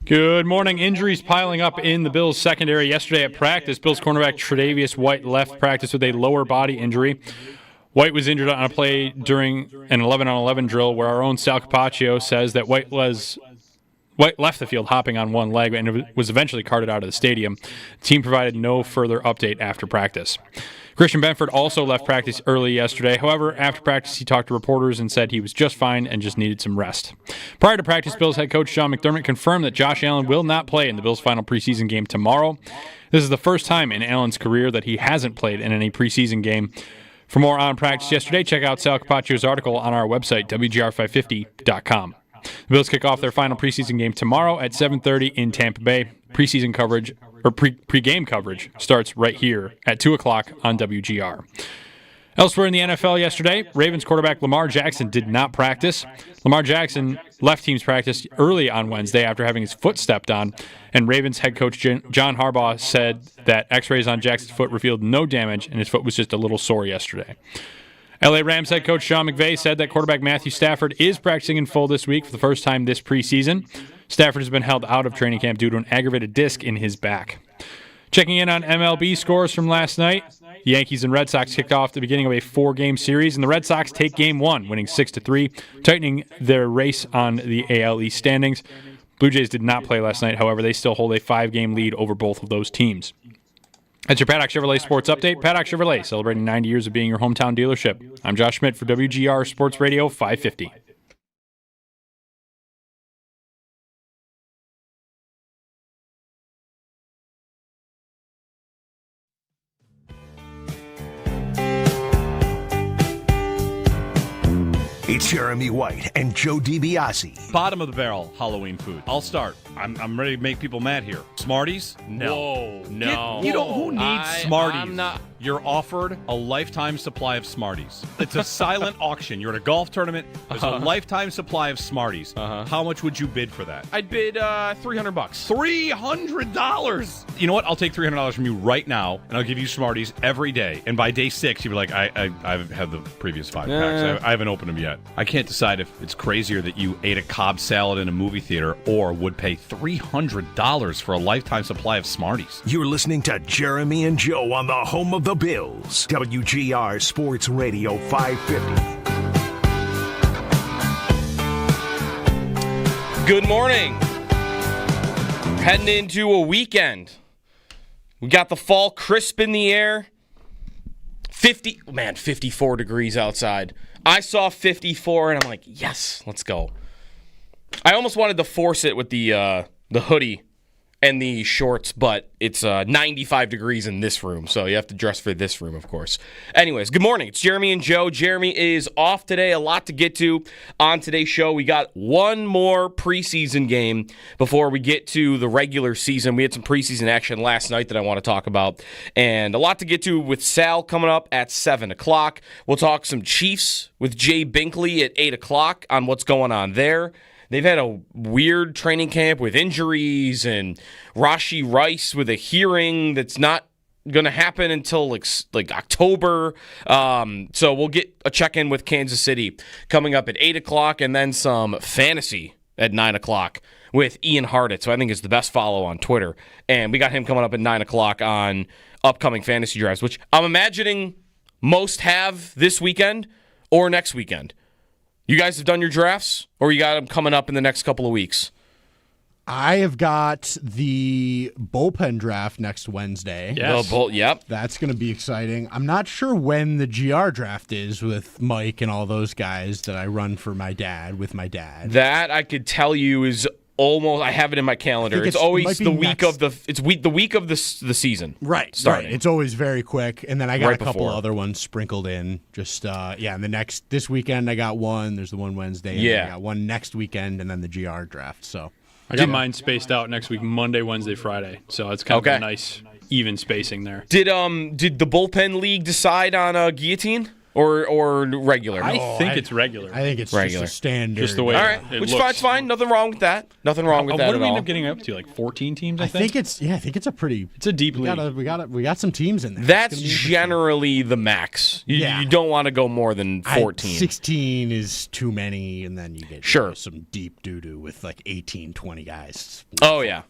Good morning. Injuries piling up in the Bills' secondary yesterday at practice. Bills cornerback Tre'Davious White left practice with a lower body injury. White was injured on a play during an 11-on-11 drill where our own Sal Capaccio says that White left the field hopping on one leg and was eventually carted out of the stadium. The team provided no further update after practice. Christian Benford also left practice early yesterday. However, after practice, he talked to reporters and said he was just fine and just needed some rest. Prior to practice, Bills head coach Sean McDermott confirmed that Josh Allen will not play in the Bills' final preseason game tomorrow. This is the first time in Allen's career that he hasn't played in any preseason game. For more on practice yesterday, check out Sal Capaccio's article on our website, WGR550.com. The Bills kick off their final preseason game tomorrow at 7:30 in Tampa Bay. Preseason coverage, or pregame coverage, starts right here at 2 o'clock on WGR. Elsewhere in the NFL yesterday, Ravens quarterback Lamar Jackson did not practice. Lamar Jackson left team's practice early on Wednesday after having his foot stepped on, and Ravens head coach John Harbaugh said that x-rays on Jackson's foot revealed no damage and his foot was just a little sore yesterday. LA Rams head coach Sean McVay said that quarterback Matthew Stafford is practicing in full this week for the first time this preseason. Stafford has been held out of training camp due to an aggravated disc in his back. Checking in on MLB scores from last night, the Yankees and Red Sox kicked off the beginning of a 4-game series, and the Red Sox take Game 1, winning 6-3, tightening their race on the AL East standings. Blue Jays did not play last night, however, they still hold a 5-game lead over both of those teams. That's your Paddock Chevrolet Sports Update. Paddock Chevrolet, celebrating 90 years of being your hometown dealership. I'm Josh Schmidt for WGR Sports Radio 550. It's Jeremy White and Joe DiBiase. Bottom of the barrel Halloween food. I'll start. I'm ready to make people mad here. Smarties? No. Whoa, no. You don't. Who needs Smarties? I'm not. You're offered a lifetime supply of Smarties. It's a silent auction. You're at a golf tournament. There's a lifetime supply of Smarties. How much would you bid for that? I'd bid $300. $300. You know what? I'll take $300 from you right now, and I'll give you Smarties every day. And by day 6, you'll be like, I've had the previous 5 packs. I haven't opened them yet. I can't decide if it's crazier that you ate a Cobb salad in a movie theater or would pay $300 for a lifetime supply of Smarties. You're listening to Jeremy and Joe on the home of the Bills. WGR Sports Radio 550. Good morning. Heading into a weekend. We got the fall crisp in the air. 54 degrees outside. I saw 54 and I'm like, yes, let's go. I almost wanted to force it with the hoodie and the shorts, but it's 95 degrees in this room, so you have to dress for this room, of course. Anyways, good morning. It's Jeremy and Joe. Jeremy is off today. A lot to get to on today's show. We got one more preseason game before we get to the regular season. We had some preseason action last night that I want to talk about, and a lot to get to with Sal coming up at 7 o'clock. We'll talk some Chiefs with Jay Binkley at 8 o'clock on what's going on there. They've had a weird training camp with injuries and Rashee Rice with a hearing that's not going to happen until like October. So we'll get a check-in with Kansas City coming up at 8 o'clock and then some fantasy at 9 o'clock with Ian Harditz, who I think is the best follow on Twitter. And we got him coming up at 9 o'clock on upcoming fantasy drives, which I'm imagining most have this weekend or next weekend. You guys have done your drafts, or you got them coming up in the next couple of weeks? I have got the bullpen draft next Wednesday. Yes. Yep. That's going to be exciting. I'm not sure when the GR draft is with Mike and all those guys that I run for my dad, with my dad. That I could tell you is almost, I have it in my calendar. It's always the week of the season. Right. Starting. Right. It's always very quick. And then I got Right a couple before. other ones sprinkled in. Just and this weekend I got one. There's the one Wednesday. And then I got one next weekend and then the GR draft. So I got mine spaced out next week, Monday, Wednesday, Friday. So it's kind of a nice, even spacing there. Did the bullpen league decide on a guillotine? or regular? I think it's regular. I think it's Regular. just a standard. Just the way all right, it which looks. is fine. Nothing wrong with that. Nothing wrong with that What at do we all. end up getting up to? Like 14 teams, I I think it's a pretty. It's a deep league. We got some teams in there. That's It's gonna be interesting. generally the max. Yeah. You don't want to go more than 14. 16 is too many, and then you get Sure. some deep doo-doo with like 18, 20 guys. Oh, yeah.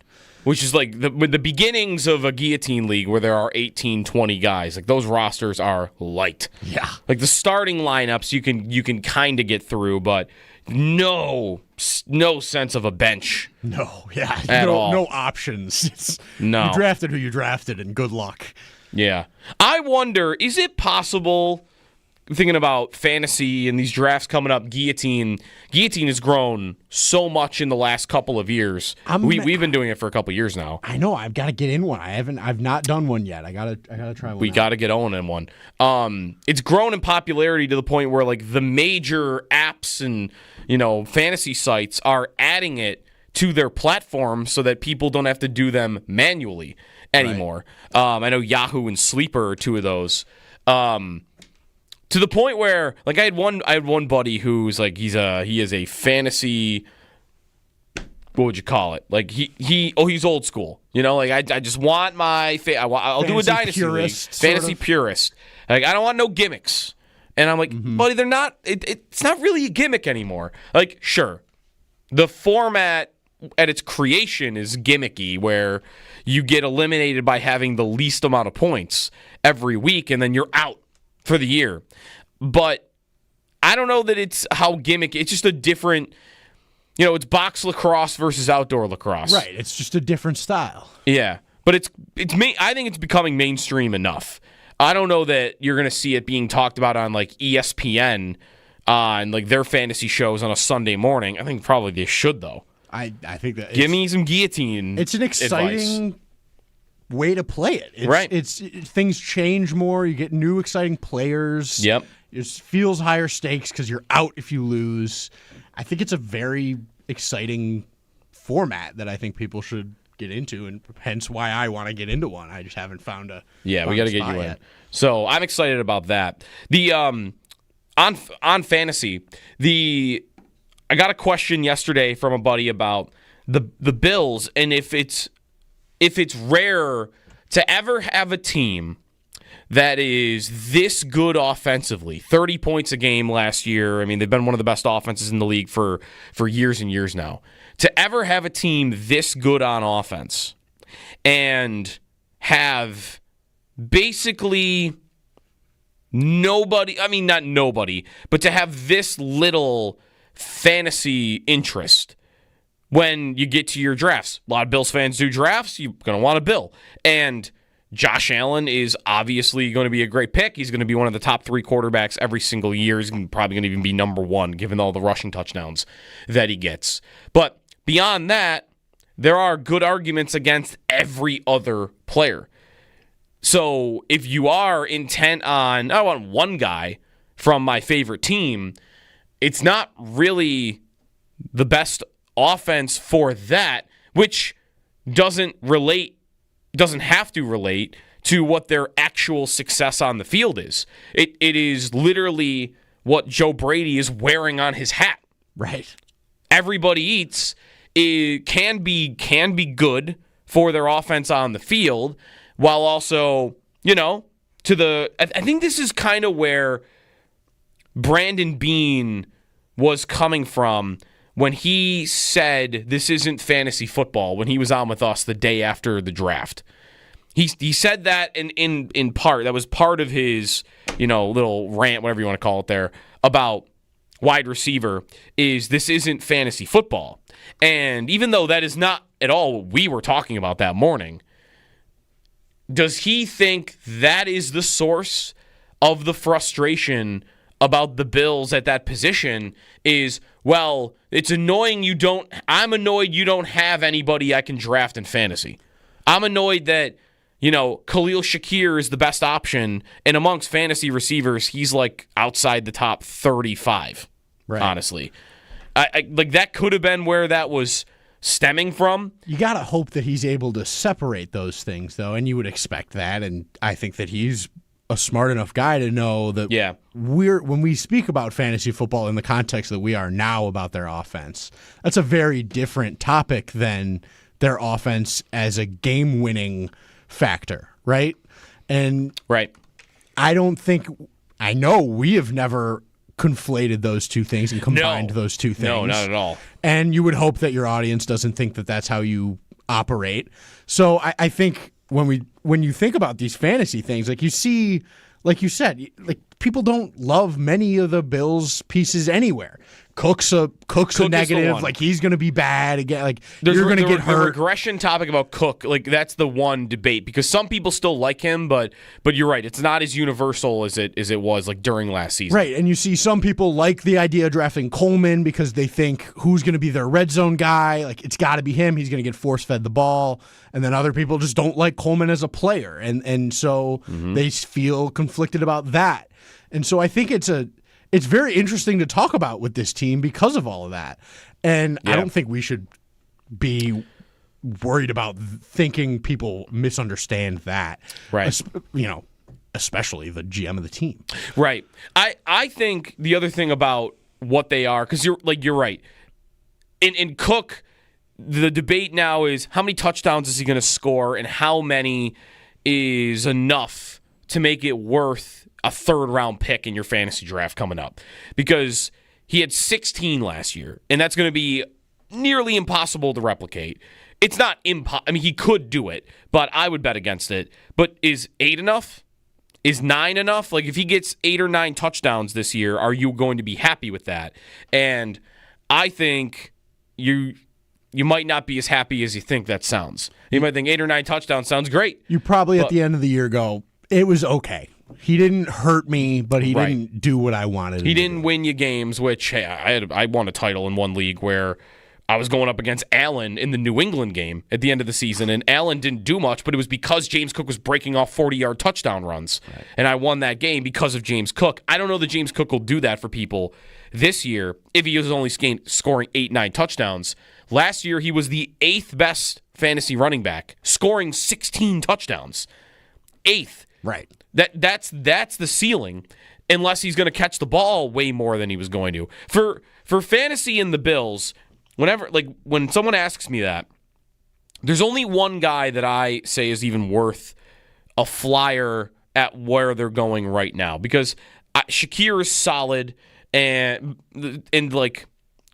Which is like the beginnings of a guillotine league where there are 18, 20 guys. Like those rosters are light. Yeah. Like the starting lineups you can kind of get through, but no sense of a bench. No, yeah. At all. No options. No. You drafted who you drafted, and good luck. Yeah. I wonder, is it possible, thinking about fantasy and these drafts coming up, Guillotine has grown so much in the last couple of years. We've been doing it for a couple of years now. I know. I've got to get in one. I've not done one yet. I gotta try one. We got to get on in one. It's grown in popularity to the point where like the major apps and fantasy sites are adding it to their platform so that people don't have to do them manually anymore. Right. I know Yahoo and Sleeper are two of those. To the point where, like, I had one buddy who's like he is a fantasy. What would you call it? Like he's old school. Like I just want my I'll do a dynasty purist, league. Fantasy sort of. Purist. Like I don't want no gimmicks. And I'm like, buddy, they're not. It's not really a gimmick anymore. Like, sure, the format at its creation is gimmicky, where you get eliminated by having the least amount of points every week, and then you're out for the year. But I don't know that it's how gimmicky. It's just a different, it's box lacrosse versus outdoor lacrosse. Right. It's just a different style. Yeah. But I think it's becoming mainstream enough. I don't know that you're going to see it being talked about on like ESPN on like their fantasy shows on a Sunday morning. I think probably they should, though. I think that give me some guillotine. It's an exciting advice. Way to play it. Right. Things change more. You get new exciting players. Yep. It feels higher stakes because you're out if you lose. I think it's a very exciting format that I think people should get into, and hence why I want to get into one. I just haven't found a we got to get you yet. in. So I'm excited about that. The on fantasy, I got a question yesterday from a buddy about the Bills, and if it's rare to ever have a team that is this good offensively. 30 points a game last year. I mean, they've been one of the best offenses in the league for years and years now. To ever have a team this good on offense and have basically nobody, I mean, not nobody, but to have this little fantasy interest when you get to your drafts. A lot of Bills fans do drafts. You're going to want a Bill. And Josh Allen is obviously going to be a great pick. He's going to be one of the top 3 quarterbacks every single year. He's probably going to even be number 1, given all the rushing touchdowns that he gets. But beyond that, there are good arguments against every other player. So if you are intent on, I want one guy from my favorite team, it's not really the best offense for that, which doesn't have to relate to what their actual success on the field is. It is literally what Joe Brady is wearing on his hat. Right. Everybody eats. It can be good for their offense on the field, while also, I think this is kind of where Brandon Beane was coming from when he said this isn't fantasy football when he was on with us the day after the draft. He said that in part, that was part of his, little rant, whatever you want to call it there, about wide receiver, is this isn't fantasy football. And even though that is not at all what we were talking about that morning, does he think that is the source of the frustration about the Bills at that position is, well, it's annoying I'm annoyed you don't have anybody I can draft in fantasy. I'm annoyed that, Khalil Shakir is the best option, and amongst fantasy receivers, he's like outside the top 35, right. Honestly. I like that could have been where that was stemming from. You got to hope that he's able to separate those things, though, and you would expect that, and I think that he's a smart enough guy to know that when we speak about fantasy football in the context that we are now about their offense, that's a very different topic than their offense as a game-winning factor, right? And I know we have never conflated those two things and combined those two things. No, not at all. And you would hope that your audience doesn't think that that's how you operate. So I think when you think about these fantasy things, like you see, like you said, like people don't love many of the Bills pieces anywhere. Cook's a negative, like he's going to be bad again. Like you're going to get hurt. The regression topic about Cook, like that's the one debate because some people still like him, but you're right, it's not as universal as it was like during last season. Right, and you see some people like the idea of drafting Coleman because they think who's going to be their red zone guy. Like it's got to be him. He's going to get force fed the ball, and then other people just don't like Coleman as a player, and so they feel conflicted about that. And so I think it's very interesting to talk about with this team because of all of that. And I don't think we should be worried about thinking people misunderstand that. Right. Especially the GM of the team. Right. I think the other thing about what they are, because you're right. In Cook, the debate now is how many touchdowns is he going to score and how many is enough to make it worth a third-round pick in your fantasy draft coming up. Because he had 16 last year, and that's going to be nearly impossible to replicate. It's not impossible. I mean, he could do it, but I would bet against it. But is 8 enough? Is 9 enough? Like, if he gets 8 or 9 touchdowns this year, are you going to be happy with that? And I think you might not be as happy as you think that sounds. You might think 8 or 9 touchdowns sounds great. You probably at the end of the year go, it was okay. He didn't hurt me, but he didn't do what I wanted. He didn't win you games, which hey, I won a title in one league where I was going up against Allen in the New England game at the end of the season, and Allen didn't do much, but it was because James Cook was breaking off 40-yard touchdown runs, and I won that game because of James Cook. I don't know that James Cook will do that for people this year if he was only scoring 8-9 touchdowns. Last year, he was the 8th best fantasy running back, scoring 16 touchdowns. 8th. Right. That's the ceiling, unless he's going to catch the ball way more than he was going to. For fantasy in the Bills, when someone asks me that, there's only one guy that I say is even worth a flyer at where they're going right now, because Shakir is solid, and like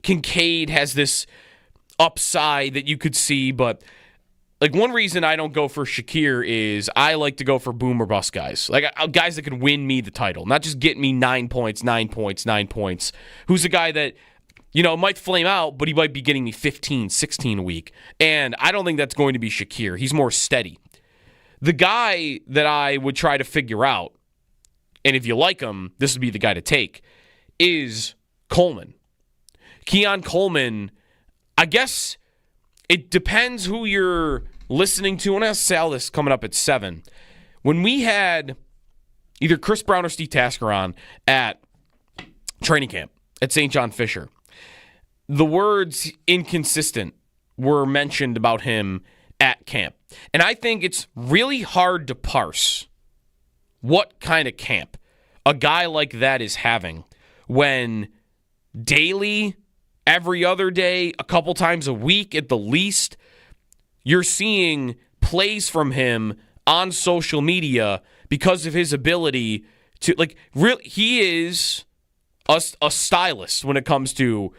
Kincaid has this upside that you could see, but like one reason I don't go for Shakir is I like to go for boom or bust guys. Like guys that can win me the title, not just get me 9 points. Who's a guy that, might flame out, but he might be getting me 15, 16 a week. And I don't think that's going to be Shakir. He's more steady. The guy that I would try to figure out, and if you like him, this would be the guy to take, is Coleman. Keon Coleman, I guess it depends who you're listening to, and I'll sell this coming up at 7. When we had either Chris Brown or Steve Tasker on at training camp at St. John Fisher, the words inconsistent were mentioned about him at camp. And I think it's really hard to parse what kind of camp a guy like that is having when daily, every other day, a couple times a week at the least, you're seeing plays from him on social media because of his ability to, he is a stylist when it comes to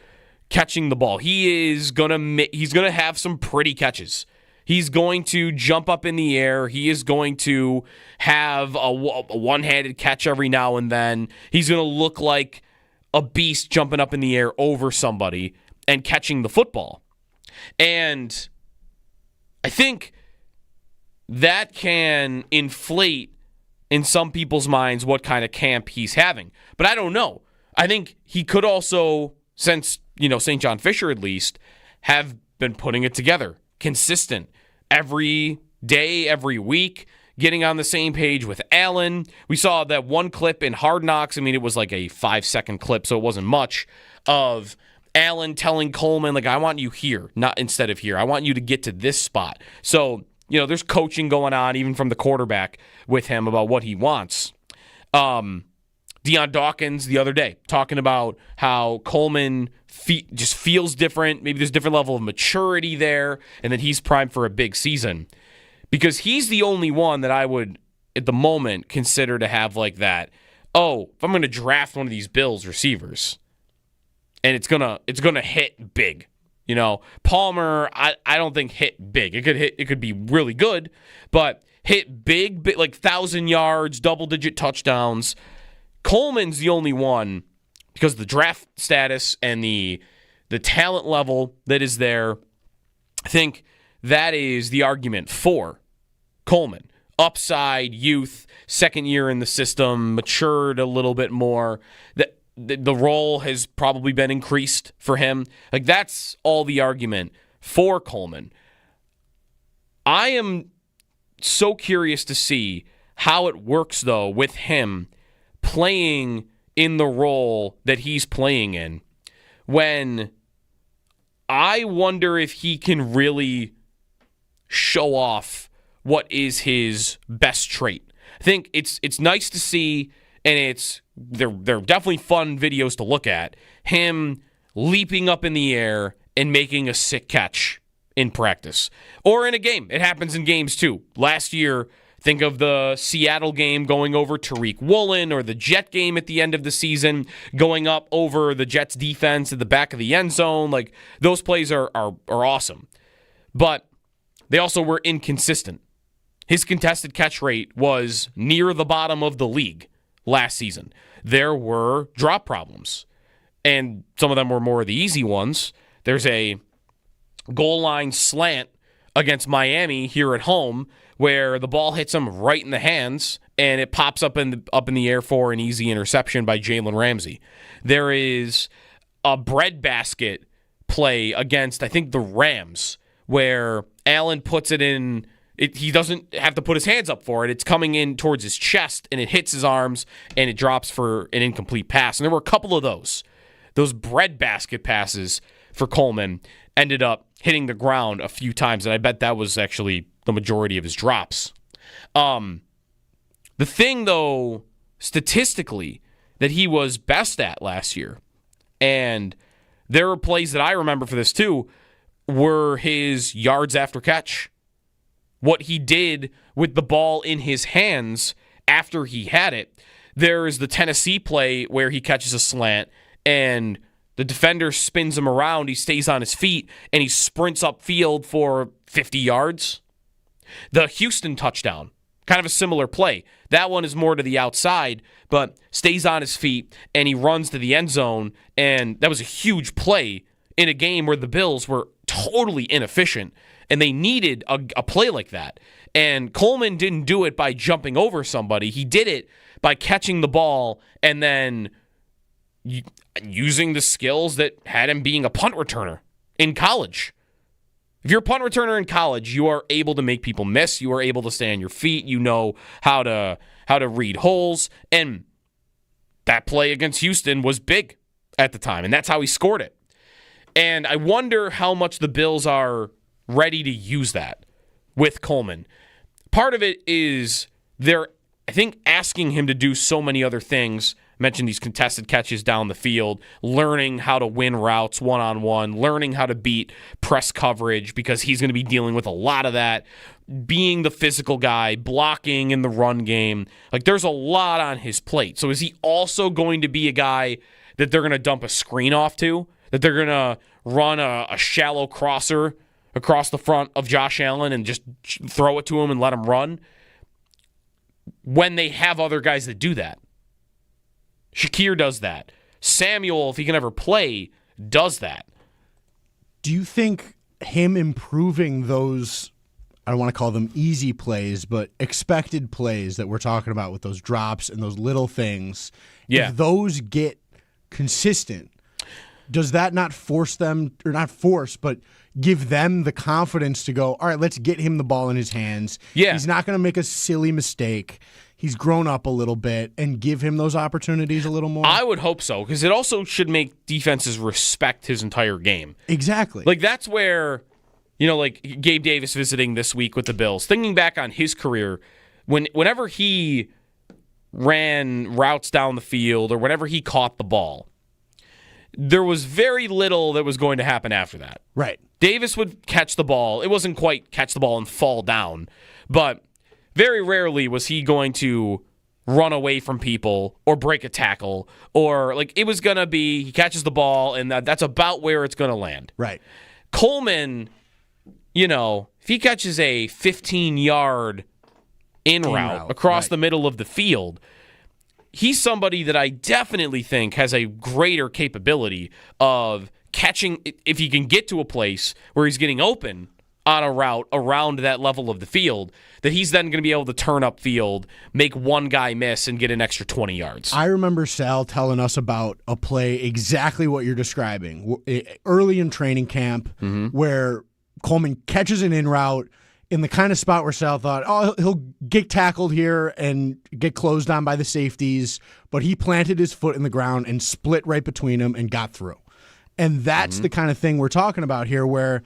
catching the ball. He's gonna have some pretty catches. He's going to jump up in the air. He is going to have a one-handed catch every now and then. He's going to look like a beast jumping up in the air over somebody and catching the football. And I think that can inflate in some people's minds what kind of camp he's having. But I don't know. I think he could also, since, St. John Fisher at least, have been putting it together. Consistent. Every day, every week, getting on the same page with Allen. We saw that one clip in Hard Knocks. I mean, it was like a 5-second clip, so it wasn't much, of Allen telling Coleman, I want you here, not instead of here. I want you to get to this spot. So, there's coaching going on, even from the quarterback with him about what he wants. Deion Dawkins the other day talking about how Coleman just feels different. Maybe there's a different level of maturity there, and that he's primed for a big season. Because he's the only one that I would, at the moment, consider to have like that. Oh, if I'm going to draft one of these Bills receivers, and it's gonna hit big. You know, Palmer, I don't think hit big. It could be really good, but hit big like 1,000 yards, double-digit touchdowns. Coleman's the only one, because of the draft status and the talent level that is there. I think that is the argument for Coleman. Upside, youth, second year in the system, matured a little bit more. The role has probably been increased for him. Like, that's all the argument for Coleman. I am so curious to see how it works, though, with him playing in the role that he's playing in, when I wonder if he can really show off what is his best trait. I think it's nice to see, and they're definitely fun videos to look at, him leaping up in the air and making a sick catch in practice or in a game. It happens in games too. Last year, think of the Seattle game going over Tariq Woolen, or the Jet game at the end of the season going up over the Jets defense at the back of the end zone. Like, those plays are awesome. But they also were inconsistent. His contested catch rate was near the bottom of the league last season. There were drop problems, and some of them were more of the easy ones. There's a goal line slant against Miami here at home where the ball hits him right in the hands, and it pops up in the air for an easy interception by Jalen Ramsey. There is a breadbasket play against, I think, the Rams, where Allen puts it in. He doesn't have to put his hands up for it. It's coming in towards his chest, and it hits his arms, and it drops for an incomplete pass. And there were a couple of those. Those breadbasket passes for Coleman ended up hitting the ground a few times, and I bet that was actually the majority of his drops. The thing, though, statistically, that he was best at last year, and there are plays that I remember for this too, were his yards after catch. What he did with the ball in his hands after he had it. There is the Tennessee play where he catches a slant and the defender spins him around. He stays on his feet and he sprints upfield for 50 yards. The Houston touchdown, kind of a similar play. That one is more to the outside, but stays on his feet and he runs to the end zone. And that was a huge play in a game where the Bills were totally inefficient. And they needed a play like that. And Coleman didn't do it by jumping over somebody. He did it by catching the ball and then using the skills that had him being a punt returner in college. If you're a punt returner in college, you are able to make people miss. You are able to stay on your feet. You know how to read holes. And that play against Houston was big at the time. And that's how he scored it. And I wonder how much the Bills are ready to use that with Coleman. Part of it is they're, I think, asking him to do so many other things. I mentioned these contested catches down the field, learning how to win routes one-on-one, learning how to beat press coverage because he's going to be dealing with a lot of that, being the physical guy, blocking in the run game. Like, there's a lot on his plate. So is he also going to be a guy that they're going to dump a screen off to, that they're going to run a shallow crosser across the front of Josh Allen and just throw it to him and let him run, when they have other guys that do that? Shakir does that. Samuel, if he can ever play, does that. Do you think him improving those, I don't want to call them easy plays, but expected plays that we're talking about with those drops and those little things, if those get consistent, does that not force them, or not force, but give them the confidence to go, all right, let's get him the ball in his hands. Yeah. He's not going to make a silly mistake. He's grown up a little bit, and give him those opportunities a little more? I would hope so, because it also should make defenses respect his entire game. Exactly. Like, that's where, like Gabe Davis visiting this week with the Bills, thinking back on his career, whenever he ran routes down the field or whenever he caught the ball, there was very little that was going to happen after that. Right. Davis would catch the ball. It wasn't quite catch the ball and fall down, but very rarely was he going to run away from people or break a tackle, or like it was going to be he catches the ball and that's about where it's going to land. Right. Coleman, if he catches a 15-yard in route across the middle of the field, he's somebody that I definitely think has a greater capability of catching, if he can get to a place where he's getting open on a route around that level of the field, that he's then going to be able to turn up field, make one guy miss, and get an extra 20 yards. I remember Sal telling us about a play exactly what you're describing early in training camp where Coleman catches an in route in the kind of spot where Sal thought, he'll get tackled here and get closed on by the safeties, but he planted his foot in the ground and split right between them and got through. And that's the kind of thing we're talking about here, where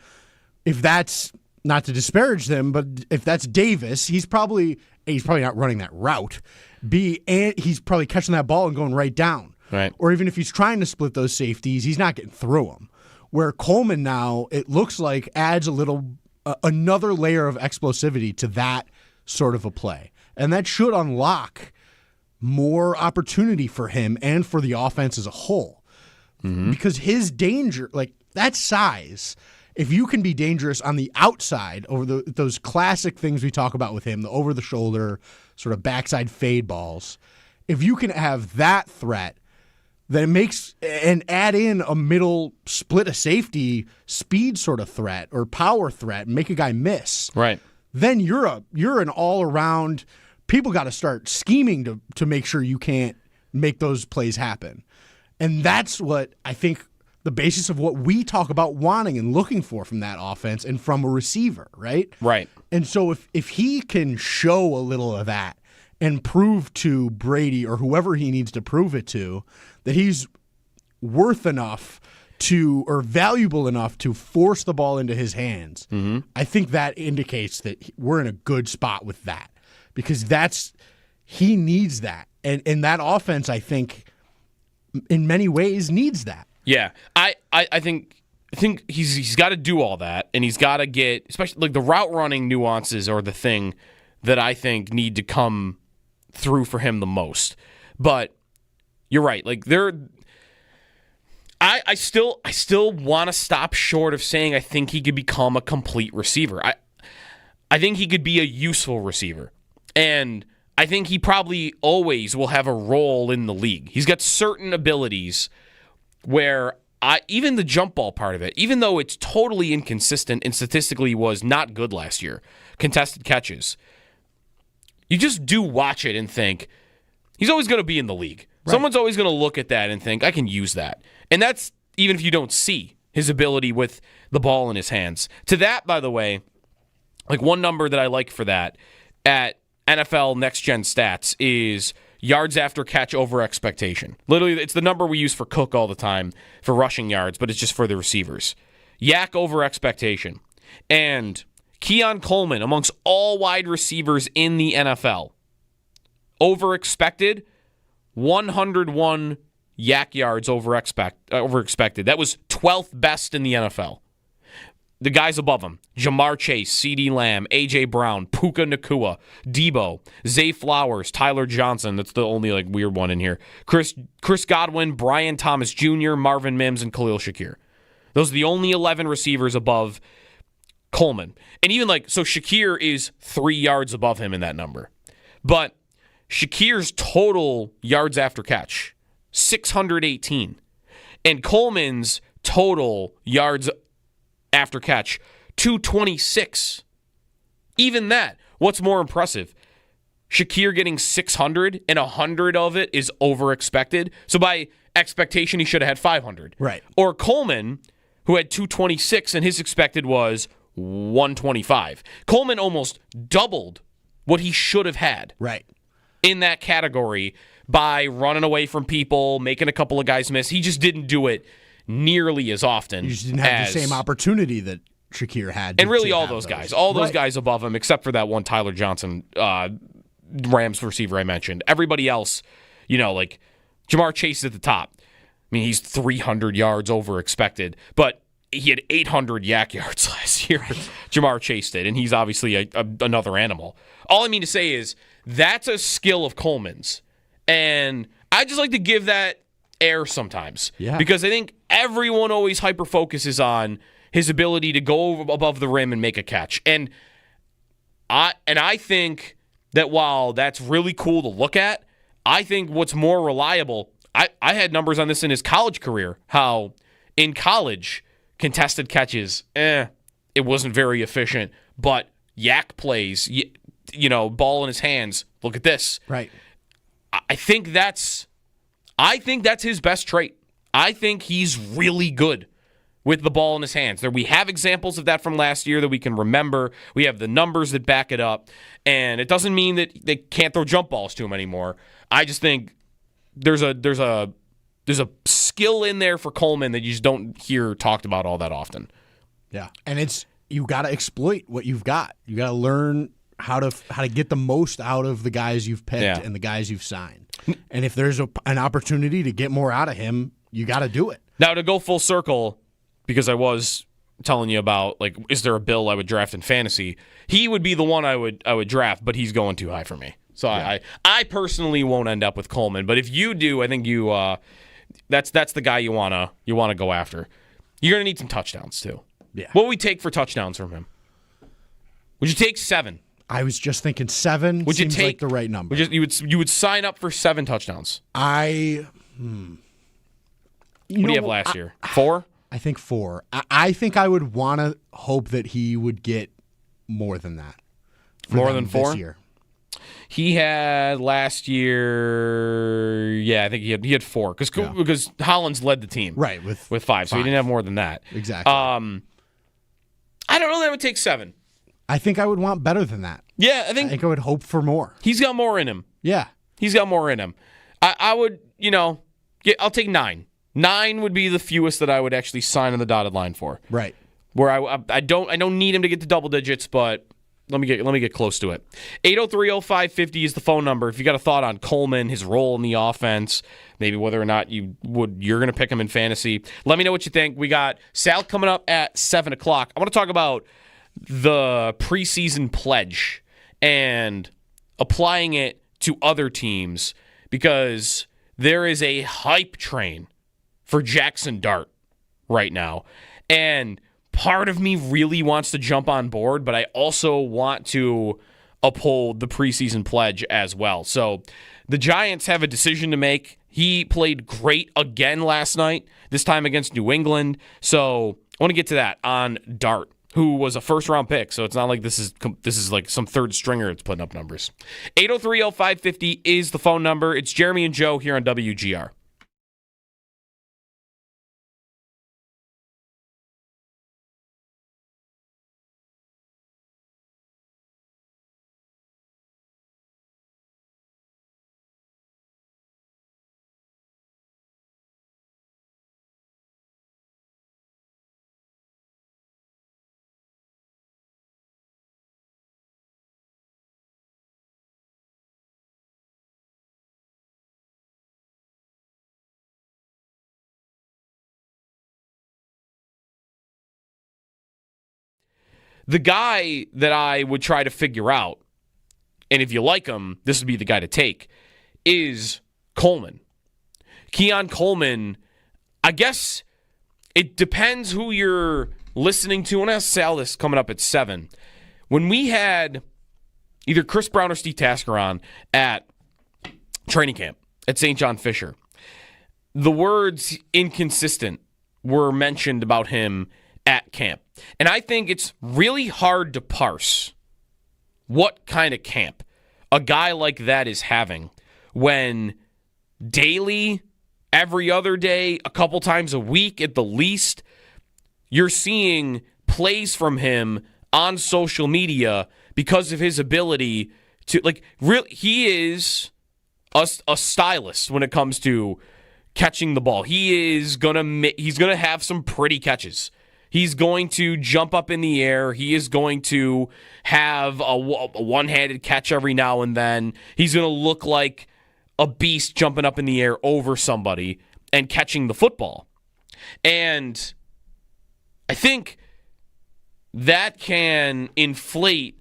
if that's, not to disparage them, but if that's Davis, he's probably not running that route. And he's probably catching that ball and going right down. Right. Or even if he's trying to split those safeties, he's not getting through them. Where Coleman now, it looks like, adds another layer of explosivity to that sort of a play. And that should unlock more opportunity for him and for the offense as a whole. Because his danger, like that size, if you can be dangerous on the outside over those classic things we talk about with him, the over-the-shoulder sort of backside fade balls, if you can have that threat, then it makes, and add in a middle split a safety speed sort of threat or power threat and make a guy miss. Right. Then you're an all-around, people got to start scheming to make sure you can't make those plays happen. And that's what I think the basis of what we talk about wanting and looking for from that offense and from a receiver, right? Right. And so if he can show a little of that and prove to Brady or whoever he needs to prove it to that he's worth enough or valuable enough to force the ball into his hands, I think that indicates that we're in a good spot with that, because he needs that. And that offense, I think, in many ways needs that. Yeah, I think he's got to do all that, and he's got to get, especially like the route running nuances are the thing that I think need to come through for him the most. But you're right, like I still want to stop short of saying I think he could become a complete receiver. I think he could be a useful receiver, and I think he probably always will have a role in the league. He's got certain abilities where even the jump ball part of it, even though it's totally inconsistent and statistically was not good last year, contested catches, you just do watch it and think, he's always going to be in the league. Right. Someone's always going to look at that and think, I can use that. And that's even if you don't see his ability with the ball in his hands. To that, by the way, like one number that I like for that at NFL Next Gen Stats is yards after catch over expectation. Literally, it's the number we use for Cook all the time for rushing yards, but it's just for the receivers. Yak over expectation. And Keon Coleman, amongst all wide receivers in the NFL, over expected, 101 yak yards over expected. That was 12th best in the NFL. The guys above him, Jamar Chase, CeeDee Lamb, A.J. Brown, Puka Nacua, Debo, Zay Flowers, Tyler Johnson. That's the only weird one in here. Chris Godwin, Brian Thomas Jr., Marvin Mims, and Khalil Shakir. Those are the only 11 receivers above Coleman. And even so Shakir is 3 yards above him in that number. But Shakir's total yards after catch, 618. And Coleman's total yards after catch, 226. Even that. What's more impressive? Shakir getting 600 and 100 of it is over expected. So by expectation, he should have had 500. Right. Or Coleman, who had 226 and his expected was 125. Coleman almost doubled what he should have had. Right. In that category by running away from people, making a couple of guys miss. He just didn't do it nearly as often. You just didn't have the same opportunity that Shakir had. And really all those guys. All those guys above him, except for that one Tyler Johnson, Rams receiver I mentioned. Everybody else, like Jamar Chase at the top. I mean, he's 300 yards over expected, but he had 800 yak yards last year. Jamar Chase did, and he's obviously another animal. All I mean to say is that's a skill of Coleman's, and I just like to give that air sometimes because I think everyone always hyper-focuses on his ability to go above the rim and make a catch. And I think that while that's really cool to look at, I think what's more reliable, I had numbers on this in his college career, how in college, contested catches, it wasn't very efficient, but yak plays, ball in his hands, look at this. Right. I think that's his best trait. I think he's really good with the ball in his hands. We have examples of that from last year that we can remember. We have the numbers that back it up. And it doesn't mean that they can't throw jump balls to him anymore. I just think there's a skill in there for Coleman that you just don't hear talked about all that often. Yeah. And you got to exploit what you've got. You got to learn how to get the most out of the guys you've picked and the guys you've signed. And if there's an opportunity to get more out of him, you got to do it. Now, to go full circle, because I was telling you about, like, is there a Bill I would draft in fantasy? He would be the one I would draft, but he's going too high for me. So I personally won't end up with Coleman. But if you do, I think you that's the guy you wanna go after. You're gonna need some touchdowns too. Yeah. What would we take for touchdowns from him? Would you take 7? I was just thinking 7 would seems you take, like the right number. You would sign up for 7 touchdowns. What do you have last year? 4? I think 4. I think I would want to hope that he would get more than that. More than 4? This year. He had last year. Yeah, I think he had 4 because Hollins led the team right with 5, so he didn't have more than that. Exactly. I don't know that I would take 7. I think I would want better than that. Yeah, I think I would hope for more. He's got more in him. Yeah, he's got more in him. I would, I'll take 9. 9 would be the fewest that I would actually sign on the dotted line for. Right. Where I don't need him to get to double digits, but let me get close to it. 803-0550 is the phone number. If you got a thought on Coleman, his role in the offense, maybe whether or not you're going to pick him in fantasy, let me know what you think. We got Sal coming up at 7 o'clock. I want to talk about the preseason pledge and applying it to other teams because there is a hype train for Jackson Dart right now. And part of me really wants to jump on board, but I also want to uphold the preseason pledge as well. So the Giants have a decision to make. He played great again last night, this time against New England. So I want to get to that on Dart, who was a first-round pick. So it's not like this is like some third stringer that's putting up numbers. 803-0550 is the phone number. It's Jeremy and Joe here on WGR. The guy that I would try to figure out, and if you like him, this would be the guy to take, is Coleman. Keon Coleman, I guess it depends who you're listening to. And I'll sell this coming up at 7. When we had either Chris Brown or Steve Tasker on at training camp at St. John Fisher, the words inconsistent were mentioned about him at camp. And I think it's really hard to parse what kind of camp a guy like that is having when daily, every other day, a couple times a week at the least, you're seeing plays from him on social media because of his ability to, he is a stylist when it comes to catching the ball. He's gonna have some pretty catches. He's going to jump up in the air. He is going to have a one-handed catch every now and then. He's going to look like a beast jumping up in the air over somebody and catching the football. And I think that can inflate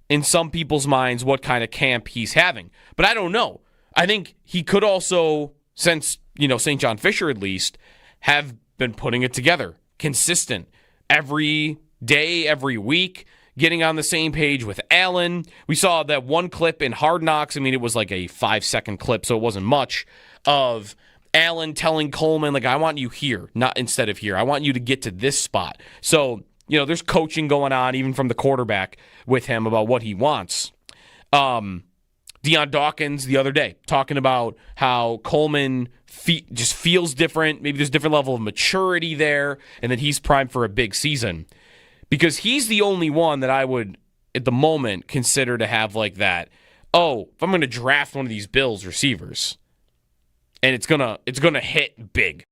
in some people's minds what kind of camp he's having. But I don't know. I think he could also, since, St. John Fisher at least, have been putting it together. Consistent. Every day, every week, getting on the same page with Allen. We saw that one clip in Hard Knocks. I mean, it was like a 5-second clip, so it wasn't much, of Allen telling Coleman, I want you here, not instead of here. I want you to get to this spot. So, there's coaching going on, even from the quarterback, with him about what he wants. Deion Dawkins the other day talking about how Coleman just feels different. Maybe there's a different level of maturity there, and that he's primed for a big season. Because he's the only one that I would, at the moment, consider to have that. Oh, if I'm going to draft one of these Bills receivers, and it's gonna hit big.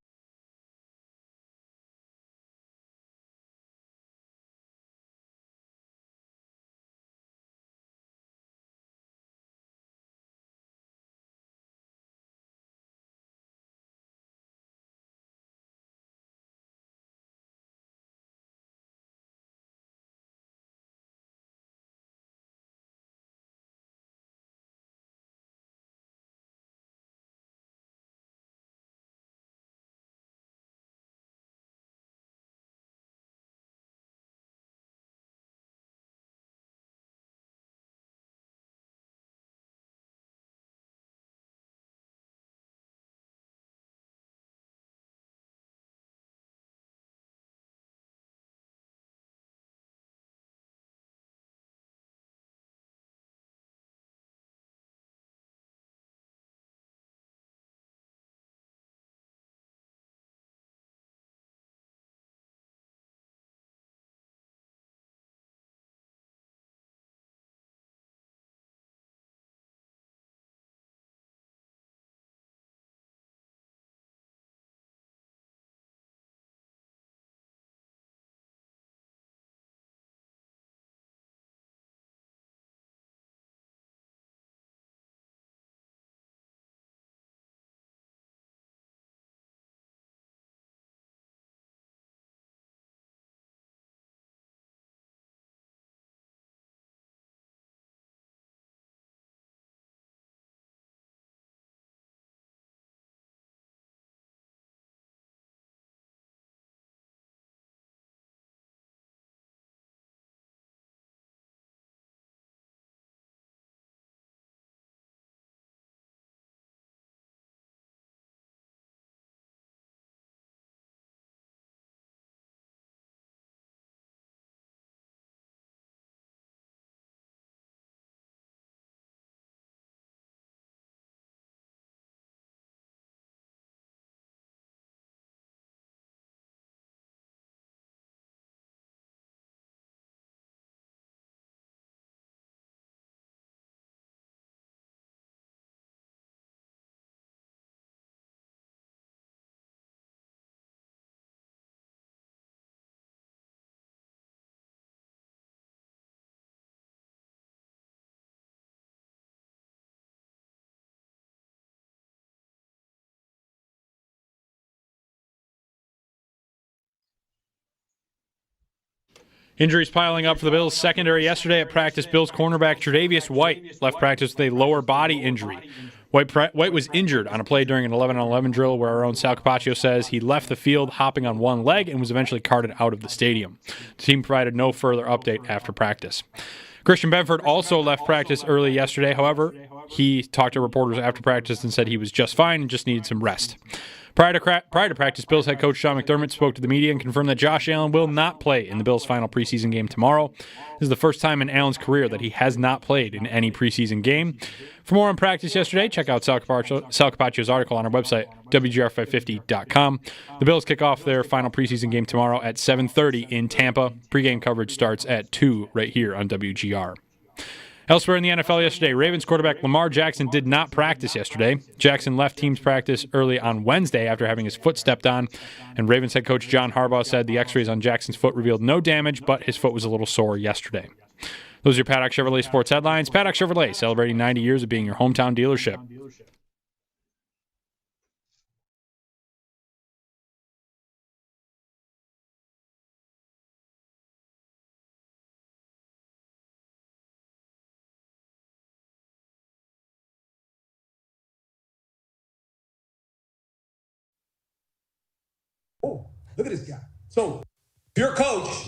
Injuries piling up for the Bills secondary yesterday at practice. Bills cornerback Tre'Davious White left practice with a lower body injury. White was injured on a play during an 11-on-11 drill where our own Sal Capaccio says he left the field hopping on one leg and was eventually carted out of the stadium. The team provided no further update after practice. Christian Benford also left practice early yesterday. However, he talked to reporters after practice and said he was just fine and just needed some rest. Prior to practice, Bills head coach Sean McDermott spoke to the media and confirmed that Josh Allen will not play in the Bills' final preseason game tomorrow. This is the first time in Allen's career that he has not played in any preseason game. For more on practice yesterday, check out Sal Capaccio's article on our website, WGR550.com. The Bills kick off their final preseason game tomorrow at 7:30 in Tampa. Pregame coverage starts at 2 right here on WGR. Elsewhere in the NFL yesterday, Ravens quarterback Lamar Jackson did not practice yesterday. Jackson left team's practice early on Wednesday after having his foot stepped on, and Ravens head coach John Harbaugh said the x-rays on Jackson's foot revealed no damage, but his foot was a little sore yesterday. Those are your Paddock Chevrolet sports headlines. Paddock Chevrolet, celebrating 90 years of being your hometown dealership. Oh, look at this guy. So, if you're a coach,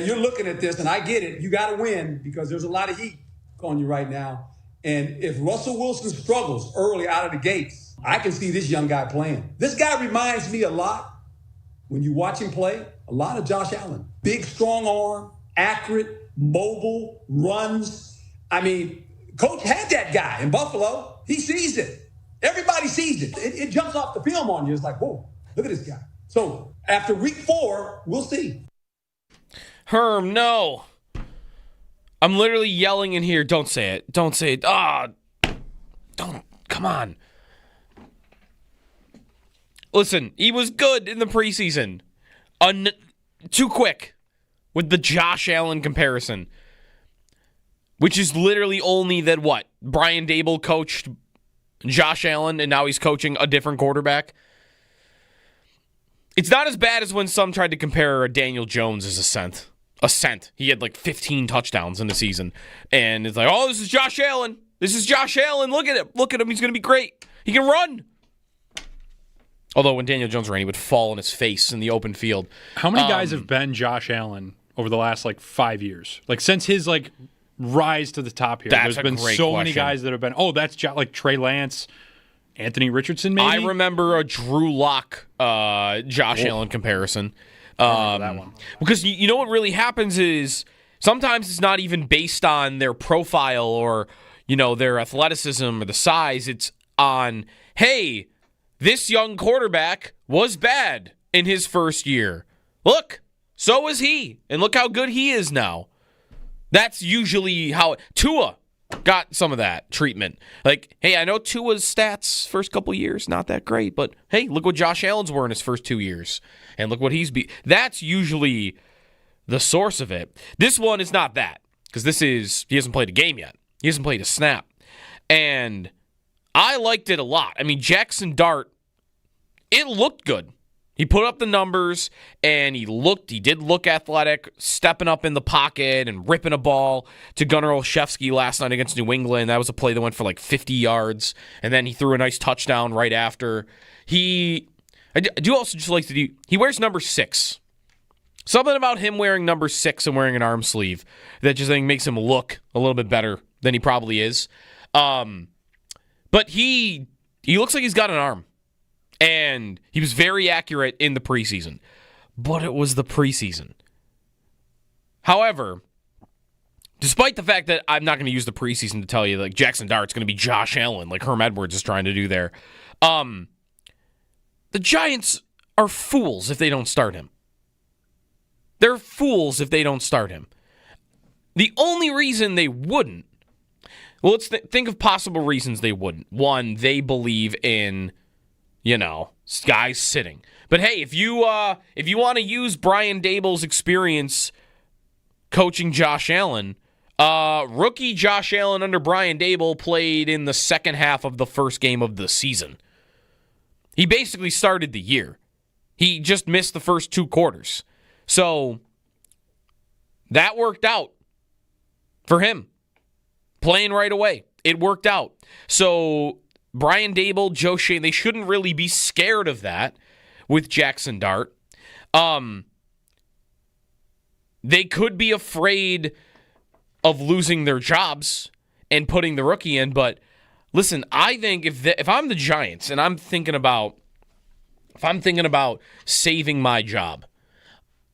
you're looking at this, and I get it. You got to win because there's a lot of heat on you right now. And if Russell Wilson struggles early out of the gates, I can see this young guy playing. This guy reminds me a lot, when you watch him play, a lot of Josh Allen. Big, strong arm, accurate, mobile, runs. I mean, coach had that guy in Buffalo. He sees it. Everybody sees it. It jumps off the film on you. It's like, whoa, look at this guy. So after week 4, we'll see. Herm, no. I'm literally yelling in here. Don't say it. Don't say it. Don't. Come on. Listen, he was good in the preseason. Too quick with the Josh Allen comparison. Which is literally only that what? Brian Dable coached Josh Allen and now he's coaching a different quarterback. It's not as bad as when some tried to compare Daniel Jones as Ascent. He had like 15 touchdowns in the season. And it's like, oh, this is Josh Allen. This is Josh Allen. Look at him. Look at him. He's going to be great. He can run. Although when Daniel Jones ran, he would fall on his face in the open field. How many guys have been Josh Allen over the last 5 years? Since his rise to the top here. There's been so many guys that have been, that's Trey Lance, Anthony Richardson, maybe? I remember a Drew Lock Josh Allen comparison. That one. Because you know what really happens is sometimes it's not even based on their profile or, their athleticism or the size. It's on, hey, this young quarterback was bad in his first year. Look, so was he. And look how good he is now. That's usually how Tua got some of that treatment. Hey, I know Tua's stats first couple years, not that great, but hey, look what Josh Allen's were in his first 2 years. And look what that's usually the source of it. This one is not that, because he hasn't played a game yet. He hasn't played a snap. And I liked it a lot. I mean, Jackson Dart, it looked good. He put up the numbers, and he did look athletic, stepping up in the pocket and ripping a ball to Gunnar Olszewski last night against New England. That was a play that went for 50 yards, and then he threw a nice touchdown right after. I do also just like he wears number 6. Something about him wearing number 6 and wearing an arm sleeve that just makes him look a little bit better than he probably is. But he looks like he's got an arm. And he was very accurate in the preseason. But it was the preseason. However, despite the fact that I'm not going to use the preseason to tell you Jackson Dart's going to be Josh Allen like Herm Edwards is trying to do there, the Giants are fools if they don't start him. They're fools if they don't start him. The only reason they wouldn't, let's think of possible reasons they wouldn't. One, they believe in guys sitting. But hey, if you want to use Brian Dable's experience coaching Josh Allen, rookie Josh Allen under Brian Dable played in the second half of the first game of the season. He basically started the year. He just missed the first 2 quarters. So that worked out for him. Playing right away. It worked out. So Brian Dable, Joe Shane, they shouldn't really be scared of that with Jackson Dart. They could be afraid of losing their jobs and putting the rookie in, but listen, I think if I'm the Giants and I'm thinking about saving my job,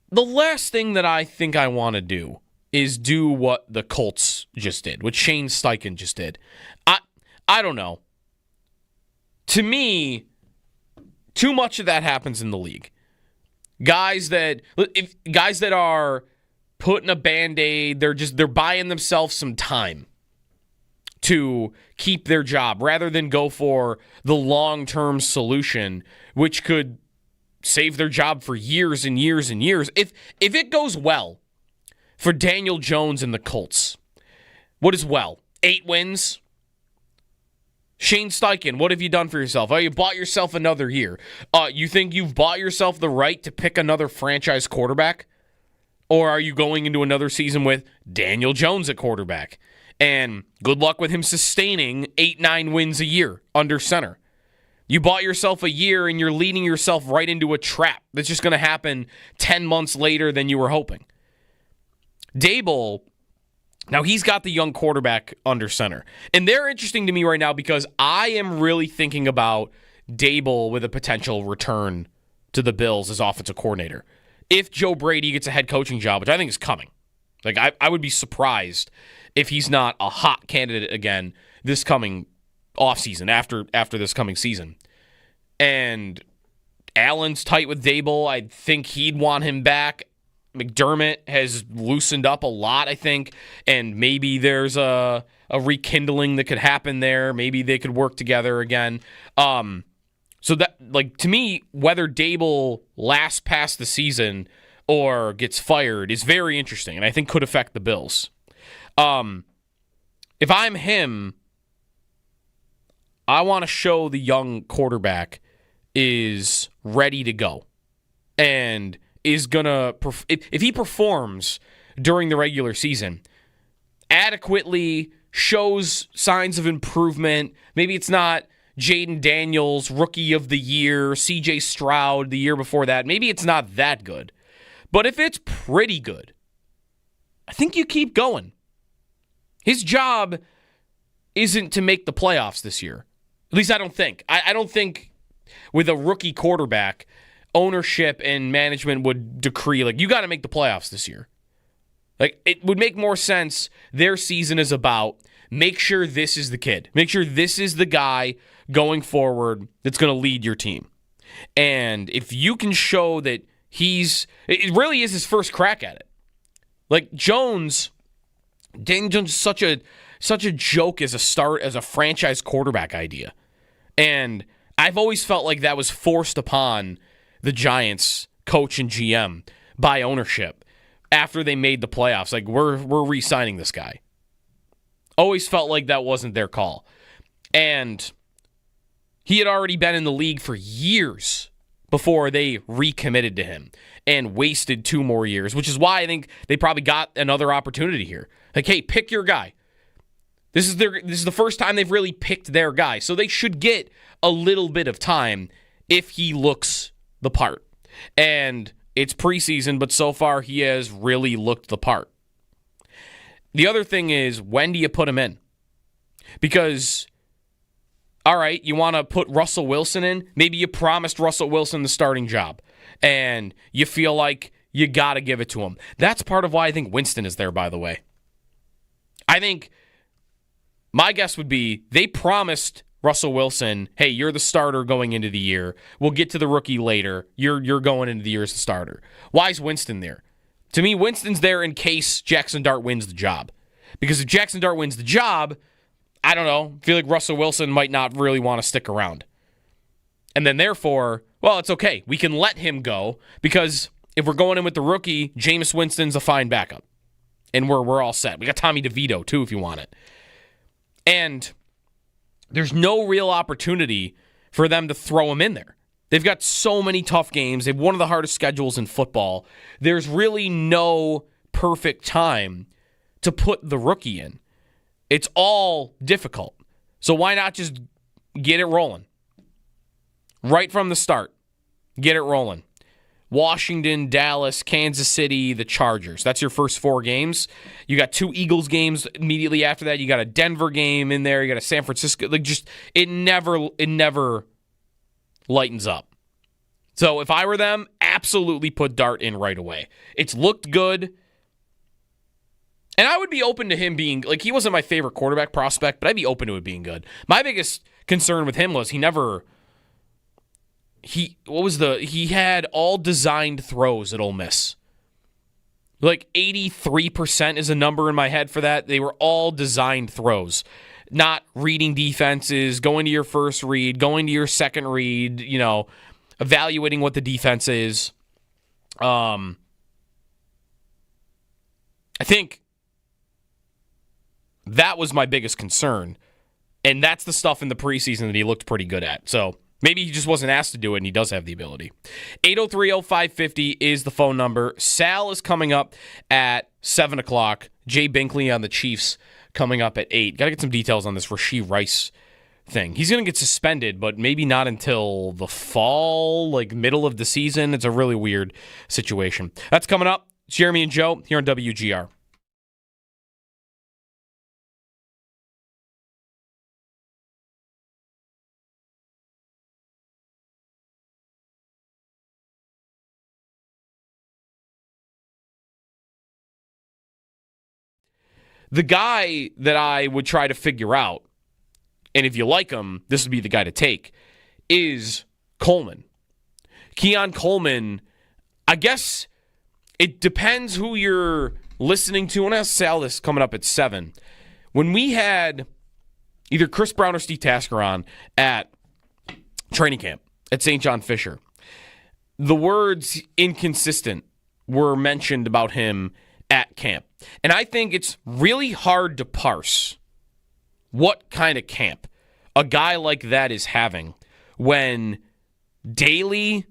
the last thing that I think I want to do is do what the Colts just did, what Shane Steichen just did. I don't know. To me, too much of that happens in the league. Guys that are putting a Band-Aid, they're buying themselves some time. to keep their job rather than go for the long-term solution, which could save their job for years and years and years. If it goes well for Daniel Jones and the Colts, what is well? 8 wins? Shane Steichen, what have you done for yourself? Oh, you bought yourself another year. You think you've bought yourself the right to pick another franchise quarterback? Or are you going into another season with Daniel Jones at quarterback? And good luck with him sustaining 8-9 wins a year under center. You bought yourself a year and you're leading yourself right into a trap that's just going to happen 10 months later than you were hoping. Dable, now he's got the young quarterback under center. And they're interesting to me right now because I am really thinking about Dable with a potential return to the Bills as offensive coordinator. If Joe Brady gets a head coaching job, which I think is coming. Like, I would be surprised if he's not a hot candidate again this coming offseason, after this coming season. And Allen's tight with Dable. I think he'd want him back. McDermott has loosened up a lot, I think, and maybe there's a rekindling that could happen there. Maybe they could work together again. So that, like, to me, whether Dable lasts past the season or gets fired is very interesting, and I think could affect the Bills. If I'm him, I want to show the young quarterback is ready to go and is going to, if he performs during the regular season adequately, shows signs of improvement, maybe it's not Jaden Daniels, Rookie of the Year, CJ Stroud the year before that, maybe it's not that good. But if it's pretty good, I think you keep going. His job isn't to make the playoffs this year. At least I don't think. I don't think with a rookie quarterback, ownership and management would decree, like, you got to make the playoffs this year. Like, it would make more sense. Their season is about make sure this is the kid. Make sure this is the guy going forward that's going to lead your team. And if you can show that it really is his first crack at it. Like, Daniel Jones is such a joke as a franchise quarterback idea. And I've always felt like that was forced upon the Giants coach and GM by ownership after they made the playoffs. Like, we're re-signing this guy. Always felt like that wasn't their call. And he had already been in the league for years before they recommitted to him and wasted 2 more years, which is why I think they probably got another opportunity here. Like, hey, pick your guy. This is the first time they've really picked their guy, so they should get a little bit of time if he looks the part. And it's preseason, but so far he has really looked the part. The other thing is, when do you put him in? Because, all right, you want to put Russell Wilson in? Maybe you promised Russell Wilson the starting job, and you feel like you got to give it to him. That's part of why I think Winston is there, by the way. I think my guess would be they promised Russell Wilson, hey, you're the starter going into the year. We'll get to the rookie later. You're going into the year as the starter. Why is Winston there? To me, Winston's there in case Jackson Dart wins the job. Because if Jackson Dart wins the job, I don't know, I feel like Russell Wilson might not really want to stick around. And then therefore, well, it's okay. We can let him go because if we're going in with the rookie, Jameis Winston's a fine backup. And we're all set. We got Tommy DeVito, too, if you want it. And there's no real opportunity for them to throw him in there. They've got so many tough games. They have one of the hardest schedules in football. There's really no perfect time to put the rookie in. It's all difficult. So why not just get it rolling? Right from the start, get it rolling. Washington, Dallas, Kansas City, the Chargers. That's your first 4 games. You got 2 Eagles games immediately after that. You got a Denver game in there. You got a San Francisco. Like, just it never lightens up. So if I were them, absolutely put Dart in right away. It's looked good. And I would be open to him being, like, he wasn't my favorite quarterback prospect, but I'd be open to it being good. My biggest concern with him was he had all designed throws at Ole Miss. Like 83% is a number in my head for that. They were all designed throws. not reading defenses, going to your first read, going to your second read, evaluating what the defense is. I think that was my biggest concern. And that's the stuff in the preseason that he looked pretty good at. So maybe he just wasn't asked to do it, and he does have the ability. 803-0550 is the phone number. Sal is coming up at 7 o'clock. Jay Binkley on the Chiefs coming up at 8. Got to get some details on this Rashee Rice thing. He's going to get suspended, but maybe not until the fall, like middle of the season. It's a really weird situation. That's coming up. It's Jeremy and Joe here on WGR. The guy that I would try to figure out, and if you like him, this would be the guy to take, is Coleman. Keon Coleman, I guess it depends who you're listening to. And I'll sell this coming up at 7. When we had either Chris Brown or Steve Tasker on at training camp at St. John Fisher, the words inconsistent were mentioned about him at camp. And I think it's really hard to parse what kind of camp a guy like that is having when daily,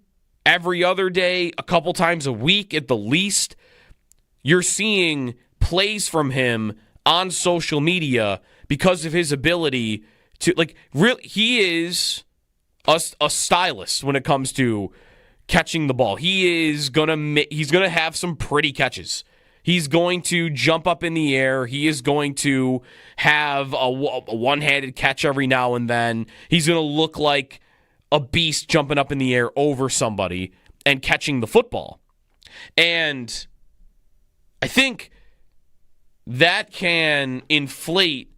every other day, a couple times a week at the least, you're seeing plays from him on social media because of his ability to, really, he is a stylist when it comes to catching the ball. He's gonna have some pretty catches. He's going to jump up in the air. He is going to have a one-handed catch every now and then. He's going to look like a beast jumping up in the air over somebody and catching the football. And I think that can inflate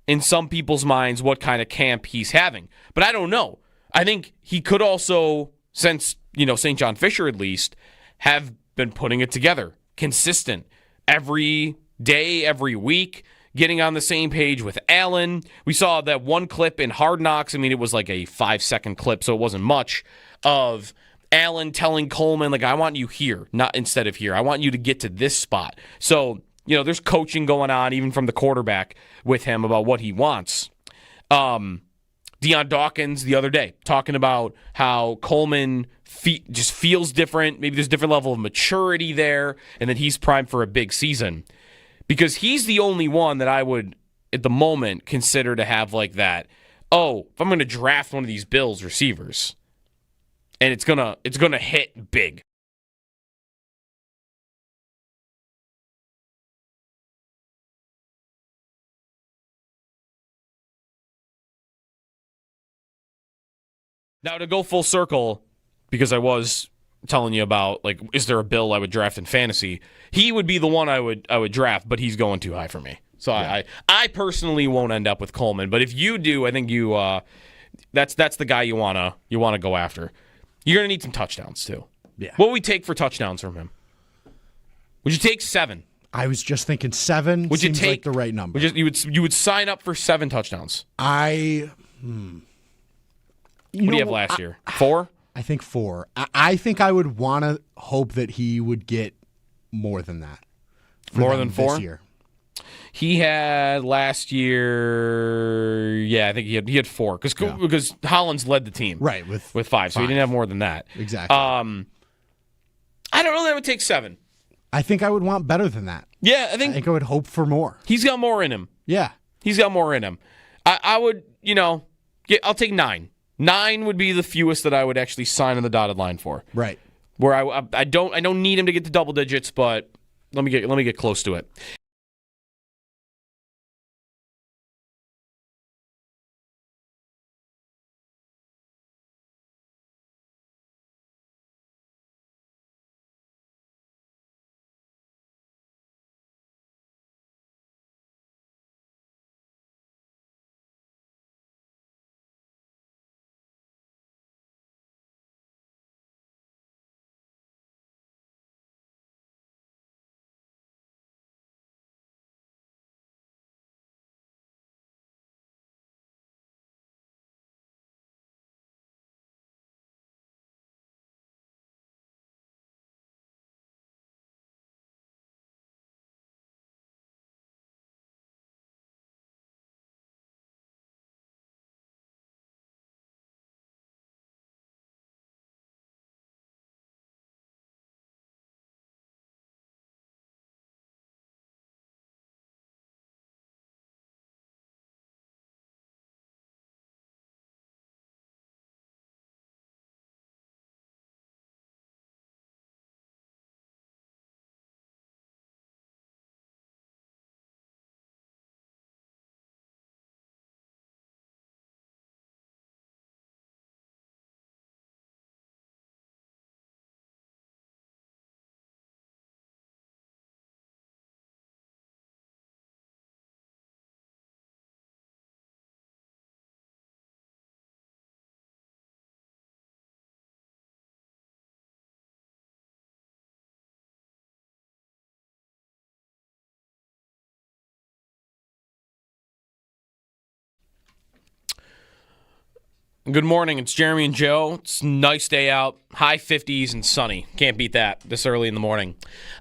in some people's minds what kind of camp he's having. But I don't know. I think he could also, since, St. John Fisher at least, have been putting it together. Consistent every day, every week, getting on the same page with Allen. We saw that one clip in Hard Knocks. I mean, it was like a 5-second clip, so it wasn't much, of Allen telling Coleman, I want you here, not instead of here. I want you to get to this spot. So, there's coaching going on, even from the quarterback, with him about what he wants. Deion Dawkins the other day talking about how Coleman just feels different. Maybe there's a different level of maturity there, and that he's primed for a big season. Because he's the only one that I would, at the moment, consider to have like that. Oh, if I'm going to draft one of these Bills receivers, and it's gonna hit big. Now, to go full circle, because I was telling you about, is there a Bill I would draft in fantasy? He would be the one I would draft, but he's going too high for me. So yeah. I personally won't end up with Coleman, but if you do, I think you that's the guy you wanna go after. You're gonna need some touchdowns too. Yeah. What would we take for touchdowns from him? Would you take 7? I was just thinking 7 would seems you take, like the right number. You would sign up for 7 touchdowns. What do you have last year? 4? I think 4. I think I would want to hope that he would get more than that. More than 4? This year. He had last year, I think he had 4 because Hollins led the team right with 5, so he didn't have more than that. Exactly. I don't know that I would take 7. I think I would want better than that. Yeah, I think I would hope for more. He's got more in him. Yeah, he's got more in him. I would, I'll take 9. 9 would be the fewest that I would actually sign on the dotted line for. Right. Where I don't need him to get to double digits, but let me get close to it. Good morning. It's Jeremy and Joe. It's a nice day out. High 50s and sunny. Can't beat that this early in the morning.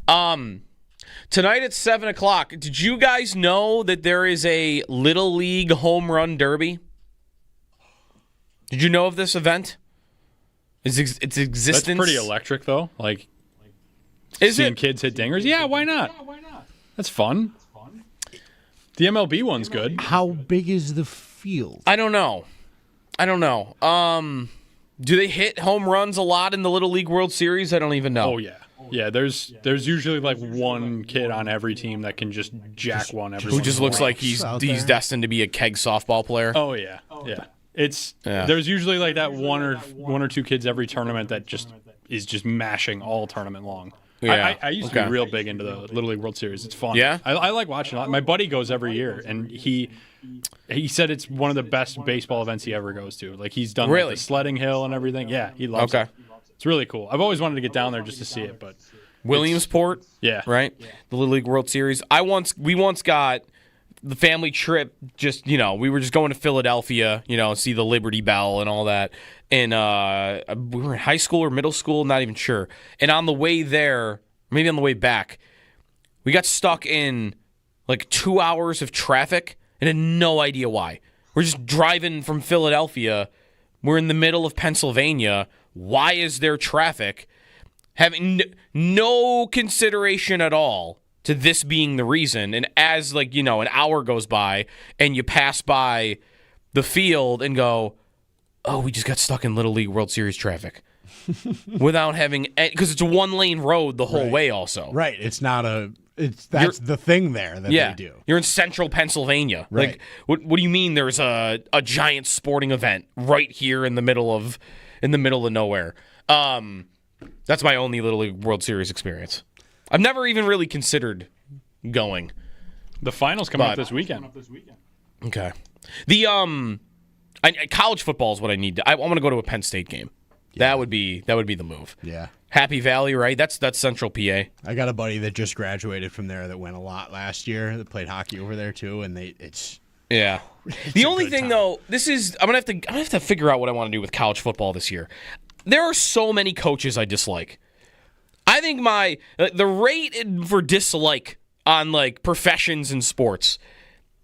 Tonight at 7 o'clock, did you guys know that there is a Little League Home Run Derby? Did you know of this event? Its existence? That's pretty electric, though. Like, Is seeing it? kids hit dingers. Yeah, why not? That's fun. The MLB one's good. How big is the field? I don't know. Do they hit home runs a lot in the Little League World Series? I don't even know. Oh, yeah. Yeah, there's usually like one kid on every team that can just jack one every Who once just in a looks while. like he's Out there. destined to be a keg softball player. Oh, yeah. Yeah. There's usually like that one or two kids every tournament that just is just mashing all tournament long. Yeah. I used to be real big into the Little League World Series. It's fun. Yeah? I like watching it. My buddy goes every year, and he said it's one of the best baseball events he ever goes to. Like, he's done like, Really? the sledding hill and everything. Yeah, he loves it. It's really cool. I've always wanted to get down there just to see it, but Williamsport, yeah. right? The Little League World Series. We once got the family trip. Just we were just going to Philadelphia, see the Liberty Bell and all that. And we were in high school or middle school, not even sure. And on the way there, maybe on the way back, we got stuck in like 2 hours of traffic and had no idea why. We're just driving from Philadelphia. We're in the middle of Pennsylvania. Why is there traffic? Having no consideration at all to this being the reason. And as an hour goes by and you pass by the field and go, oh, we just got stuck in Little League World Series traffic without having, because it's a 1-lane road the whole way also. Right. It's not that's the thing there that they do. You're in central Pennsylvania. Right. Like, what do you mean there's a giant sporting event right here in the middle of nowhere? That's my only Little League World Series experience. I've never even really considered going. The finals coming up this weekend. Okay. The college football is what I need. I want to go to a Penn State game. Yeah. That would be the move. Yeah. Happy Valley, right? That's Central PA. I got a buddy that just graduated from there that went a lot last year. That played hockey over there too, and yeah. The only thing though, I'm gonna have to figure out what I want to do with college football this year. There are so many coaches I dislike. I think the rate for dislike on like professions in sports,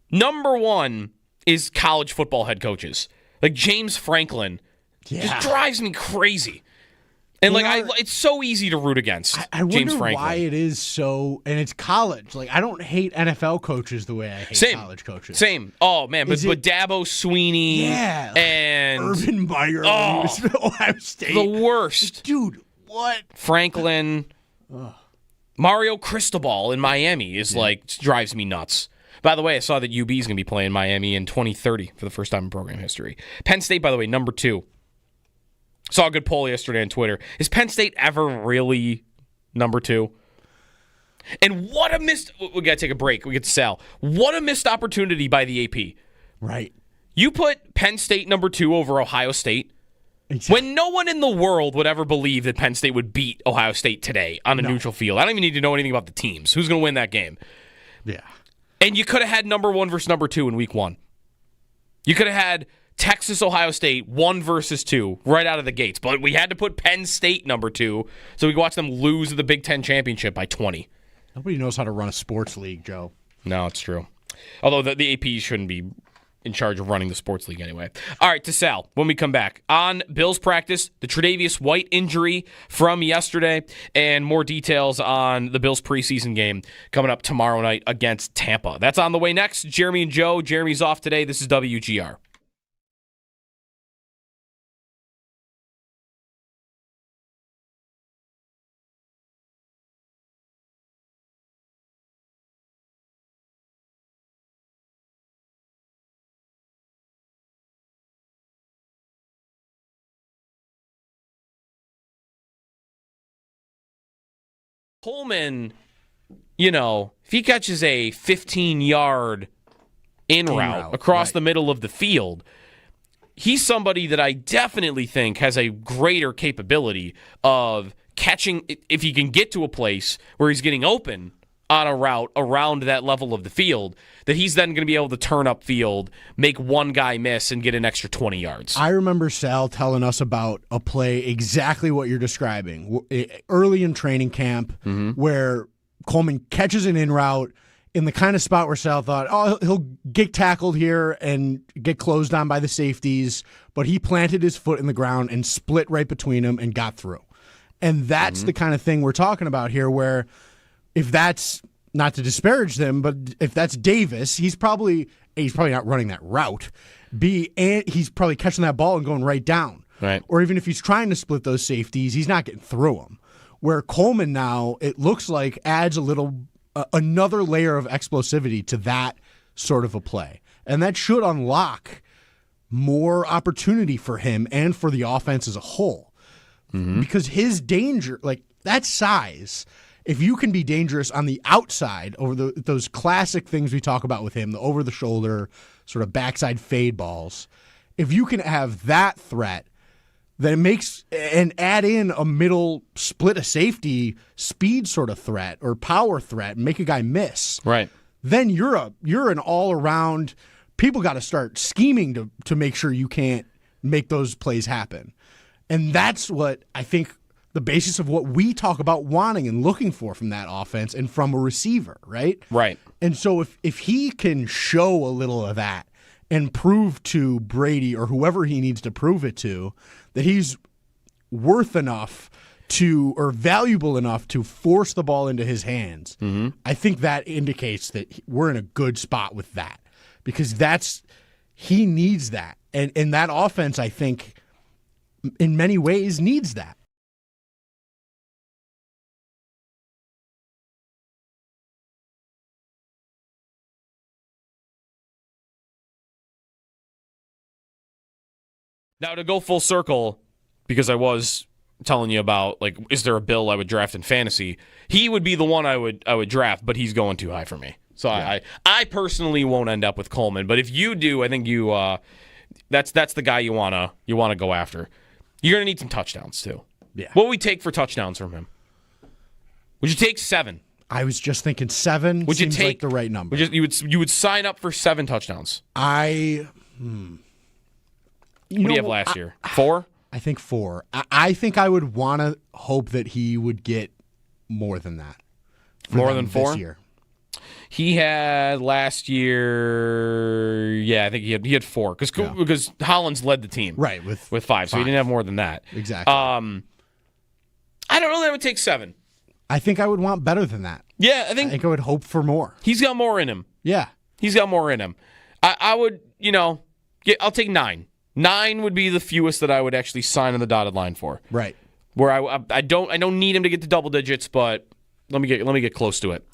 number one is college football head coaches. Like James Franklin just drives me crazy. And it's so easy to root against. I James wonder Franklin. why it is so, and it's college. Like, I don't hate NFL coaches the way I hate college coaches. Same. Oh man, but Dabo Sweeney, and Urban Meyer, when he was at Ohio State, the worst, dude. What? Franklin, Mario Cristobal in Miami drives me nuts. By the way, I saw that UB is going to be playing Miami in 2030 for the first time in program history. Penn State, by the way, number 2. Saw a good poll yesterday on Twitter. Is Penn State ever really number 2? And what a missed... We got to take a break. We get to Sal. What a missed opportunity by the AP. Right. You put Penn State number 2 over Ohio State when no one in the world would ever believe that Penn State would beat Ohio State today on a neutral field. I don't even need to know anything about the teams. Who's going to win that game? Yeah. And you could have had number 1 versus number 2 in week 1. You could have had Texas, Ohio State, 1 versus 2 right out of the gates. But we had to put Penn State number 2 so we could watch them lose the Big Ten championship by 20. Nobody knows how to run a sports league, Joe. No, it's true. Although the AP shouldn't be in charge of running the sports league anyway. All right, to Sal, when we come back. On Bills practice, the Tre'Davious White injury from yesterday, and more details on the Bills preseason game coming up tomorrow night against Tampa. That's on the way next. Jeremy and Joe. Jeremy's off today. This is WGR. Coleman, if he catches a 15-yard in route across the middle of the field, he's somebody that I definitely think has a greater capability of catching, if he can get to a place where he's getting open, on a route around that level of the field that he's then going to be able to turn upfield, make one guy miss, and get an extra 20 yards. I remember Sal telling us about a play exactly what you're describing early in training camp where Coleman catches an in route in the kind of spot where Sal thought, oh, he'll get tackled here and get closed on by the safeties, but he planted his foot in the ground and split right between them and got through. And that's the kind of thing we're talking about here where if that's, not to disparage them, but if that's Davis, he's probably not running that route. And he's probably catching that ball and going right down. Right. Or even if he's trying to split those safeties, he's not getting through them. Where Coleman now, it looks like, adds another layer of explosivity to that sort of a play. And that should unlock more opportunity for him and for the offense as a whole. Because his danger, like that size, if you can be dangerous on the outside over those classic things we talk about with him, the over-the-shoulder sort of backside fade balls, if you can have that threat, then it makes and add in a middle split a safety speed sort of threat or power threat and make a guy miss. Right. Then you're an all-around. People got to start scheming to make sure you can't make those plays happen. And that's what I think the basis of what we talk about wanting and looking for from that offense and from a receiver, right? Right. And so if he can show a little of that and prove to Brady or whoever he needs to prove it to that he's worth enough or valuable enough to force the ball into his hands, I think that indicates that we're in a good spot with that because he needs that. And that offense, I think, in many ways needs that. Now, to go full circle, because I was telling you about, like, is there a Bill I would draft in fantasy? He would be the one I would draft, but he's going too high for me. So yeah. I personally won't end up with Coleman, but if you do, I think you that's the guy you wanna go after. You're gonna need some touchdowns too. Yeah. What would we take for touchdowns from him? Would you take 7? I was just thinking 7 would seems you take, like the right number. You would sign up for 7 touchdowns. What do you have last year? 4? I think 4. I think I would want to hope that he would get more than that. More than 4? This year. He had last year. Yeah, I think he had 4 because Hollins led the team right with 5, so he didn't have more than that. Exactly. I don't know that I would take 7. I think I would want better than that. Yeah, I think think I would hope for more. He's got more in him. Yeah, he's got more in him. I would, I'll take 9. 9 would be the fewest that I would actually sign on the dotted line for. Right. Where I don't need him to get to double digits, but let me get close to it.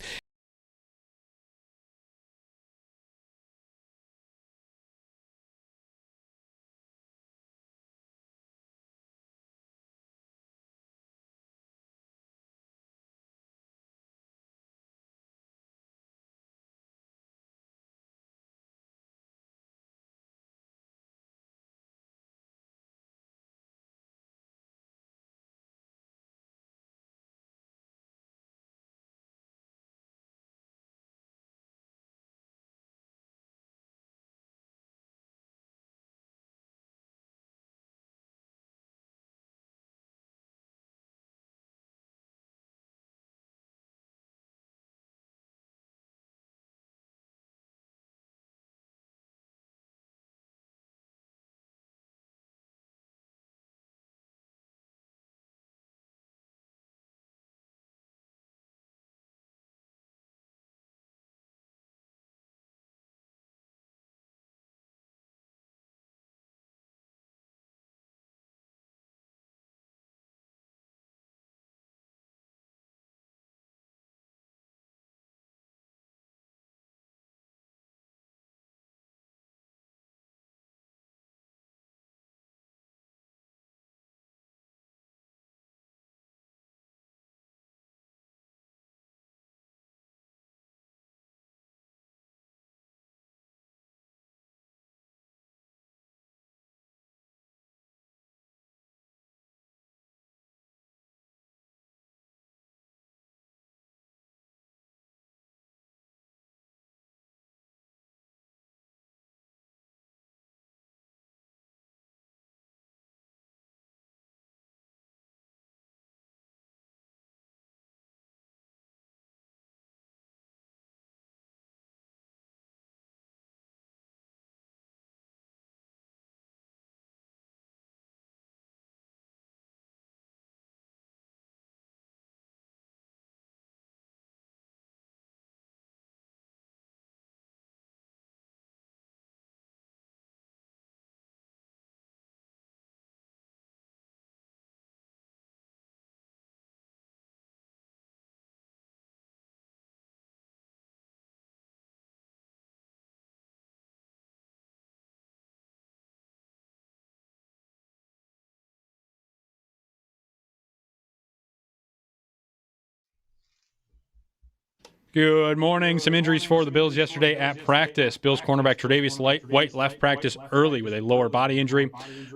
Good morning. Some injuries for the Bills yesterday at practice. Bills cornerback Tre'Davious White left practice early with a lower body injury.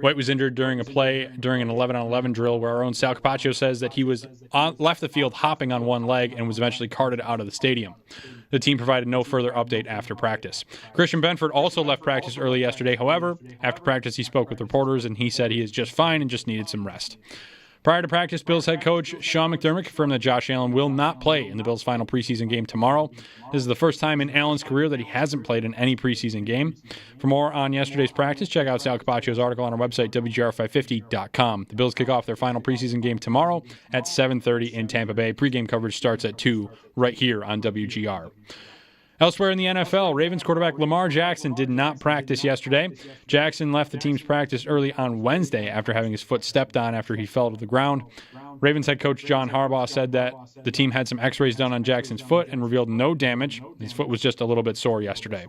White was injured during a play during an 11-on-11 drill where our own Sal Capaccio says that he was left the field hopping on one leg and was eventually carted out of the stadium. The team provided no further update after practice. Christian Benford also left practice early yesterday. However, after practice he spoke with reporters and he said he is just fine and just needed some rest. Prior to practice, Bills head coach Sean McDermott confirmed that Josh Allen will not play in the Bills' final preseason game tomorrow. This is the first time in Allen's career that he hasn't played in any preseason game. For more on yesterday's practice, check out Sal Capaccio's article on our website, WGR550.com. The Bills kick off their final preseason game tomorrow at 7:30 in Tampa Bay. Pregame coverage starts at 2 right here on WGR. Elsewhere in the NFL, Ravens quarterback Lamar Jackson did not practice yesterday. Jackson left the team's practice early on Wednesday after having his foot stepped on after he fell to the ground. Ravens head coach John Harbaugh said that the team had some x-rays done on Jackson's foot and revealed no damage. His foot was just a little bit sore yesterday.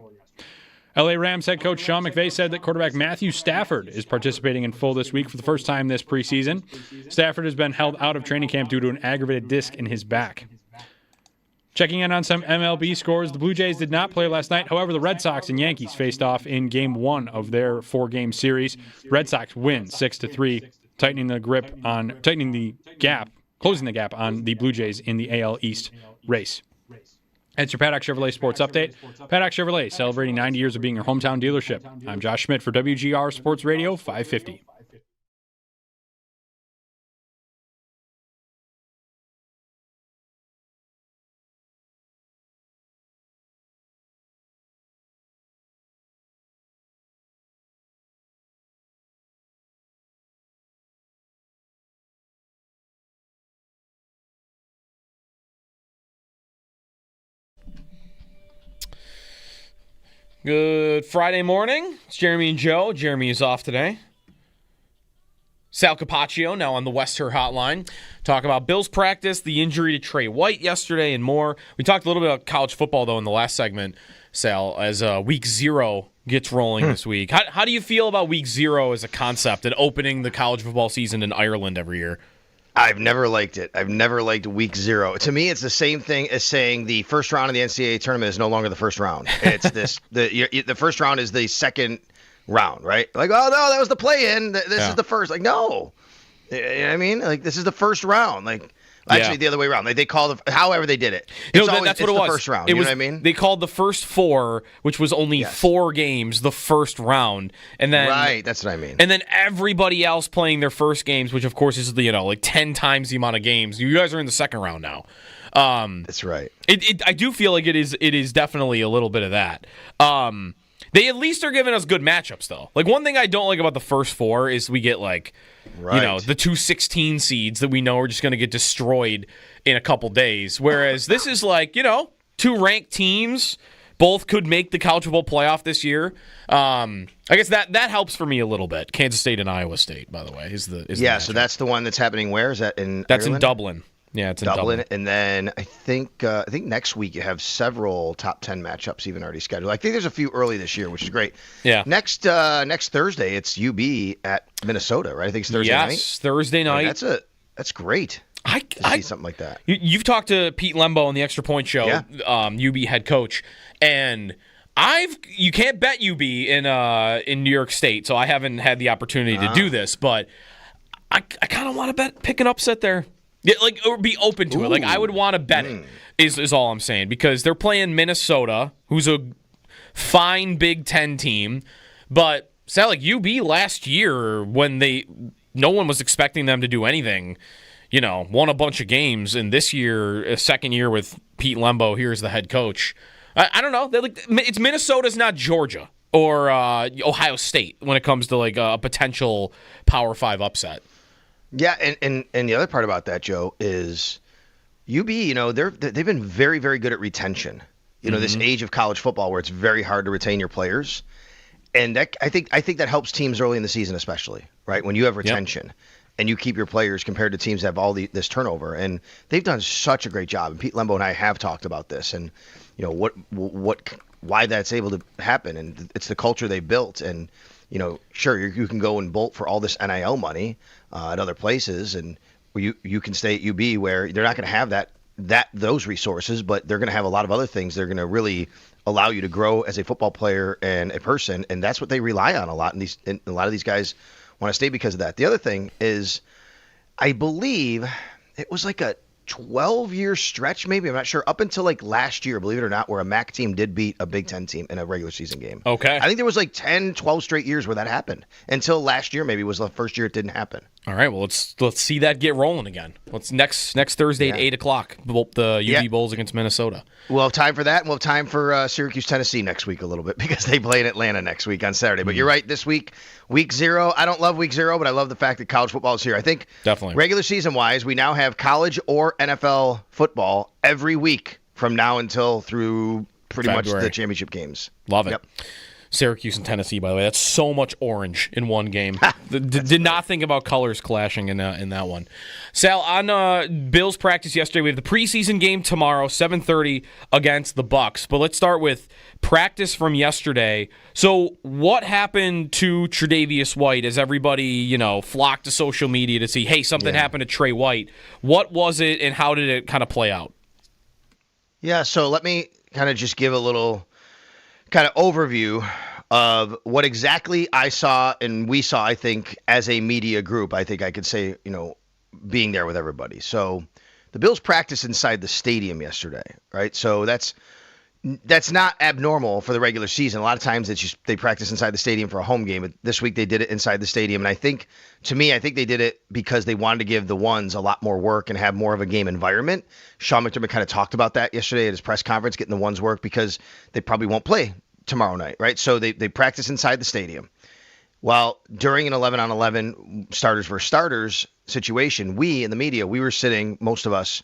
LA Rams head coach Sean McVay said that quarterback Matthew Stafford is participating in full this week for the first time this preseason. Stafford has been held out of training camp due to an aggravated disc in his back. Checking in on some MLB scores, the Blue Jays did not play last night. However, the Red Sox and Yankees faced off in Game 1 of their 4-game series. Red Sox win 6-3, closing the gap on the Blue Jays in the AL East race. That's your Paddock Chevrolet Sports Update. Paddock Chevrolet, celebrating 90 years of being your hometown dealership. I'm Josh Schmidt for WGR Sports Radio 550. Good Friday morning. It's Jeremy and Joe. Jeremy is off today. Sal Capaccio now on the Wester Hotline. Talk about Bills practice, the injury to Trey White yesterday, and more. We talked a little bit about college football, though, in the last segment, Sal, as Week 0 gets rolling this week. How do you feel about Week 0 as a concept and opening the college football season in Ireland every year? I've never liked it. I've never liked Week 0. To me, it's the same thing as saying the first round of the NCAA tournament is no longer the first round. It's the first round is the second round, right? Like, oh no, that was the play-in. This is the first. Like, no, you know what I mean? Like, this is the first round. Like, actually, the other way around. Like, they call however they did it. That's what it was. The first round. You know what I mean? They called the first 4, which was only 4 games, the first round, and then right. That's what I mean. And then everybody else playing their first games, which of course is like 10 times the amount of games. You guys are in the second round now. That's right. I do feel like it is definitely a little bit of that. They at least are giving us good matchups, though. Like, one thing I don't like about the first 4 is we get, like, the 2 16 seeds that we know are just going to get destroyed in a couple days. Whereas this is like, 2 ranked teams. Both could make the college football playoff this year. I guess that helps for me a little bit. Kansas State and Iowa State, by the way, is the so that's the one that's happening where? Is that in That's Ireland? In Dublin. Yeah, it's in Dublin. And then I think next week you have several top 10 matchups even already scheduled. I think there's a few early this year, which is great. Yeah. Next Thursday it's UB at Minnesota, right? I think it's Thursday night. Yes, Thursday night. That's great. I see something like that. You've talked to Pete Lembo on the Extra Point Show, UB head coach, and you can't bet UB in New York State, so I haven't had the opportunity to do this, but I kind of want to pick an upset there. Yeah, or be open to it. Like, I would want to bet it, is all I'm saying, because they're playing Minnesota, who's a fine Big Ten team, but sound like UB last year, when no one was expecting them to do anything, won a bunch of games, and this year, a second year with Pete Lembo, here's the head coach. I don't know. It's Minnesota's not Georgia or Ohio State when it comes to like a potential Power 5 upset. Yeah, and the other part about that, Joe, is UB, they've been very, very good at retention. This age of college football where it's very hard to retain your players. And I think that helps teams early in the season, especially, right? When you have retention and you keep your players compared to teams that have all this turnover. And they've done such a great job. And Pete Lembo and I have talked about this and, why that's able to happen. And it's the culture they built. And, sure, you can go and bolt for all this NIL money at other places, and you can stay at UB where they're not going to have that those resources, but they're going to have a lot of other things. They're going to really allow you to grow as a football player and a person, and that's what they rely on a lot. And a lot of these guys want to stay because of that. The other thing is, I believe it was like a 12-year stretch, maybe, I'm not sure, up until like last year, believe it or not, where a MAC team did beat a Big Ten team in a regular season game. Okay. I think there was like 10, 12 straight years where that happened. Until last year, maybe, was the first year it didn't happen. All right, well, let's see that get rolling again. Let's next Thursday at 8 o'clock, the UV Bulls against Minnesota. We'll have time for that, and we'll have time for Syracuse, Tennessee next week a little bit, because they play in Atlanta next week on Saturday. But you're right, this week, week 0, I don't love week 0, but I love the fact that college football is here. I think definitely regular season-wise, we now have college or NFL football every week from now until through pretty much the championship games. Love it. Yep. Syracuse and Tennessee, by the way. That's so much orange in one game. Did not think about colors clashing in that one. Sal, on Bills practice yesterday, we have the preseason game tomorrow, 7:30 against the Bucs. But let's start with practice from yesterday. So what happened to Tre'Davious White as everybody, flocked to social media to see, hey, something happened to Trey White. What was it, and how did it kind of play out? Yeah, so let me kind of just give a little kind of overview of what exactly I saw and we saw, I think, as a media group. I think I could say, being there with everybody. So the Bills practiced inside the stadium yesterday, right? So that's not abnormal for the regular season. A lot of times it's just they practice inside the stadium for a home game. But this week they did it inside the stadium. And I think they did it because they wanted to give the ones a lot more work and have more of a game environment. Sean McDermott kind of talked about that yesterday at his press conference, getting the ones work because they probably won't play tomorrow night, right? So they practice inside the stadium. Well, during an 11-on-11 starters versus starters situation, we in the media, we were sitting, most of us,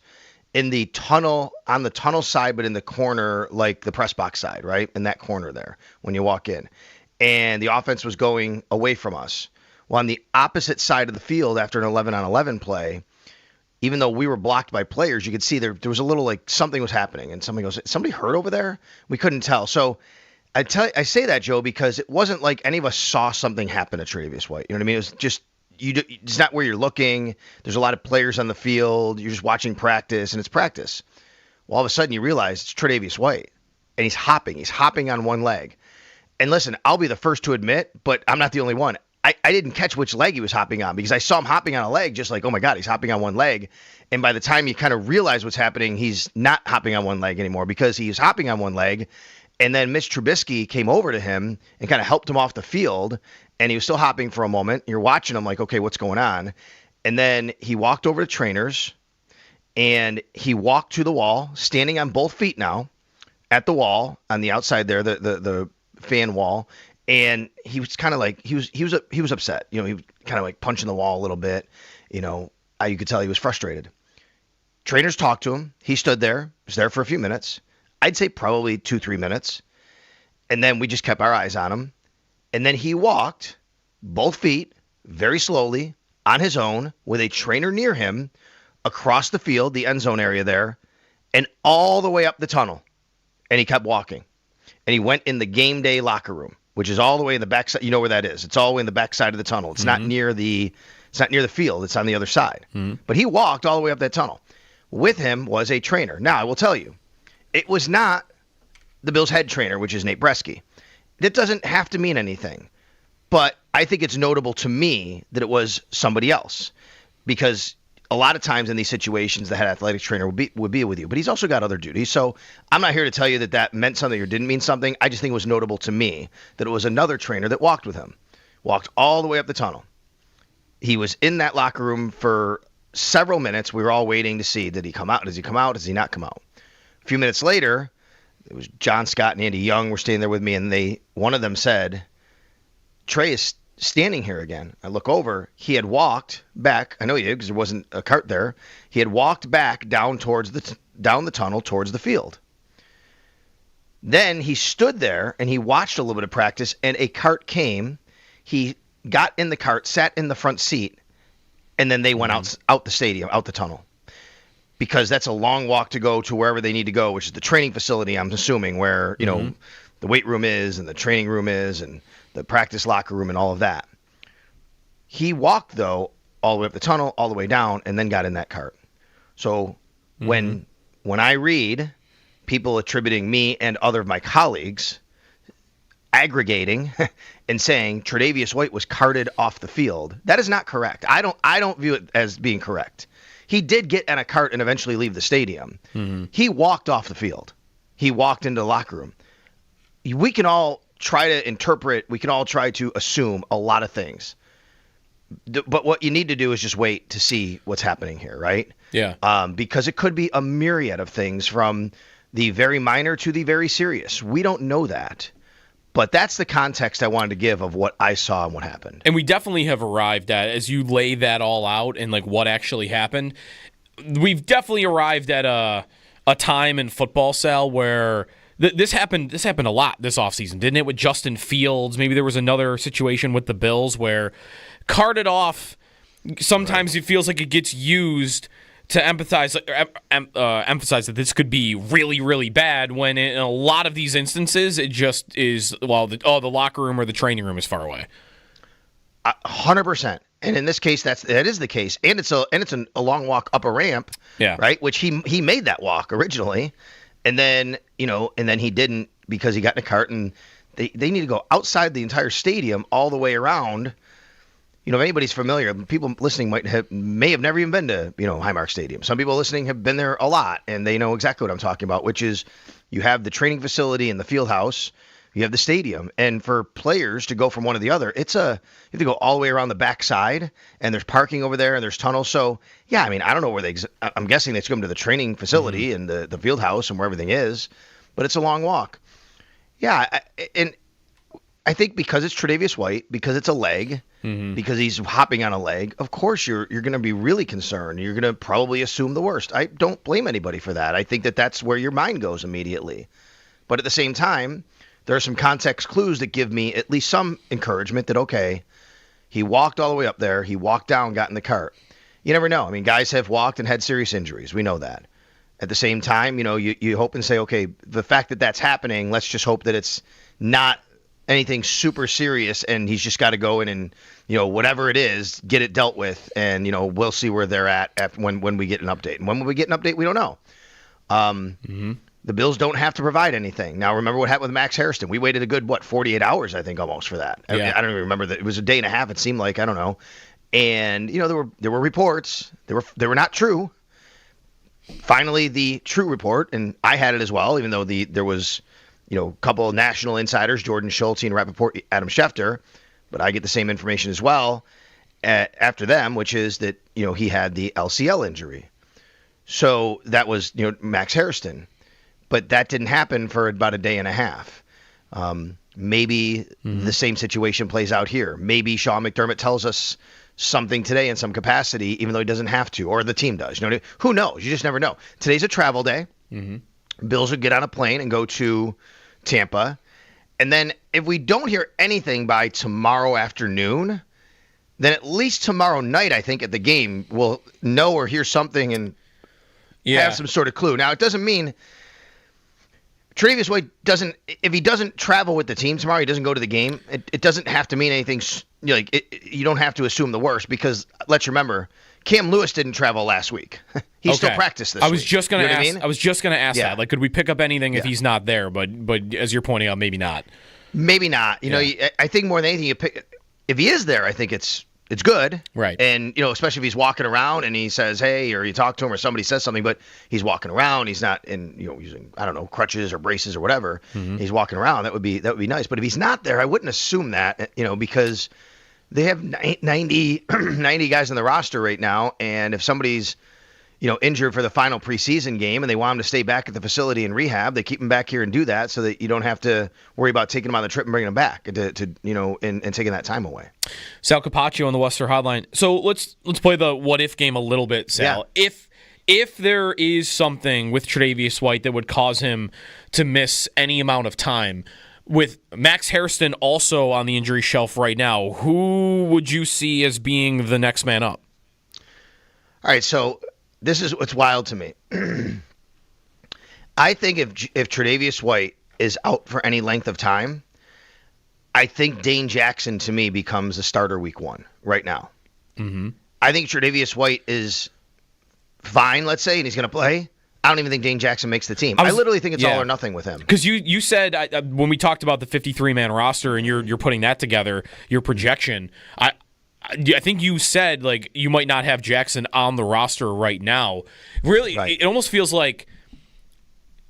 in the tunnel, on the tunnel side, but in the corner, like the press box side, right? In that corner there when you walk in. And the offense was going away from us. Well, on the opposite side of the field after an 11-on-11 play, even though we were blocked by players, you could see there was a little like something was happening. And somebody goes, somebody hurt over there? We couldn't tell. So I say that, Joe, because it wasn't like any of us saw something happen to Tre'Davious White. You know what I mean? It was just, it's not where you're looking. There's a lot of players on the field. You're just watching practice, and it's practice. Well, all of a sudden you realize it's Tre'Davious White, and he's hopping. He's hopping on one leg. And listen, I'll be the first to admit, but I'm not the only one. I didn't catch which leg he was hopping on because I saw him hopping on a leg just like, oh, my God, he's hopping on one leg. And by the time you kind of realize what's happening, he's not hopping on one leg anymore because he was hopping on one leg. And then Mitch Trubisky came over to him and kind of helped him off the field, and he was still hopping for a moment. You're watching him like, okay, what's going on? And then he walked over to trainers, and he walked to the wall, standing on both feet now at the wall on the outside there, the fan wall. And he was kind of like he was upset. He was kind of like punching the wall a little bit. You could tell he was frustrated. Trainers talked to him. He stood there, was there for a few minutes. I'd say probably 2-3 minutes. And then we just kept our eyes on him. And then he walked both feet very slowly on his own with a trainer near him across the field, the end zone area there, and all the way up the tunnel. And he kept walking. And he went in the game day locker room, which is all the way in the back side. You know where that is. It's all the way in the back side of the tunnel. It's not near the field. It's on the other side. But he walked all the way up that tunnel. With him was a trainer. Now, I will tell you, it was not the Bills' head trainer, which is Nate Bresky. That doesn't have to mean anything. But I think it's notable to me that it was somebody else. Because a lot of times in these situations, the head athletic trainer would be with you. But he's also got other duties. So I'm not here to tell you that meant something or didn't mean something. I just think it was notable to me that it was another trainer that walked with him. Walked all the way up the tunnel. He was in that locker room for several minutes. We were all waiting to see, did he come out? Does he come out? Does he not come out? A few minutes later, it was John Scott and Andy Young were standing there with me, and one of them said, Trey is standing here again. I look over. He had walked back. I know he did because there wasn't a cart there. He had walked back down down the tunnel towards the field. Then he stood there, and he watched a little bit of practice, and a cart came. He got in the cart, sat in the front seat, and then they went out the stadium, out the tunnel. Because that's a long walk to go to wherever they need to go, which is the training facility, I'm assuming, where, the weight room is and the training room is and the practice locker room and all of that. He walked, though, all the way up the tunnel, all the way down, and then got in that cart. So when when I read people attributing me and other of my colleagues aggregating and saying Tre'Davious White was carted off the field, that is not correct. I don't view it as being correct. He did get in a cart and eventually leave the stadium. Mm-hmm. He walked off the field. He walked into the locker room. We can all try to interpret, we can all try to assume a lot of things. But what you need to do is just wait to see what's happening here, right? Yeah. Because it could be a myriad of things from the very minor to the very serious. We don't know that. But that's the context I wanted to give of what I saw and what happened. And we definitely have arrived at, as you lay that all out and like what actually happened, we've definitely arrived at a time in football, Sal, where this happened a lot this offseason, didn't it, with Justin Fields? Maybe there was another situation with the Bills where carted off, sometimes it feels like it gets used to emphasize that this could be really, really bad, when in a lot of these instances it just is, well, the locker room or the training room is far away. 100%. And in this case, that is the case. And it's a long walk up a ramp, yeah, right? Which he made that walk originally, and then he didn't because he got in a cart, and they need to go outside the entire stadium all the way around. If anybody's familiar, people listening may have never even been to, Highmark Stadium. Some people listening have been there a lot, and they know exactly what I'm talking about, which is you have the training facility and the field house, you have the stadium, and for players to go from one to the other, you have to go all the way around the backside, and there's parking over there, and there's tunnels. So, yeah, I don't know where I'm guessing they come to the training facility and the field house and where everything is, but it's a long walk. Yeah, and I think because it's Tre'Davious White, because it's a leg, because he's hopping on a leg, of course you're going to be really concerned. You're going to probably assume the worst. I don't blame anybody for that. I think that's where your mind goes immediately. But at the same time, there are some context clues that give me at least some encouragement that, okay, he walked all the way up there. He walked down, got in the cart. You never know. Guys have walked and had serious injuries. We know that. At the same time, you hope and say, okay, the fact that that's happening, let's just hope that it's not anything super serious, and he's just got to go in and, whatever it is, get it dealt with, and, we'll see where they're at when we get an update. And when we get an update, we don't know. The Bills don't have to provide anything. Now, remember what happened with Max Hairston. We waited a good, 48 hours, I think, almost for that. Yeah. I don't even remember that. It was a day and a half, it seemed like. I don't know. And, there were reports. They were not true. Finally, the true report, and I had it as well, even though there was a couple of national insiders, Jordan Schulte and Rappaport, Adam Schefter, but I get the same information as well after them, which is that, he had the LCL injury. So that was, Max Hairston. But that didn't happen for about a day and a half. Maybe the same situation plays out here. Maybe Sean McDermott tells us something today in some capacity, even though he doesn't have to, or the team does. Who knows? You just never know. Today's a travel day. Bills would get on a plane and go to Tampa. And then if we don't hear anything by tomorrow afternoon, then at least tomorrow night, I think, at the game, we'll know or hear something and have some sort of clue. Now, it doesn't mean Tre'Davious White if he doesn't travel with the team tomorrow, he doesn't go to the game, it doesn't have to mean anything. You don't have to assume the worst, because let's remember, Cam Lewis didn't travel last week. He still practiced this week. I was just going to ask. I was just going to ask Yeah. that. Like, could we pick up anything if he's not there? But as you're pointing out, maybe not. Maybe not. I think more than anything, if he is there, I think it's good. Right. And especially if he's walking around and he says, hey, or you talk to him or somebody says something, but he's walking around. He's not using, I don't know, crutches or braces or whatever. He's walking around. That would be nice. But if he's not there, I wouldn't assume that. Because they have 90 guys on the roster right now, and if somebody's injured for the final preseason game and they want him to stay back at the facility and rehab, they keep him back here and do that so that you don't have to worry about taking him on the trip and bringing him back and taking that time away. Sal Capaccio on the Western Hotline. So let's play the what if game a little bit, Sal. Yeah. If there is something with Tre'Davious White that would cause him to miss any amount of time, with Max Hairston also on the injury shelf right now, who would you see as being the next man up? All right, so this is what's wild to me. I think if Tre'Davious White is out for any length of time, I think Dane Jackson, to me, becomes the starter week 1 right now. I think Tre'Davious White is fine, let's say, and he's going to play. I don't even think Dane Jackson makes the team. I literally think it's all or nothing with him. Because you said when we talked about the 53-man roster and you're putting that together, your projection, I think you said like you might not have Jackson on the roster right now. Really, right. It almost feels like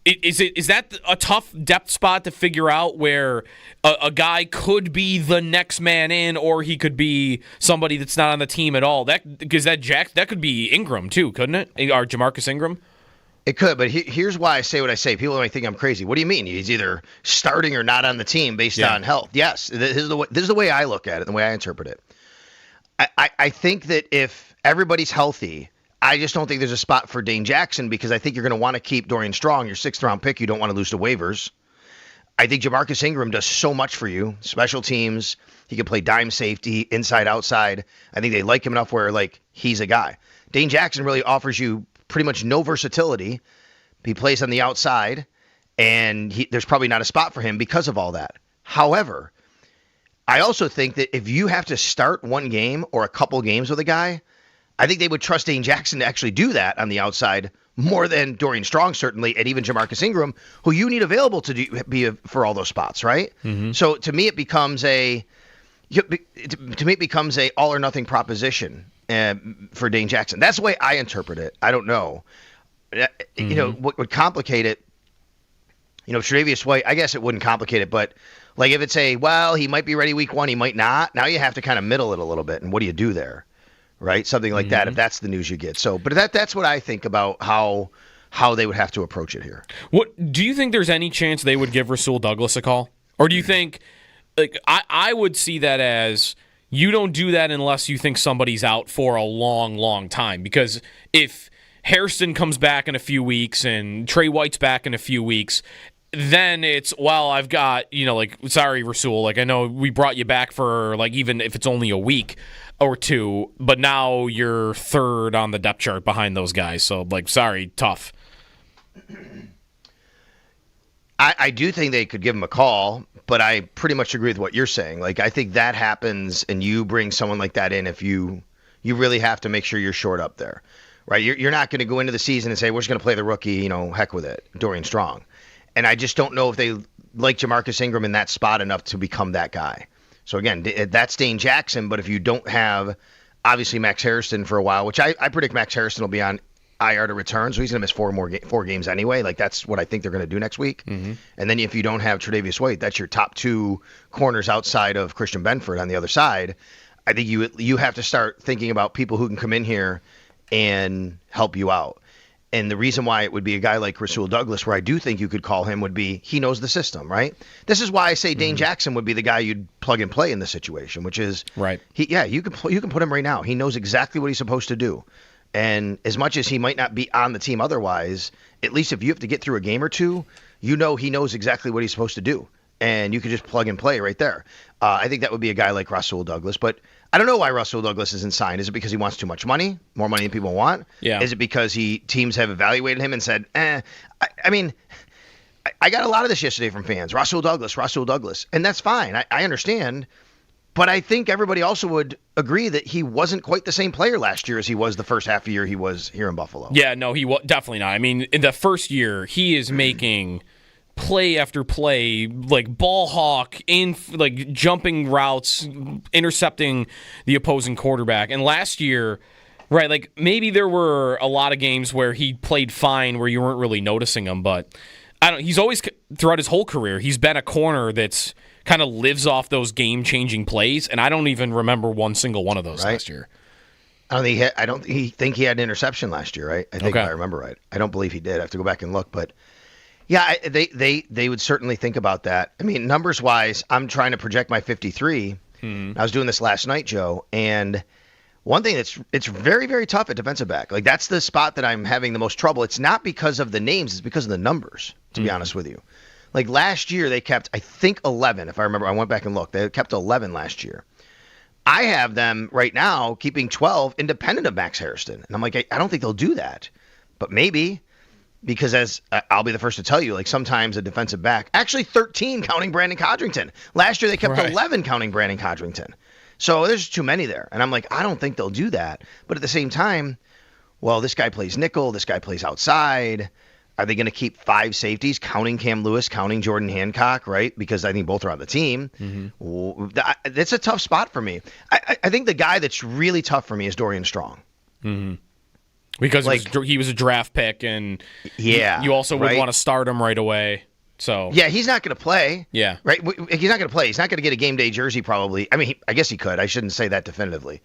is that a tough depth spot to figure out where a guy could be the next man in, or he could be somebody that's not on the team at all? That could be Ingram too, couldn't it? Or Jamarcus Ingram. It could, but here's why I say what I say. People might think I'm crazy. What do you mean? He's either starting or not on the team based on health. Yes, this is the way I look at it, the way I interpret it. I think that if everybody's healthy, I just don't think there's a spot for Dane Jackson because I think you're going to want to keep Dorian Strong, your 6th-round pick. You don't want to lose to waivers. I think Jamarcus Ingram does so much for you. Special teams, he can play dime safety, inside, outside. I think they like him enough where, like, he's a guy. Dane Jackson really offers you pretty much no versatility. He plays on the outside, and there's probably not a spot for him because of all that. However, I also think that if you have to start one game or a couple games with a guy, I think they would trust Dane Jackson to actually do that on the outside more than Dorian Strong, certainly, and even Jamarcus Ingram, who you need available to be for all those spots, right? Mm-hmm. So to me, it becomes a all or nothing proposition for Dane Jackson. That's the way I interpret it. I don't know. Mm-hmm. You know, what would complicate it? You know, Tre'Davious White, I guess it wouldn't complicate it, but like if it's he might be ready week 1, he might not. Now you have to kind of middle it a little bit, and what do you do there? Right, something like that. If that's the news you get, but that's what I think about how they would have to approach it here. What do you think? There's any chance they would give Rasul Douglas a call, or do you think? Like I would see that as you don't do that unless you think somebody's out for a long, long time. Because if Hairston comes back in a few weeks and Trey White's back in a few weeks, then it's, I've got, sorry, Rasul, I know we brought you back for, even if it's only a week or two, but now you're third on the depth chart behind those guys. So, sorry, tough. I do think they could give him a call, but I pretty much agree with what you're saying. I think that happens, and you bring someone like that in if you really have to make sure you're short up there, right? You're not going to go into the season and say, we're just going to play the rookie, heck with it, Dorian Strong. And I just don't know if they like Jamarcus Ingram in that spot enough to become that guy. So, again, that's Dane Jackson, but if you don't have, obviously, Max Hairston for a while, which I predict Max Hairston will be on IR to return, so he's going to miss four games anyway. That's what I think they're going to do next week. Mm-hmm. And then if you don't have Tre'Davious White, that's your top 2 corners outside of Christian Benford on the other side. I think you have to start thinking about people who can come in here and help you out. And the reason why it would be a guy like Rasul Douglas, where I do think you could call him, would be he knows the system, right? This is why I say Dane Jackson would be the guy you'd plug and play in this situation, which is right. You can put him right now. He knows exactly what he's supposed to do. And as much as he might not be on the team otherwise, at least if you have to get through a game or two, he knows exactly what he's supposed to do. And you could just plug and play right there. I think that would be a guy like Rasul Douglas. But I don't know why Rasul Douglas isn't signed. Is it because he wants too much money, more money than people want? Yeah. Is it because teams have evaluated him and said, I got a lot of this yesterday from fans. Rasul Douglas. And that's fine. I understand. But I think everybody also would agree that he wasn't quite the same player last year as he was the first half of the year he was here in Buffalo. Yeah, no, he definitely not. I mean, in the first year, he is making play after play, ball hawk, jumping routes, intercepting the opposing quarterback. And last year, right, maybe there were a lot of games where he played fine, where you weren't really noticing him. But he's always, throughout his whole career, he's been a corner that's kind of lives off those game-changing plays, and I don't even remember one single one of those last year. I don't think he had an interception last year, right? I think if I remember right. I don't believe he did. I have to go back and look, but yeah, they would certainly think about that. I mean, numbers-wise, I'm trying to project my 53. I was doing this last night, Joe, and one thing it's very, very tough at defensive back. That's the spot that I'm having the most trouble. It's not because of the names, it's because of the numbers, to be honest with you. Last year, they kept, I think, 11. If I remember, I went back and looked. They kept 11 last year. I have them right now keeping 12 independent of Max Hairston. And I'm like, I don't think they'll do that. But maybe, because as I'll be the first to tell you, sometimes a defensive back, actually 13 counting Brandon Codrington. Last year, they kept 11 counting Brandon Codrington. So there's too many there. And I'm like, I don't think they'll do that. But at the same time, well, this guy plays nickel, this guy plays outside. Are they going to keep 5 safeties, counting Cam Lewis, counting Jordan Hancock, right? Because I think both are on the team. That's a tough spot for me. I think the guy that's really tough for me is Dorian Strong. Because he was a draft pick, and you also would want to start him right away. So yeah, he's not going to play. Yeah. Right? He's not going to play. He's not going to get a game day jersey probably. I mean, I guess he could. I shouldn't say that definitively.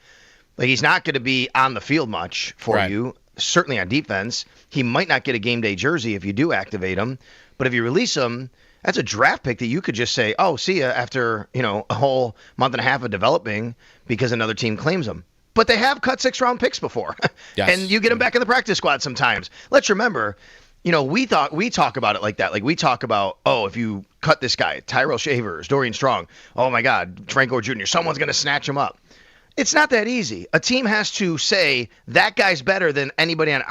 Like, he's not going to be on the field much for you, certainly on defense. He might not get a game day jersey if you do activate him. But if you release him, that's a draft pick that you could just say, oh, see ya, after, a whole month and a half of developing because another team claims him. But they have cut 6-round picks before. Yes. And you get them back in the practice squad sometimes. Let's remember, we talk about it like that. Like, we talk about, if you cut this guy, Tyrell Shavers, Dorian Strong, oh my God, Frank Gore Jr., someone's going to snatch him up. It's not that easy. A team has to say that guy's better than anybody on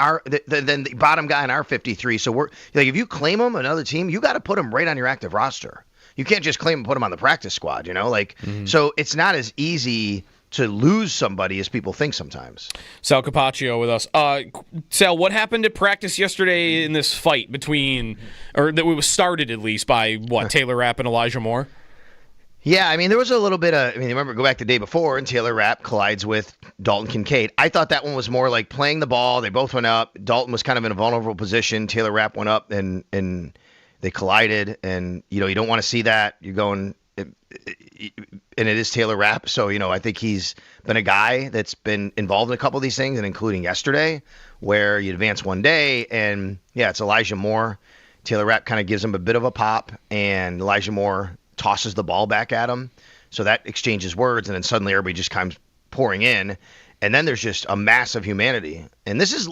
than the bottom guy on our 53. So we're like, if you claim him, another team, you got to put him right on your active roster. You can't just claim and put him on the practice squad. So it's not as easy to lose somebody as people think sometimes. Sal Capaccio with us. Sal, what happened at practice yesterday in this fight or that was started at least by Taylor Rapp and Elijah Moore? Yeah, I mean, there was a little bit of, remember, go back the day before, and Taylor Rapp collides with Dalton Kincaid. I thought that one was more like playing the ball. They both went up. Dalton was kind of in a vulnerable position. Taylor Rapp went up, and they collided. And, you don't want to see that. You're going, and it is Taylor Rapp. So, I think he's been a guy that's been involved in a couple of these things, and including yesterday, where you advance one day, and, yeah, it's Elijah Moore. Taylor Rapp kind of gives him a bit of a pop, and Elijah Moore tosses the ball back at him. So that exchanges words, and then suddenly everybody just comes pouring in. And then there's just a mass of humanity. And this is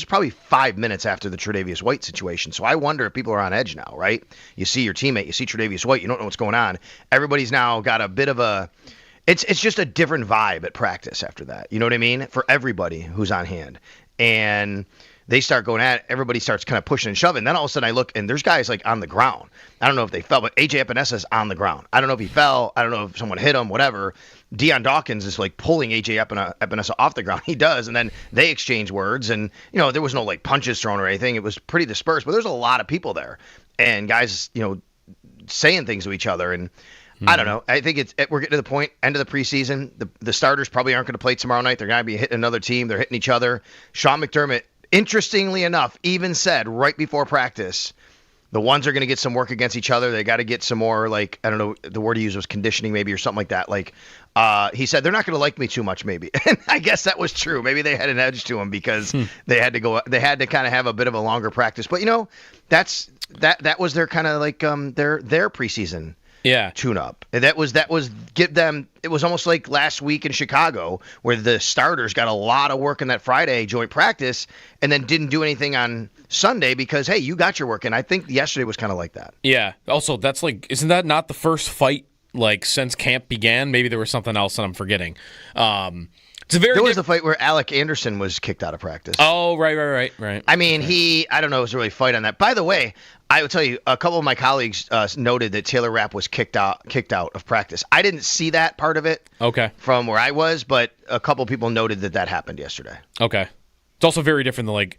probably 5 minutes after the Tre'Davious White situation. So I wonder if people are on edge now, right? You see your teammate, you see Tre'Davious White, you don't know what's going on. Everybody's now got a bit of it's just a different vibe at practice after that. You know what I mean? For everybody who's on hand. And they start going at it. Everybody starts kind of pushing and shoving. Then all of a sudden I look, and there's guys like on the ground. I don't know if they fell, but AJ Epenesa's on the ground. I don't know if he fell. I don't know if someone hit him, whatever. Deion Dawkins is like pulling AJ Epinesa off the ground. He does, and then they exchange words. And, there was no like punches thrown or anything. It was pretty dispersed, but there's a lot of people there. And guys, saying things to each other. And I don't know. I think we're getting to the point, end of the preseason. The starters probably aren't going to play tomorrow night. They're going to be hitting another team. They're hitting each other. Sean McDermott, interestingly enough, even said right before practice, the ones are going to get some work against each other. They got to get some more, like, I don't know, the word he used was conditioning maybe or something like that. Like, he said, they're not going to like me too much maybe. And I guess that was true. Maybe they had an edge to him because they had to kind of have a bit of a longer practice. But, that was their kind of like their preseason tune-up. And that was give them. It was almost like last week in Chicago where the starters got a lot of work in that Friday joint practice and then didn't do anything on Sunday because, hey, you got your work. And I think yesterday was kind of like that. Yeah. Also, that's like, isn't that not the first fight like since camp began? Maybe there was something else that I'm forgetting. There was the fight where Alec Anderson was kicked out of practice. Oh, right. I mean, I don't know, it was a really fight on that. By the way, I will tell you, a couple of my colleagues noted that Taylor Rapp was kicked out of practice. I didn't see that part of it from where I was, but a couple of people noted that happened yesterday. Okay. It's also very different than like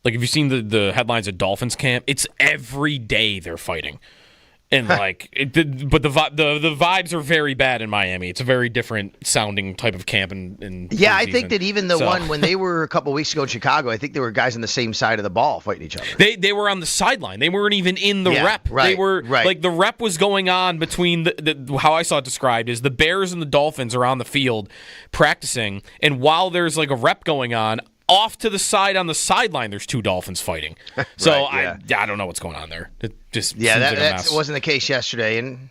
if you've seen the headlines at Dolphins camp, it's every day they're fighting. And but the vibes are very bad in Miami. It's a very different sounding type of camp. Yeah, I think that even the one when they were a couple weeks ago in Chicago, I think there were guys on the same side of the ball fighting each other. They were on the sideline. They weren't even in the rep. Right, they were like the rep was going on between how I saw it described is the Bears and the Dolphins are on the field practicing, and while there's like a rep going on, off to the side on the sideline, there's two Dolphins fighting. So I don't know what's going on there. It just seems like a mess. That wasn't the case yesterday. And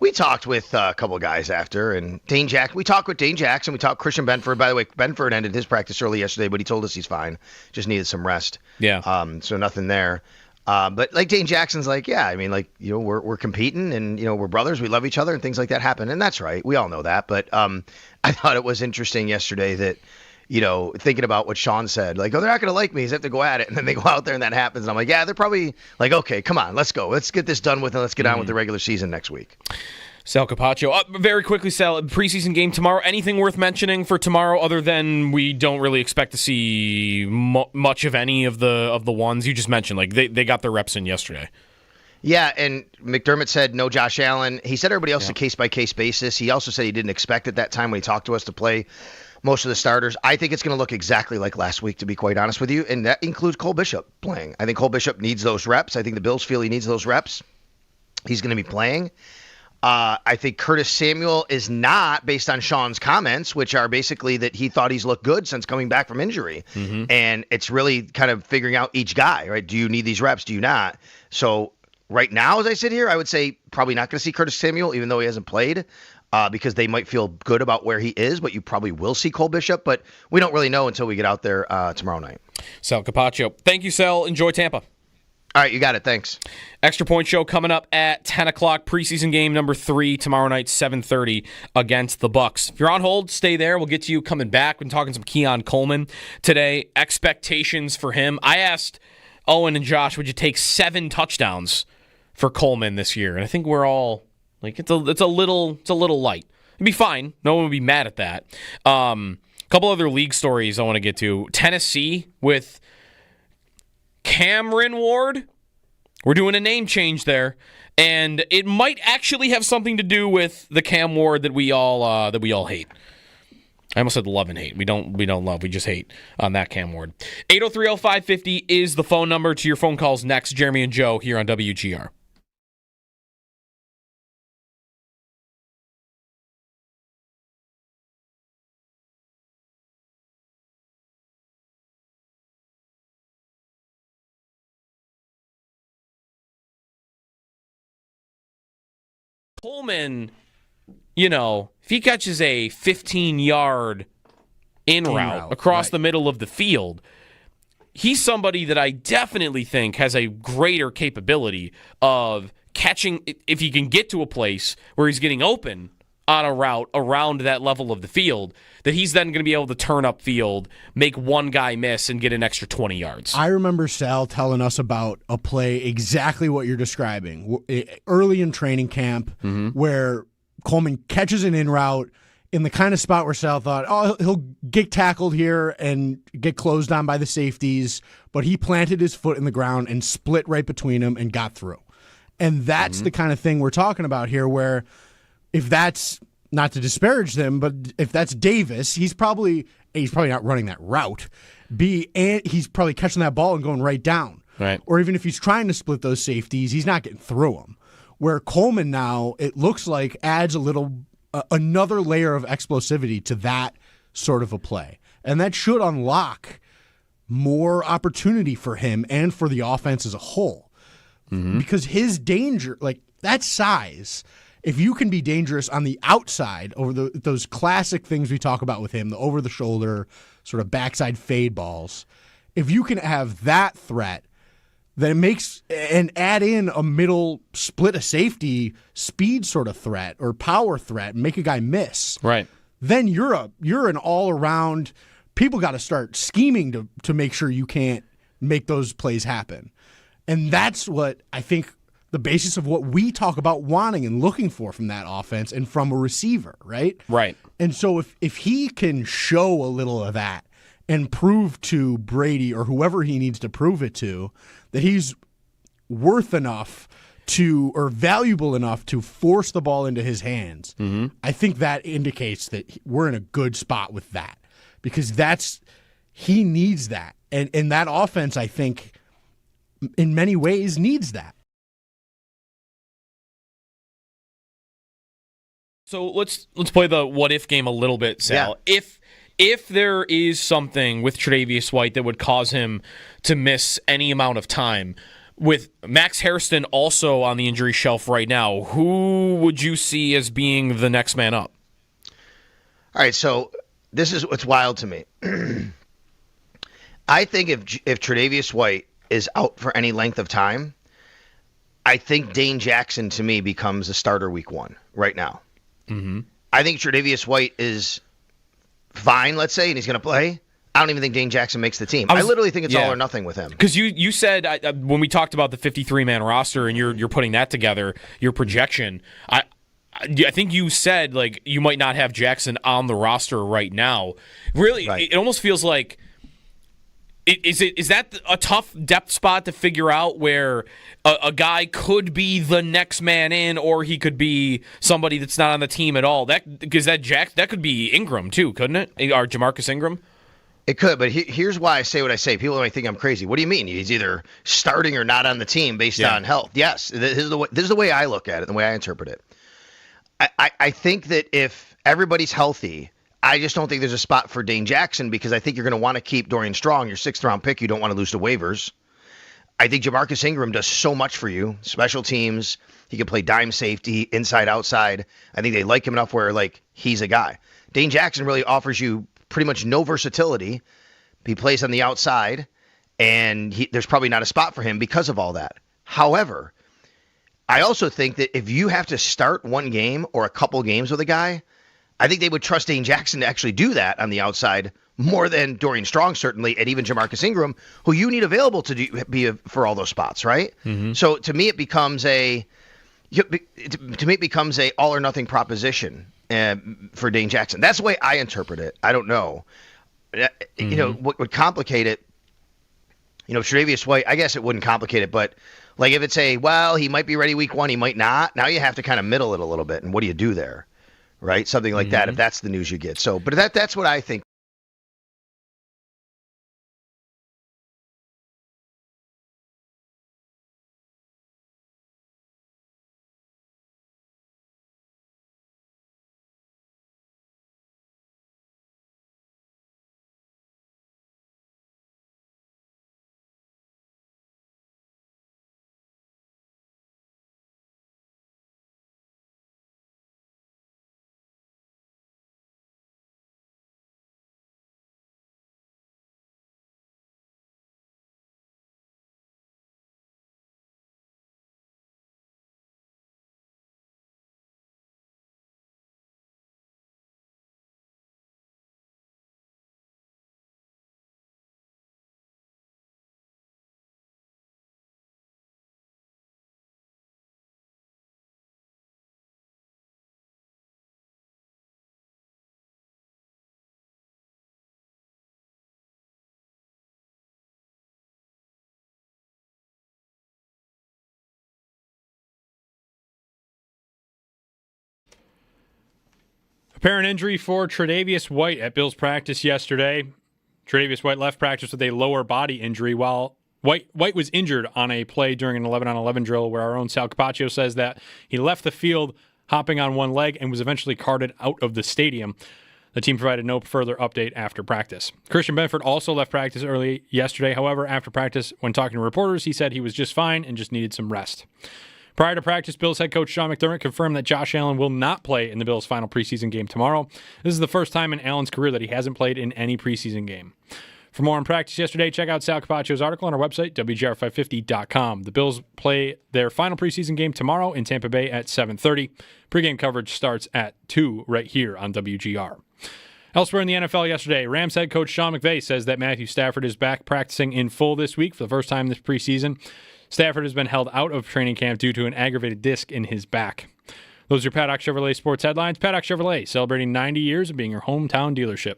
we talked with a couple of guys after, and Dane Jackson. We talked with Dane Jackson. We talked Christian Benford. By the way, Benford ended his practice early yesterday, but he told us he's fine. Just needed some rest. Yeah. So nothing there. But like Dane Jackson's like, we're competing and, we're brothers. We love each other and things like that happen. And that's right. We all know that. But I thought it was interesting yesterday that, thinking about what Sean said, like, they're not going to like me. They have to go at it. And then they go out there and that happens. And I'm like, they're probably like, okay, come on, let's go. Let's get this done with and let's get on with the regular season next week. Sal Capaccio. Very quickly, Sal, preseason game tomorrow. Anything worth mentioning for tomorrow other than we don't really expect to see much of any of the ones you just mentioned? Like they got their reps in yesterday. Yeah, and McDermott said no Josh Allen. He said everybody else is a case-by-case basis. He also said he didn't expect at that time when he talked to us to play most of the starters. I think it's going to look exactly like last week, to be quite honest with you, and that includes Cole Bishop playing. I think Cole Bishop needs those reps. I think the Bills feel he needs those reps. He's going to be playing. I think Curtis Samuel is not, based on Sean's comments, which are basically that he thought he's looked good since coming back from injury. Mm-hmm. And it's really kind of figuring out each guy, right? Do you need these reps? Do you not? So right now, as I sit here, I would say probably not going to see Curtis Samuel, even though he hasn't played, because they might feel good about where he is, but you probably will see Cole Bishop. But we don't really know until we get out there tomorrow night. Sal Capaccio. Thank you, Sal. Enjoy Tampa. All right, you got it. Thanks. Extra Point Show coming up at 10 o'clock. Preseason game number 3 tomorrow night, 7:30 against the Bucs. If you're on hold, stay there. We'll get to you coming back. We've been talking some Keon Coleman today. Expectations for him. I asked Owen and Josh, would you take 7 touchdowns for Coleman this year? And I think we're all like, it's a little light. It'd be fine. No one would be mad at that. Couple other league stories I want to get to. Tennessee with Cameron Ward. We're doing a name change there, and it might actually have something to do with the Cam Ward that we all hate. I almost said love and hate. We don't love. We just hate on that Cam Ward. 803-0550 is the phone number to your phone calls next. Jeremy and Joe here on WGR. Coleman, if he catches a 15-yard in route across the middle of the field, he's somebody that I definitely think has a greater capability of catching, if he can get to a place where he's getting open on a route around that level of the field, that he's then going to be able to turn up field, make one guy miss, and get an extra 20 yards. I remember Sal telling us about a play exactly what you're describing, early in training camp, where Coleman catches an in route in the kind of spot where Sal thought, he'll get tackled here and get closed on by the safeties, but he planted his foot in the ground and split right between them and got through. And that's the kind of thing we're talking about here, where if that's, not to disparage them, but if that's Davis, he's probably not running that route. And he's probably catching that ball and going right down. Right. Or even if he's trying to split those safeties, he's not getting through them. Where Coleman now, it looks like, adds another layer of explosivity to that sort of a play. And that should unlock more opportunity for him and for the offense as a whole. Because his danger, like that size, if you can be dangerous on the outside over those classic things we talk about with him, the over-the-shoulder sort of backside fade balls, if you can have that threat, then it makes and add in a middle split a safety speed sort of threat or power threat and make a guy miss. Right. Then you're an all-around. People got to start scheming to make sure you can't make those plays happen. And that's what I think the basis of what we talk about wanting and looking for from that offense and from a receiver, right? Right. And so if he can show a little of that and prove to Brady or whoever he needs to prove it to that he's worth enough or valuable enough to force the ball into his hands, I think that indicates that we're in a good spot with that, because he needs that. And that offense, I think, in many ways needs that. So let's play the what if game a little bit, Sal. Yeah. If there is something with Tre'Davious White that would cause him to miss any amount of time, with Max Hairston also on the injury shelf right now, who would you see as being the next man up? All right, so this is what's wild to me. I think if Tre'Davious White is out for any length of time, I think Dane Jackson to me becomes a starter week 1 right now. I think Tre'Davious White is fine, let's say, and he's going to play. I don't even think Dane Jackson makes the team. I literally think it's all or nothing with him. Because you said when we talked about the 53-man roster and you're putting that together, your projection, I I think you said like you might not have Jackson on the roster right now. Really, Right. It almost feels like is that a tough depth spot to figure out where a guy could be the next man in, or he could be somebody that's not on the team at all. That could be Ingram too, couldn't it? Or Jamarcus Ingram. It could, but here's why I say what I say. People might think I'm crazy. What do you mean? He's either starting or not on the team based on health. Yes, this is the way I look at it, the way I interpret it. I think that if everybody's healthy, I just don't think there's a spot for Dane Jackson because I think you're going to want to keep Dorian Strong, your 6th-round pick. You don't want to lose to waivers. I think Jamarcus Ingram does so much for you. Special teams, he can play dime safety, inside, outside. I think they like him enough where, like, he's a guy. Dane Jackson really offers you pretty much no versatility. He plays on the outside, and there's probably not a spot for him because of all that. However, I also think that if you have to start one game or a couple games with a guy, I think they would trust Dane Jackson to actually do that on the outside more than Dorian Strong, certainly, and even Jamarcus Ingram, who you need available to be for all those spots, right? Mm-hmm. So to me, it becomes a all or nothing proposition for Dane Jackson. That's the way I interpret it. I don't know. Mm-hmm. You know, what would complicate it, you know, Tre'Davious White, I guess it wouldn't complicate it, but like if it's he might be ready week 1, he might not. Now you have to kind of middle it a little bit. And what do you do there? Right? Something like that, if that's the news you get. So, but that's what I think. Apparent injury for Tre'Davious White at Bills practice yesterday. Tre'Davious White left practice with a lower body injury while White was injured on a play during an 11-on-11 drill where our own Sal Capaccio says that he left the field hopping on one leg and was eventually carted out of the stadium. The team provided no further update after practice. Christian Benford also left practice early yesterday. However, after practice, when talking to reporters, he said he was just fine and just needed some rest. Prior to practice, Bills head coach Sean McDermott confirmed that Josh Allen will not play in the Bills' final preseason game tomorrow. This is the first time in Allen's career that he hasn't played in any preseason game. For more on practice yesterday, check out Sal Capaccio's article on our website, WGR550.com. The Bills play their final preseason game tomorrow in Tampa Bay at 7:30. Pregame coverage starts at 2 right here on WGR. Elsewhere in the NFL yesterday, Rams head coach Sean McVay says that Matthew Stafford is back practicing in full this week for the first time this preseason. Stafford has been held out of training camp due to an aggravated disc in his back. Those are Paddock Chevrolet sports headlines. Paddock Chevrolet, celebrating 90 years of being your hometown dealership.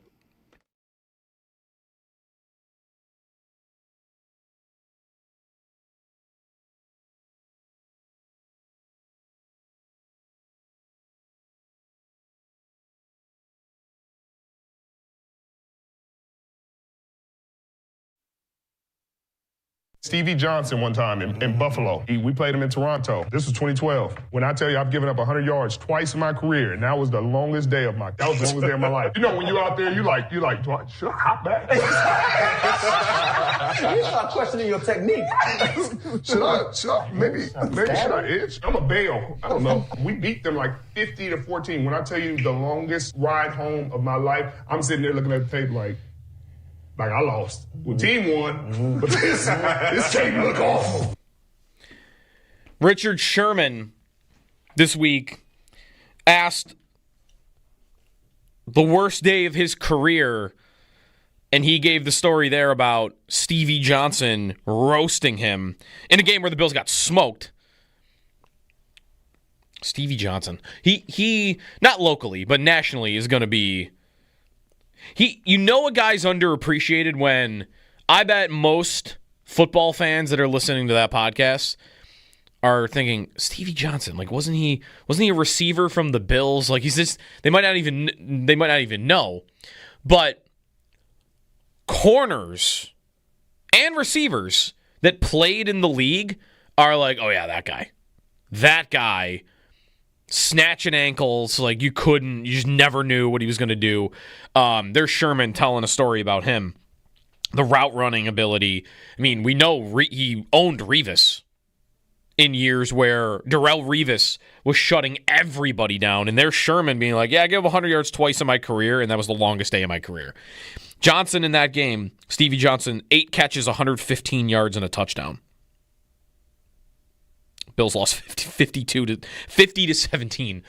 Stevie Johnson one time in Buffalo. We played him in Toronto. This was 2012. When I tell you I've given up 100 yards twice in my career, and that was the longest day of my life. You know, when you're out there, you like, should I hop back? You start questioning your technique. should I itch? I'm a bail. I don't know. We beat them like 50-14. When I tell you the longest ride home of my life, I'm sitting there looking at the tape like I lost. Well, team won, but this game look awful. Richard Sherman this week asked the worst day of his career, and he gave the story there about Stevie Johnson roasting him in a game where the Bills got smoked. Stevie Johnson. He not locally, but nationally is going to be. A guy's underappreciated when I bet most football fans that are listening to that podcast are thinking Stevie Johnson. Like, wasn't he a receiver from the Bills? Like, he's just they might not even know, but corners and receivers that played in the league are like, oh yeah, that guy snatching ankles like you just never knew what he was going to do. There's Sherman telling a story about him, the route running ability. I mean, we know he owned Revis in years where Darrelle Revis was shutting everybody down, and there's Sherman being like, yeah, I gave 100 yards twice in my career, and that was the longest day of my career. Johnson in that game, Stevie Johnson, 8 catches, 115 yards, and a touchdown. Bills lost 50 to 17.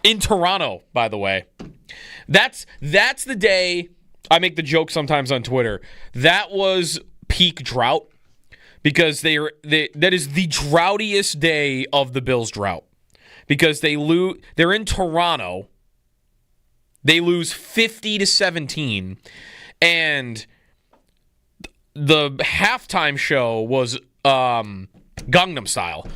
In Toronto, by the way. That's the day I make the joke sometimes on Twitter. That was peak drought because that is the droughtiest day of the Bills' drought because they're in Toronto. They lose 50 to 17, and the halftime show was Gangnam Style,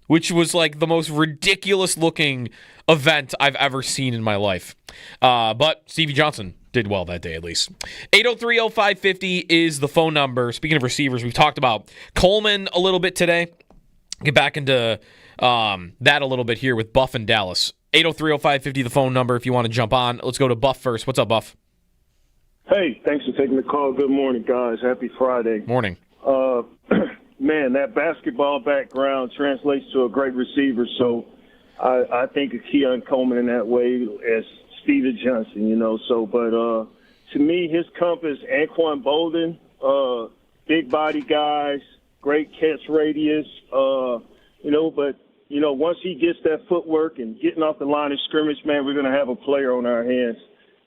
which was like the most ridiculous looking event I've ever seen in my life. But Stevie Johnson did well that day, at least. 803-0550 is the phone number. Speaking of receivers, we've talked about Coleman a little bit today. Get back into that a little bit here with Buff and Dallas. 803-0550, the phone number if you want to jump on. Let's go to Buff first. What's up, Buff? Hey, thanks for taking the call. Good morning, guys. Happy Friday. Morning. Man, that basketball background translates to a great receiver, so I think of Keon Coleman in that way as Stevie Johnson, But to me, his compass, Anquan Bolden, big body guys, great catch radius, but once he gets that footwork and getting off the line of scrimmage, man, we're going to have a player on our hands.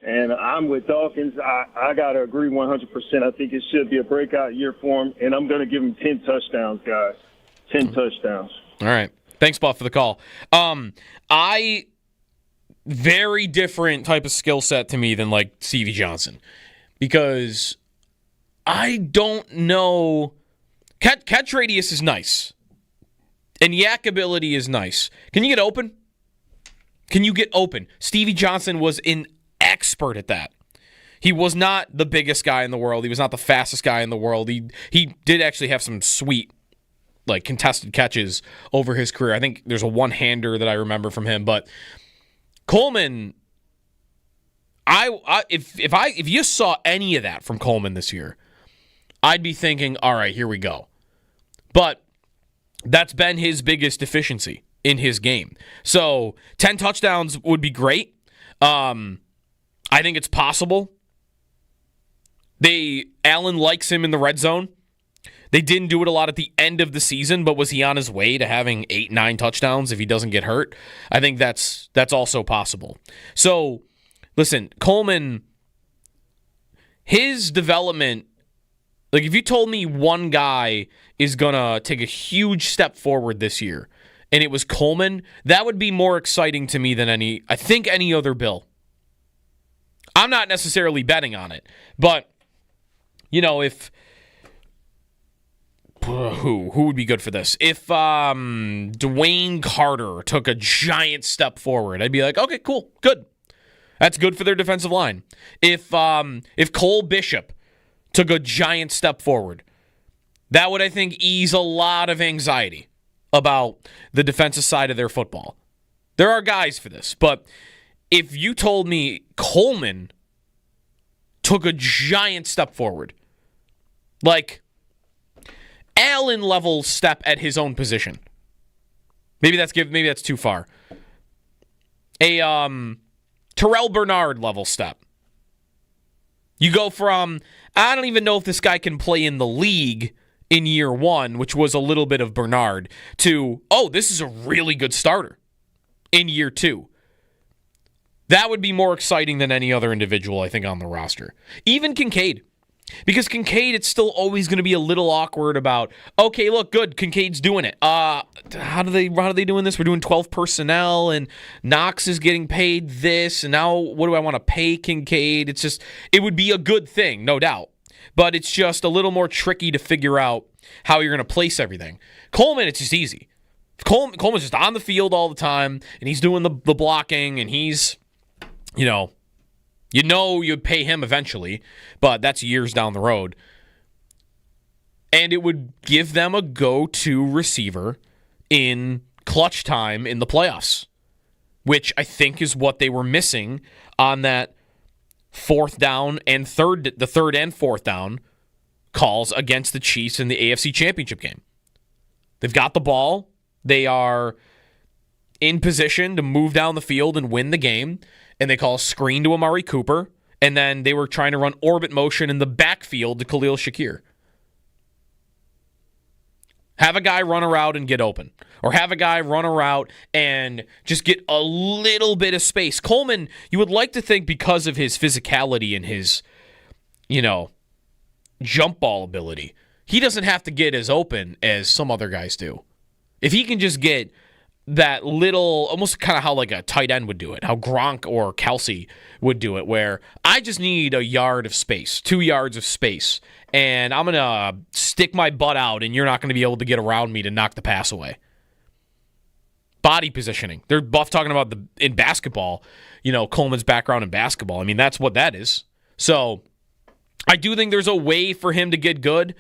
And I'm with Dawkins. I got to agree 100%. I think it should be a breakout year for him, and I'm going to give him 10 touchdowns, guys. 10 touchdowns. All right. Thanks, Buff, for the call. Very different type of skill set to me than, like, Stevie Johnson because I don't know. Catch radius is nice, and yak ability is nice. Can you get open? Stevie Johnson was an expert at that. He was not the biggest guy in the world. He was not the fastest guy in the world. He did actually have some sweet, like, contested catches over his career. I think there's a one-hander that I remember from him. But Coleman, if you saw any of that from Coleman this year, I'd be thinking, all right, here we go. But that's been his biggest deficiency in his game. So 10 touchdowns would be great. I think it's possible. Allen likes him in the red zone. They didn't do it a lot at the end of the season, but was he on his way to having 8-9 touchdowns if he doesn't get hurt? I think that's also possible. So, listen, Coleman, his development, like if you told me one guy is going to take a huge step forward this year, and it was Coleman, that would be more exciting to me than any other Bill. I'm not necessarily betting on it, but if who would be good for this? If Dwayne Carter took a giant step forward, I'd be like, okay, cool, good. That's good for their defensive line. If Cole Bishop took a giant step forward, that would, I think, ease a lot of anxiety about the defensive side of their football. There are guys for this, but if you told me Coleman took a giant step forward, like Allen level step at his own position, maybe that's too far. A Terrell Bernard level step. You go from, I don't even know if this guy can play in the league in year one, which was a little bit of Bernard, to, oh, this is a really good starter in year two. That would be more exciting than any other individual, I think, on the roster. Even Kincaid. Because Kincaid, it's still always going to be a little awkward about, okay, look, good, Kincaid's doing it. How are they doing this? We're doing 12 personnel, and Knox is getting paid this, and now what do I want to pay Kincaid? It's just, it would be a good thing, no doubt. But it's just a little more tricky to figure out how you're going to place everything. Coleman, it's just easy. Coleman's just on the field all the time, and he's doing the blocking, and he's, you'd pay him eventually, but that's years down the road. And it would give them a go-to receiver in clutch time in the playoffs, which I think is what they were missing on that the third and fourth down calls against the Chiefs in the AFC Championship game. They've got the ball. They are in position to move down the field and win the game. And they call a screen to Amari Cooper, and then they were trying to run orbit motion in the backfield to Khalil Shakir. Have a guy run a route and get open. Or have a guy run a route and just get a little bit of space. Coleman, you would like to think because of his physicality and his, jump ball ability, he doesn't have to get as open as some other guys do. If he can just get that little, almost kind of how like a tight end would do it, how Gronk or Kelsey would do it, where I just need a yard of space, 2 yards of space, and I'm going to stick my butt out, and you're not going to be able to get around me to knock the pass away. Body positioning. They're both talking about in basketball, Coleman's background in basketball. I mean, that's what that is. So I do think there's a way for him to get good.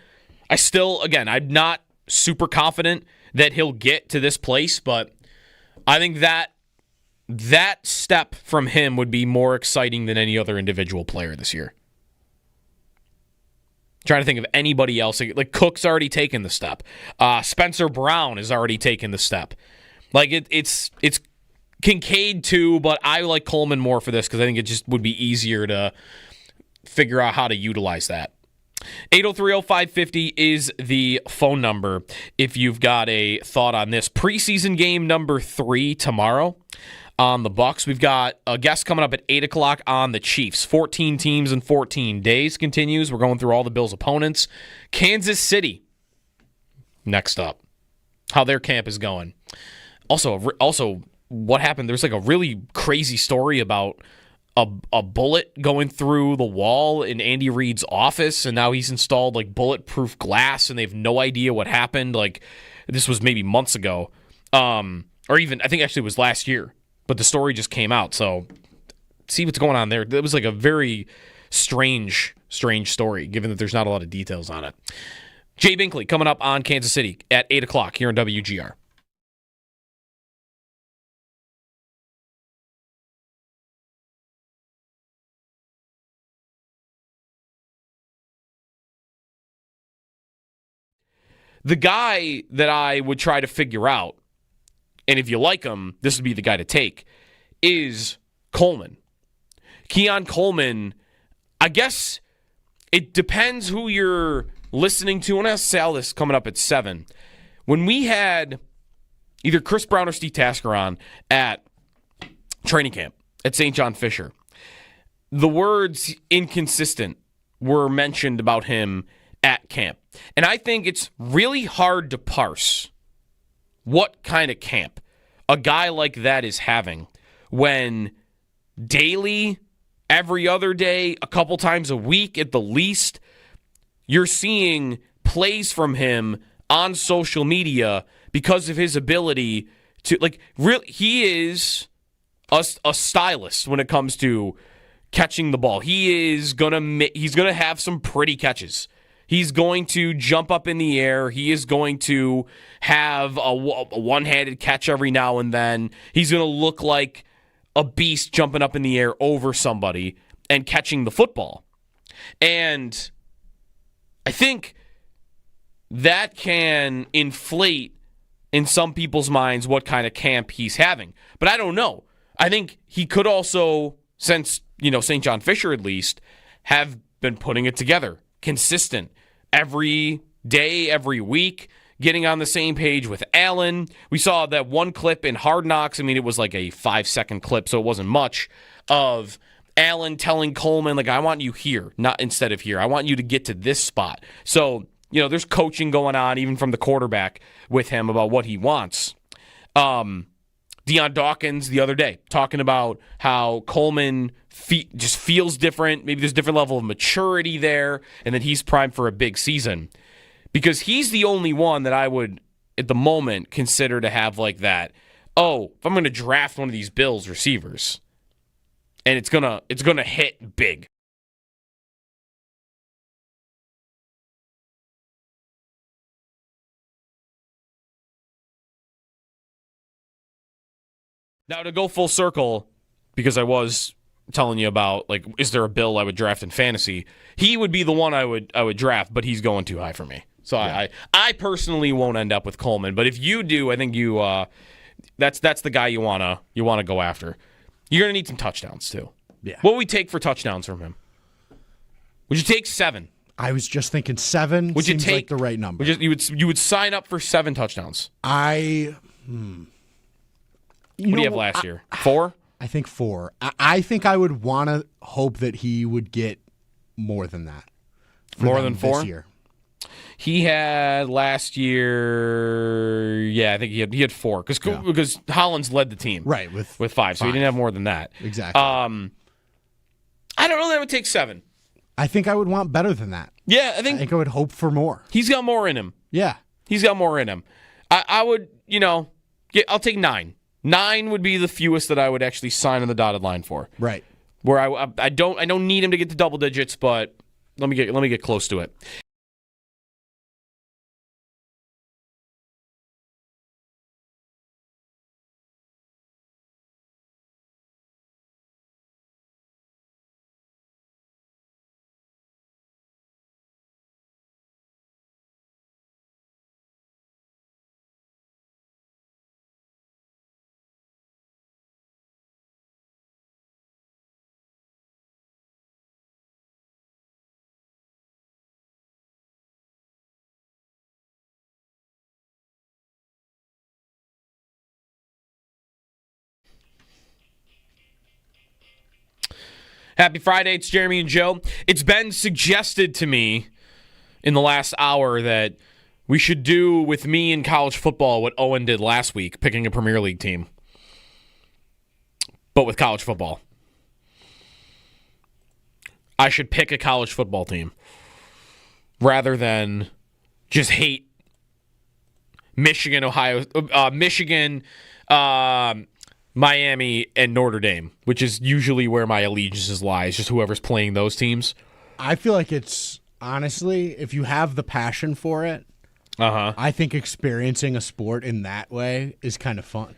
I'm not super confident that he'll get to this place, but I think that step from him would be more exciting than any other individual player this year. Trying to think of anybody else. Like Cook's already taken the step. Spencer Brown has already taken the step. Like it's Kincaid too, but I like Coleman more for this because I think it just would be easier to figure out how to utilize that. 803-0550 is the phone number if you've got a thought on this. Preseason game number 3 tomorrow on the Bucs. We've got a guest coming up at 8 o'clock on the Chiefs. 14 teams in 14 days continues. We're going through all the Bills' opponents. Kansas City next up. How their camp is going. Also, what happened? There's like a really crazy story about a bullet going through the wall in Andy Reid's office, and now he's installed like bulletproof glass, and they have no idea what happened. Like, this was maybe months ago, or even I think actually it was last year, but the story just came out. So see what's going on there. It was like a very strange story, given that there's not a lot of details on it. Jay Binkley coming up on Kansas City at 8 o'clock here on WGR. The guy that I would try to figure out, and if you like him, this would be the guy to take, is Coleman. Keon Coleman, I guess it depends who you're listening to. And I'll say all this coming up at 7. When we had either Chris Brown or Steve Tasker on at training camp at St. John Fisher, the words inconsistent were mentioned about him at camp. And I think it's really hard to parse what kind of camp a guy like that is having when daily, every other day, a couple times a week at the least, you're seeing plays from him on social media because of his ability to, like, really, he is a stylist when it comes to catching the ball. He's gonna have some pretty catches. He's going to jump up in the air. He is going to have a one-handed catch every now and then. He's going to look like a beast jumping up in the air over somebody and catching the football. And I think that can inflate in some people's minds what kind of camp he's having. But I don't know. I think he could also, since, St. John Fisher at least, have been putting it together. Consistent every day, every week, getting on the same page with Allen. We saw that one clip in Hard Knocks. I mean, it was like a 5-second clip, so it wasn't much, of Allen telling Coleman, like, I want you here, not instead of here. I want you to get to this spot. So, there's coaching going on, even from the quarterback with him about what he wants. Deion Dawkins the other day talking about how Coleman just feels different. Maybe there's a different level of maturity there, and that he's primed for a big season. Because he's the only one that I would, at the moment, consider to have like that. Oh, if I'm going to draft one of these Bills receivers, and it's gonna hit big. Now, to go full circle, because I was telling you about, like, is there a Bill I would draft in fantasy? He would be the one I would draft, but he's going too high for me. So yeah. I personally won't end up with Coleman, but if you do, I think you that's the guy you wanna go after. You're gonna need some touchdowns too. Yeah. What would we take for touchdowns from him? Would you take 7? I was just thinking 7. Would seems you take like the right number? You would sign up for 7 touchdowns. What do you have last year? 4? I think 4. I think I would want to hope that he would get more than that. More than 4? This year. He had last year. Yeah, I think he had 4 because Hollins led the team right with 5, so he didn't have more than that. Exactly. I don't know that it would take 7. I think I would want better than that. Yeah, I think I would hope for more. He's got more in him. Yeah, he's got more in him. I would, I'll take 9. 9 would be the fewest that I would actually sign on the dotted line for. Right. Where I don't need him to get to double digits, but let me get close to it. Happy Friday, it's Jeremy and Joe. It's been suggested to me in the last hour that we should do with me in college football what Owen did last week, picking a Premier League team. But with college football. I should pick a college football team rather than just hate Michigan, Miami, and Notre Dame, which is usually where my allegiances lies, just whoever's playing those teams. I feel like it's, honestly, if you have the passion for it, I think experiencing a sport in that way is kind of fun.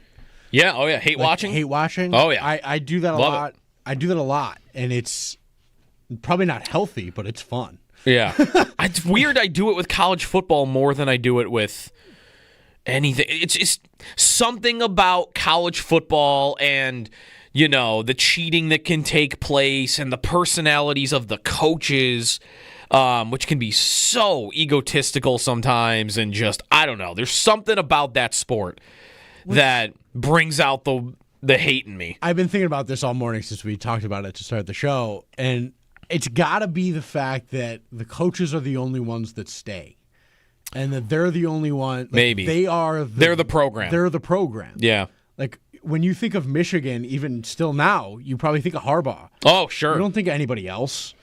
Yeah, oh yeah, hate watching? Hate watching? Oh yeah. I do that a lot. I do that a lot, and it's probably not healthy, but it's fun. Yeah. It's weird I do it with college football more than I do it with anything. It's just something about college football and, the cheating that can take place and the personalities of the coaches, which can be so egotistical sometimes and just, I don't know. There's something about that sport that brings out the hate in me. I've been thinking about this all morning since we talked about it to start the show, and it's got to be the fact that the coaches are the only ones that stay. And that they're the only one. Like, maybe. They're the program. They're the program. Yeah. Like, when you think of Michigan, even still now, you probably think of Harbaugh. Oh, sure. You don't think of anybody else.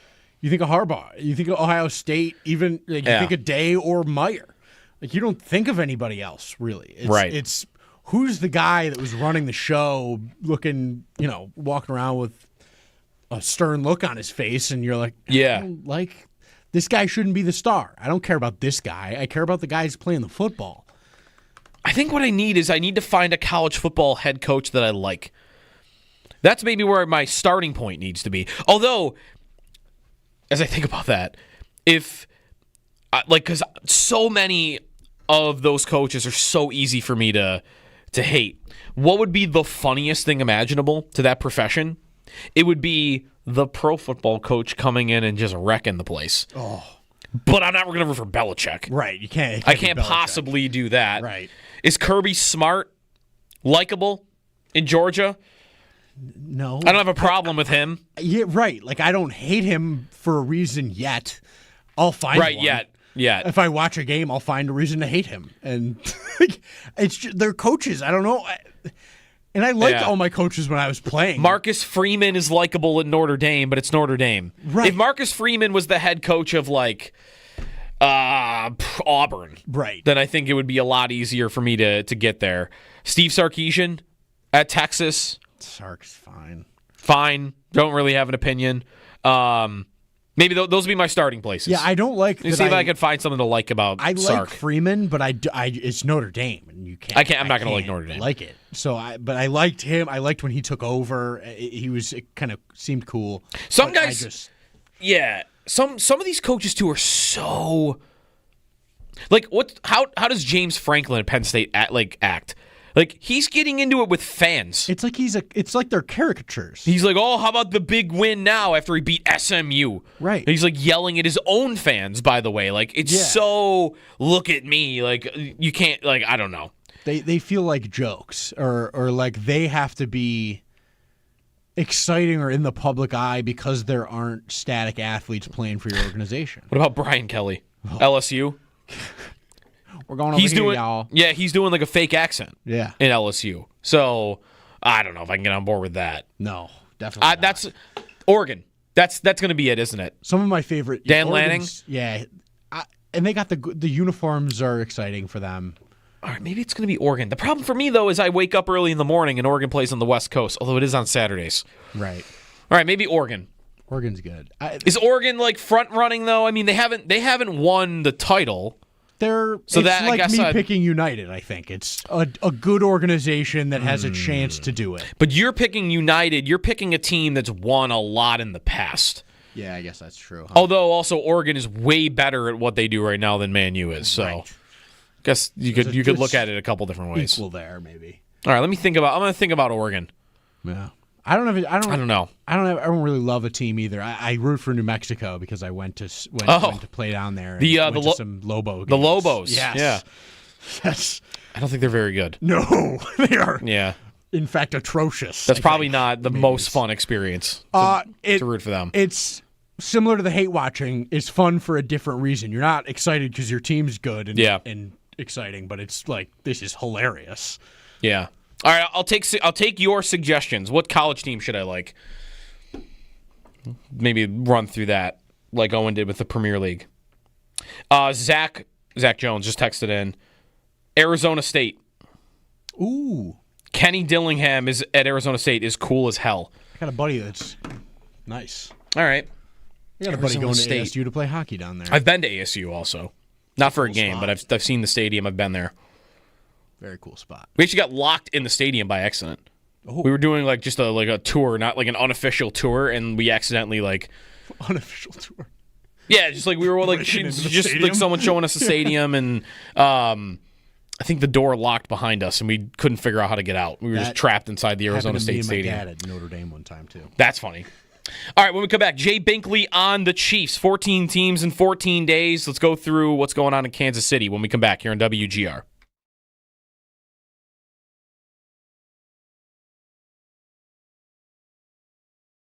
You think of Harbaugh. You think of Ohio State, even you think of Day or Meyer. Like, you don't think of anybody else, really. It's who's the guy that was running the show, looking, walking around with a stern look on his face, and you're like, yeah. This guy shouldn't be the star. I don't care about this guy. I care about the guys playing the football. I think what I need to find a college football head coach that I like. That's maybe where my starting point needs to be. Although, as I think about that, because so many of those coaches are so easy for me to hate. What would be the funniest thing imaginable to that profession? It would be the pro football coach coming in and just wrecking the place. Oh. But I'm not going to root for Belichick. Right. You can't I can't possibly do that. Right. Is Kirby Smart likable in Georgia? No. I don't have a problem with him. Yeah, right. Like, I don't hate him for a reason yet. I'll find Right, one. yet. If I watch a game, I'll find a reason to hate him. And it's just, they're coaches. I don't know. And I liked all my coaches when I was playing. Marcus Freeman is likable at Notre Dame, but it's Notre Dame. Right. If Marcus Freeman was the head coach of, like, Auburn, right, then I think it would be a lot easier for me to get there. Steve Sarkisian at Texas. Sark's fine. Fine. Don't really have an opinion. Maybe those would be my starting places. Yeah, I don't like. See if I could find something to like about Sark. Like Freeman, but it's Notre Dame, and you can't. I'm not going to like Notre Dame. Like it. But I liked him. I liked when he took over. It kind of seemed cool. Some guys, Some of these coaches too are so. Like what? How does James Franklin at Penn State act? Like, he's getting into it with fans. It's like they're caricatures. He's like, oh, how about the big win now after he beat SMU? Right. And he's like yelling at his own fans, by the way. Like, it's so, look at me. Like, you can't, like, I don't know. They feel like jokes or like they have to be exciting or in the public eye because there aren't static athletes playing for your organization. What about Brian Kelly? LSU? We're going over here, y'all. Yeah, he's doing like a fake accent. Yeah. In LSU. So I don't know if I can get on board with that. No, definitely not. That's Oregon. That's going to be it, isn't it? Some of my favorite. Dan Lanning. Yeah, and they got the uniforms are exciting for them. All right, maybe it's going to be Oregon. The problem for me though is I wake up early in the morning and Oregon plays on the West Coast, although it is on Saturdays. Right. All right, maybe Oregon. Oregon's good. Is Oregon like front running though? I mean, they haven't won the title. It's like me picking United, I think. It's a good organization that has a chance to do it. But you're picking United. You're picking a team that's won a lot in the past. Yeah, I guess that's true. Huh? Although also Oregon is way better at what they do right now than Man U is. So I guess you could look at it a couple different ways. Equal there, maybe. All right, I'm going to think about Oregon. Yeah. I don't know. I don't really love a team either. I root for New Mexico because I went to play down there. And went to some Lobo games. The Lobos. Yes. Yeah. Yes. I don't think they're very good. No, they are. Yeah. In fact, atrocious. That's probably not the most fun experience to root for them. It's similar to the hate watching. It's fun for a different reason. You're not excited because your team's good and exciting, but it's like this is hilarious. Yeah. All right, I'll take your suggestions. What college team should I like? Maybe run through that like Owen did with the Premier League. Zach Jones just texted in. Arizona State. Ooh. Kenny Dillingham is at Arizona State is cool as hell. I got a buddy that's nice. All right. I got a buddy going to ASU to play hockey down there. I've been to ASU also. Not for a game, but I've seen the stadium. I've been there. Very cool spot. We actually got locked in the stadium by accident. Oh. We were doing like just a tour, not like an unofficial tour, and we accidentally like unofficial tour. Yeah, just like we were like just like someone showing us the stadium, and I think the door locked behind us, and we couldn't figure out how to get out. We were just trapped inside the Arizona State Stadium. My dad at Notre Dame one time too. That's funny. All right, when we come back, Jay Binkley on the Chiefs. 14 teams in 14 days. Let's go through what's going on in Kansas City when we come back here on WGR.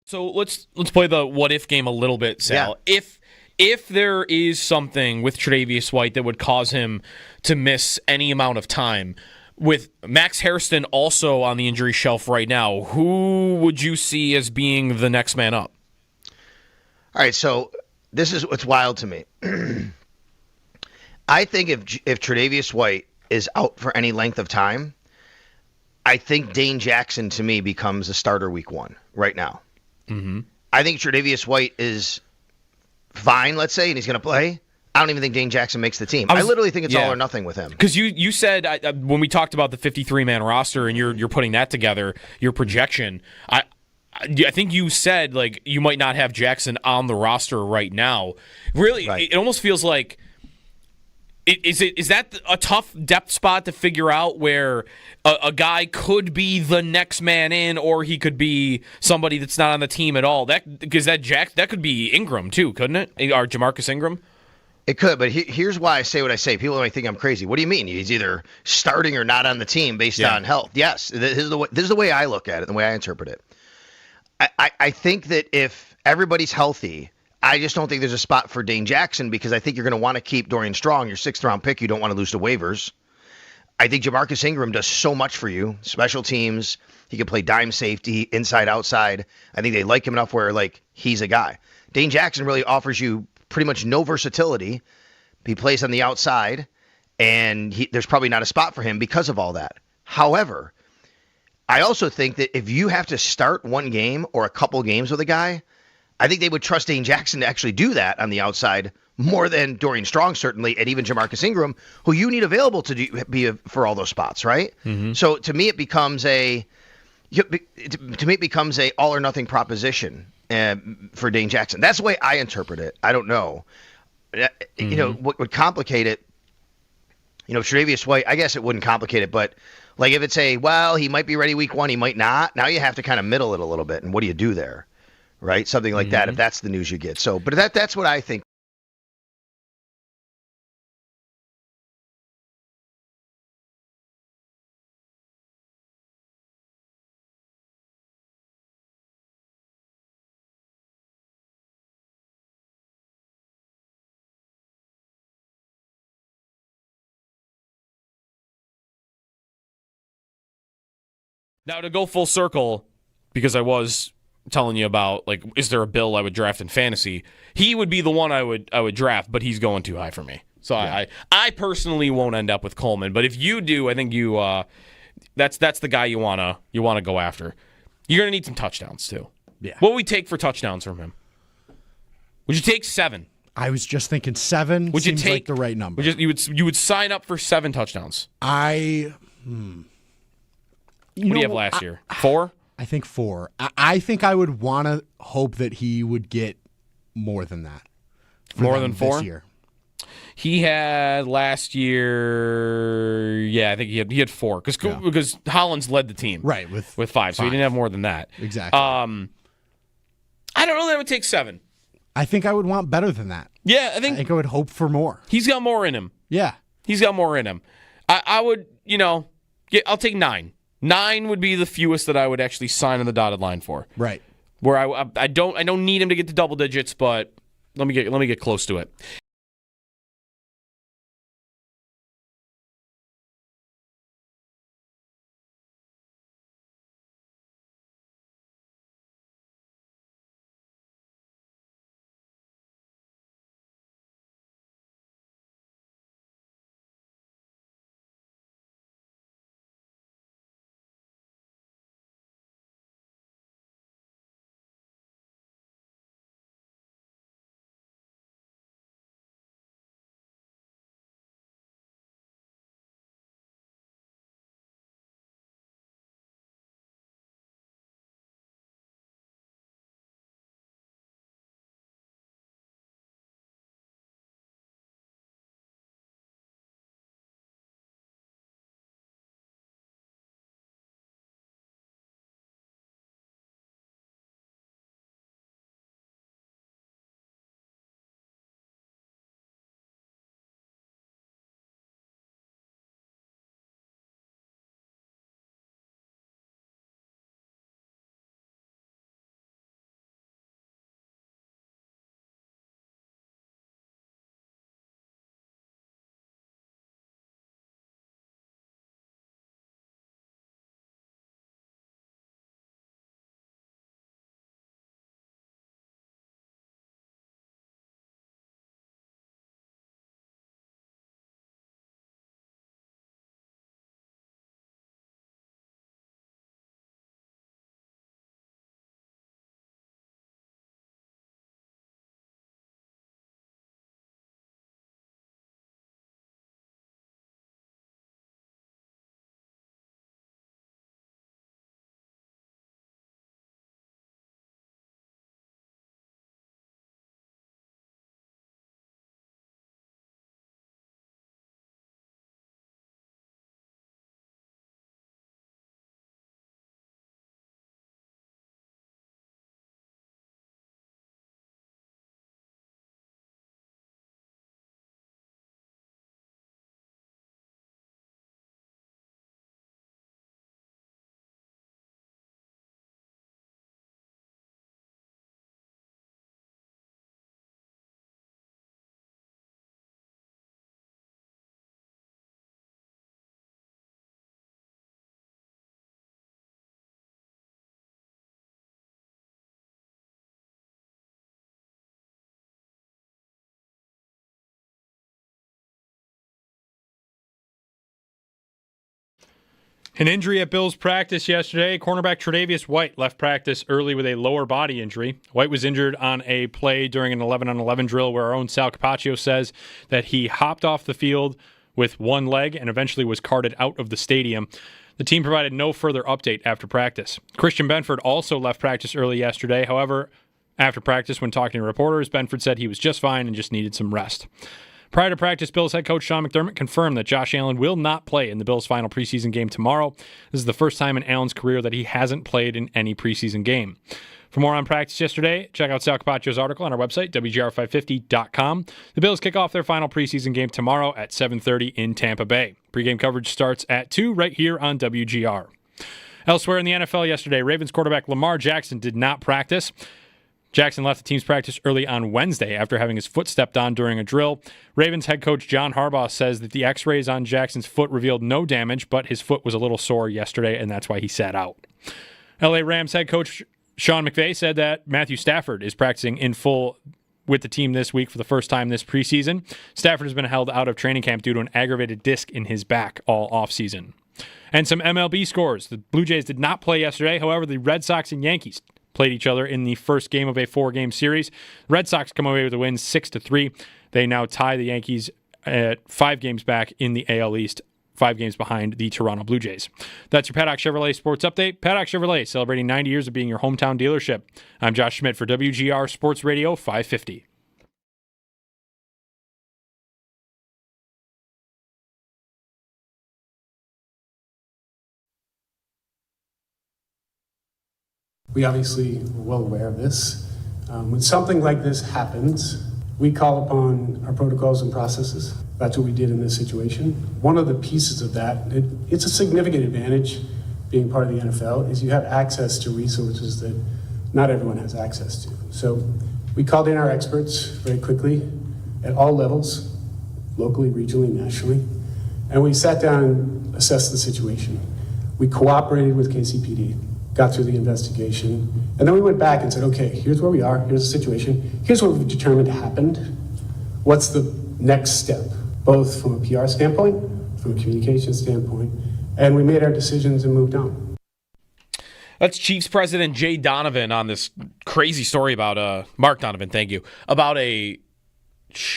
So let's play the what if game a little bit, Sal. Yeah. If there is something with Tre'Davious White that would cause him to miss any amount of time, with Max Hairston also on the injury shelf right now, who would you see as being the next man up? All right, so this is what's wild to me. I think if Tre'Davious White is out for any length of time, I think Dane Jackson to me becomes a starter week 1 right now. Mm-hmm. I think Tre'Davious White is fine, let's say, and he's going to play. I don't even think Dane Jackson makes the team. I literally think it's all or nothing with him. Because you said when we talked about the 53-man roster and you're putting that together, your projection, I think you said like you might not have Jackson on the roster right now. Really, It almost feels like is that a tough depth spot to figure out where a guy could be the next man in, or he could be somebody that's not on the team at all? That could be Ingram too, couldn't it? Or Jamarcus Ingram. It could, but here's why I say what I say. People might think I'm crazy. What do you mean? He's either starting or not on the team based on health. Yes, this is the way I look at it, the way I interpret it. I think that if everybody's healthy, I just don't think there's a spot for Dane Jackson because I think you're going to want to keep Dorian Strong, your 6th-round pick. You don't want to lose to waivers. I think Jamarcus Ingram does so much for you. Special teams, he can play dime safety, inside, outside. I think they like him enough where, like, he's a guy. Dane Jackson really offers you pretty much no versatility. He plays on the outside, and there's probably not a spot for him because of all that. However, I also think that if you have to start one game or a couple games with a guy, I think they would trust Dane Jackson to actually do that on the outside more than Dorian Strong, certainly, and even Jamarcus Ingram, who you need available to be for all those spots, right? Mm-hmm. So to me, it becomes a all or nothing proposition for Dane Jackson. That's the way I interpret it. I don't know. Mm-hmm. You know, what would complicate it? You know, Tre'Davious White, I guess it wouldn't complicate it, but like if it's he might be ready week 1, he might not. Now you have to kind of middle it a little bit, and what do you do there, right? Something like that, if that's the news you get. So, but that's what I think. Now, to go full circle, because I was telling you about, like, is there a Bill I would draft in fantasy? He would be the one I would draft, but he's going too high for me. So yeah. I personally won't end up with Coleman, but if you do, I think you that's the guy you wanna go after. You're gonna need some touchdowns too. Yeah. What would we take for touchdowns from him? Would you take 7? I was just thinking 7 would seems you take, like the right number. You would sign up for 7 touchdowns. What do you have last year? 4? I think 4. I think I would want to hope that he would get more than that. More than 4? This year. He had last year, I think he had 4 because Hollins led the team with 5, so he didn't have more than that. Exactly. I don't know that I would take 7. I think I would want better than that. Yeah, I think I would hope for more. He's got more in him. Yeah, he's got more in him. I would, I'll take 9. 9 would be the fewest that I would actually sign on the dotted line for. Right. Where I don't need him to get to double digits, but let me get close to it. An injury at Bills practice yesterday. Cornerback Tre'Davious White left practice early with a lower body injury. White was injured on a play during an 11-on-11 drill where our own Sal Capaccio says that he hopped off the field with one leg and eventually was carted out of the stadium. The team provided no further update after practice. Christian Benford also left practice early yesterday. However, after practice, when talking to reporters, Benford said he was just fine and just needed some rest. Prior to practice, Bills head coach Sean McDermott confirmed that Josh Allen will not play in the Bills' final preseason game tomorrow. This is the first time in Allen's career that he hasn't played in any preseason game. For more on practice yesterday, check out Sal Capaccio's article on our website, WGR550.com. The Bills kick off their final preseason game tomorrow at 7:30 in Tampa Bay. Pre-game coverage starts at 2 right here on WGR. Elsewhere in the NFL yesterday, Ravens quarterback Lamar Jackson did not practice. Jackson left the team's practice early on Wednesday after having his foot stepped on during a drill. Ravens head coach John Harbaugh says that the x-rays on Jackson's foot revealed no damage, but his foot was a little sore yesterday, and that's why he sat out. LA Rams head coach Sean McVay said that Matthew Stafford is practicing in full with the team this week for the first time this preseason. Stafford has been held out of training camp due to an aggravated disc in his back all offseason. And some MLB scores. The Blue Jays did not play yesterday. However, the Red Sox and Yankees played each other in the first game of a 4-game series. The Red Sox come away with a win 6-3. They now tie the Yankees at 5 games back in the AL East, 5 games behind the Toronto Blue Jays. That's your Paddock Chevrolet Sports Update. Paddock Chevrolet, celebrating 90 years of being your hometown dealership. I'm Josh Schmidt for WGR Sports Radio 550. We obviously were well aware of this. When something like this happens, we call upon our protocols and processes. That's what we did in this situation. One of the pieces of that, it's a significant advantage being part of the NFL, is you have access to resources that not everyone has access to. So we called in our experts very quickly at all levels, locally, regionally, nationally, and we sat down and assessed the situation. We cooperated with KCPD, got through the investigation, and then we went back and said, okay, here's where we are, here's the situation, here's what we've determined happened, what's the next step, both from a PR standpoint, from a communication standpoint, and we made our decisions and moved on. That's Chiefs president Jay Donovan on this crazy story about, Mark Donovan, thank you, about I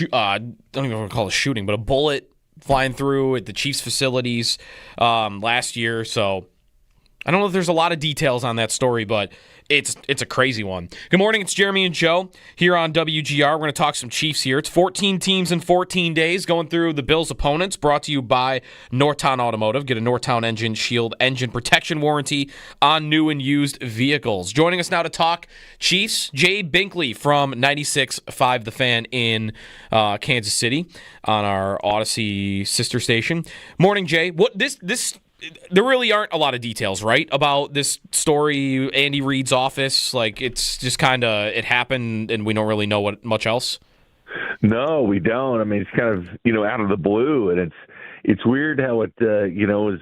don't even want to call it a shooting, but a bullet flying through at the Chiefs facilities last year, so I don't know if there's a lot of details on that story, but it's a crazy one. Good morning, it's Jeremy and Joe here on WGR. We're going to talk some Chiefs here. It's 14 teams in 14 days going through the Bills' opponents, brought to you by Northtown Automotive. Get a Northtown Engine Shield engine protection warranty on new and used vehicles. Joining us now to talk Chiefs, Jay Binkley from 96.5 The Fan in Kansas City on our Odyssey sister station. Morning, Jay. There really aren't a lot of details, right, about this story, Andy Reid's office. Like, it's just kind of, it happened, and we don't really know much else. No, we don't. I mean, it's kind of, out of the blue, and it's weird how it, is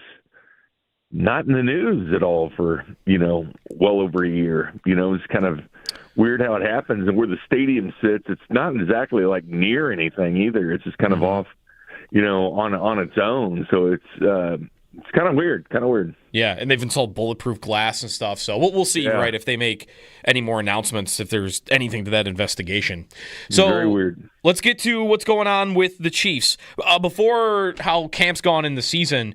not in the news at all for, well over a year. It's kind of weird how it happens, and where the stadium sits, it's not exactly, like, near anything either. It's just kind of off, on its own. So it's kind of weird, Yeah, and they've installed bulletproof glass and stuff. So we'll see, right, if they make any more announcements, if there's anything to that investigation. So very weird. Let's get to what's going on with the Chiefs. Before how camp's gone in the season,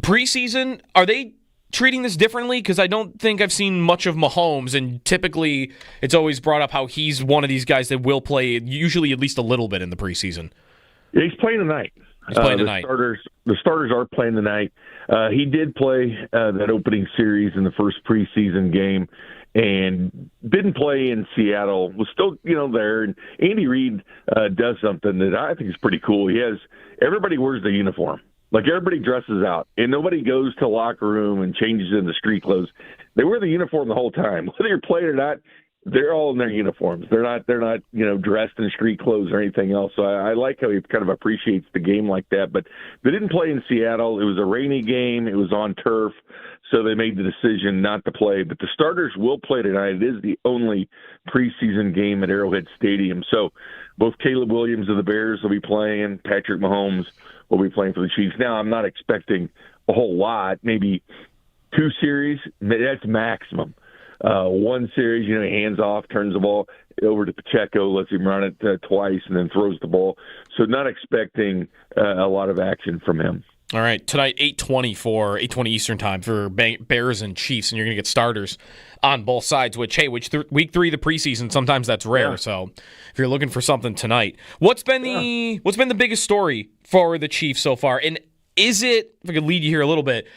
preseason, are they treating this differently? Because I don't think I've seen much of Mahomes, and typically it's always brought up how he's one of these guys that will play usually at least a little bit in the preseason. Yeah, he's playing tonight. The starters are playing tonight. He did play that opening series in the first preseason game and didn't play in Seattle. Was still, there. And Andy Reid does something that I think is pretty cool. Everybody wears the uniform. Like, everybody dresses out, and nobody goes to the locker room and changes into street clothes. They wear the uniform the whole time. Whether you're playing or not, they're all in their uniforms. They're not, dressed in street clothes or anything else. So I like how he kind of appreciates the game like that. But they didn't play in Seattle. It was a rainy game. It was on turf. So they made the decision not to play. But the starters will play tonight. It is the only preseason game at Arrowhead Stadium. So both Caleb Williams of the Bears will be playing. Patrick Mahomes will be playing for the Chiefs. Now, I'm not expecting a whole lot, maybe 2 series, that's maximum. One series, he hands off, turns the ball over to Pacheco, lets him run it twice, and then throws the ball. So not expecting a lot of action from him. All right, tonight 8:20 Eastern time for Bears and Chiefs, and you're going to get starters on both sides. Week 3 of the preseason, sometimes that's rare. Yeah. So if you're looking for something tonight, what's been the biggest story for the Chiefs so far? And is it, if I could lead you here a little bit,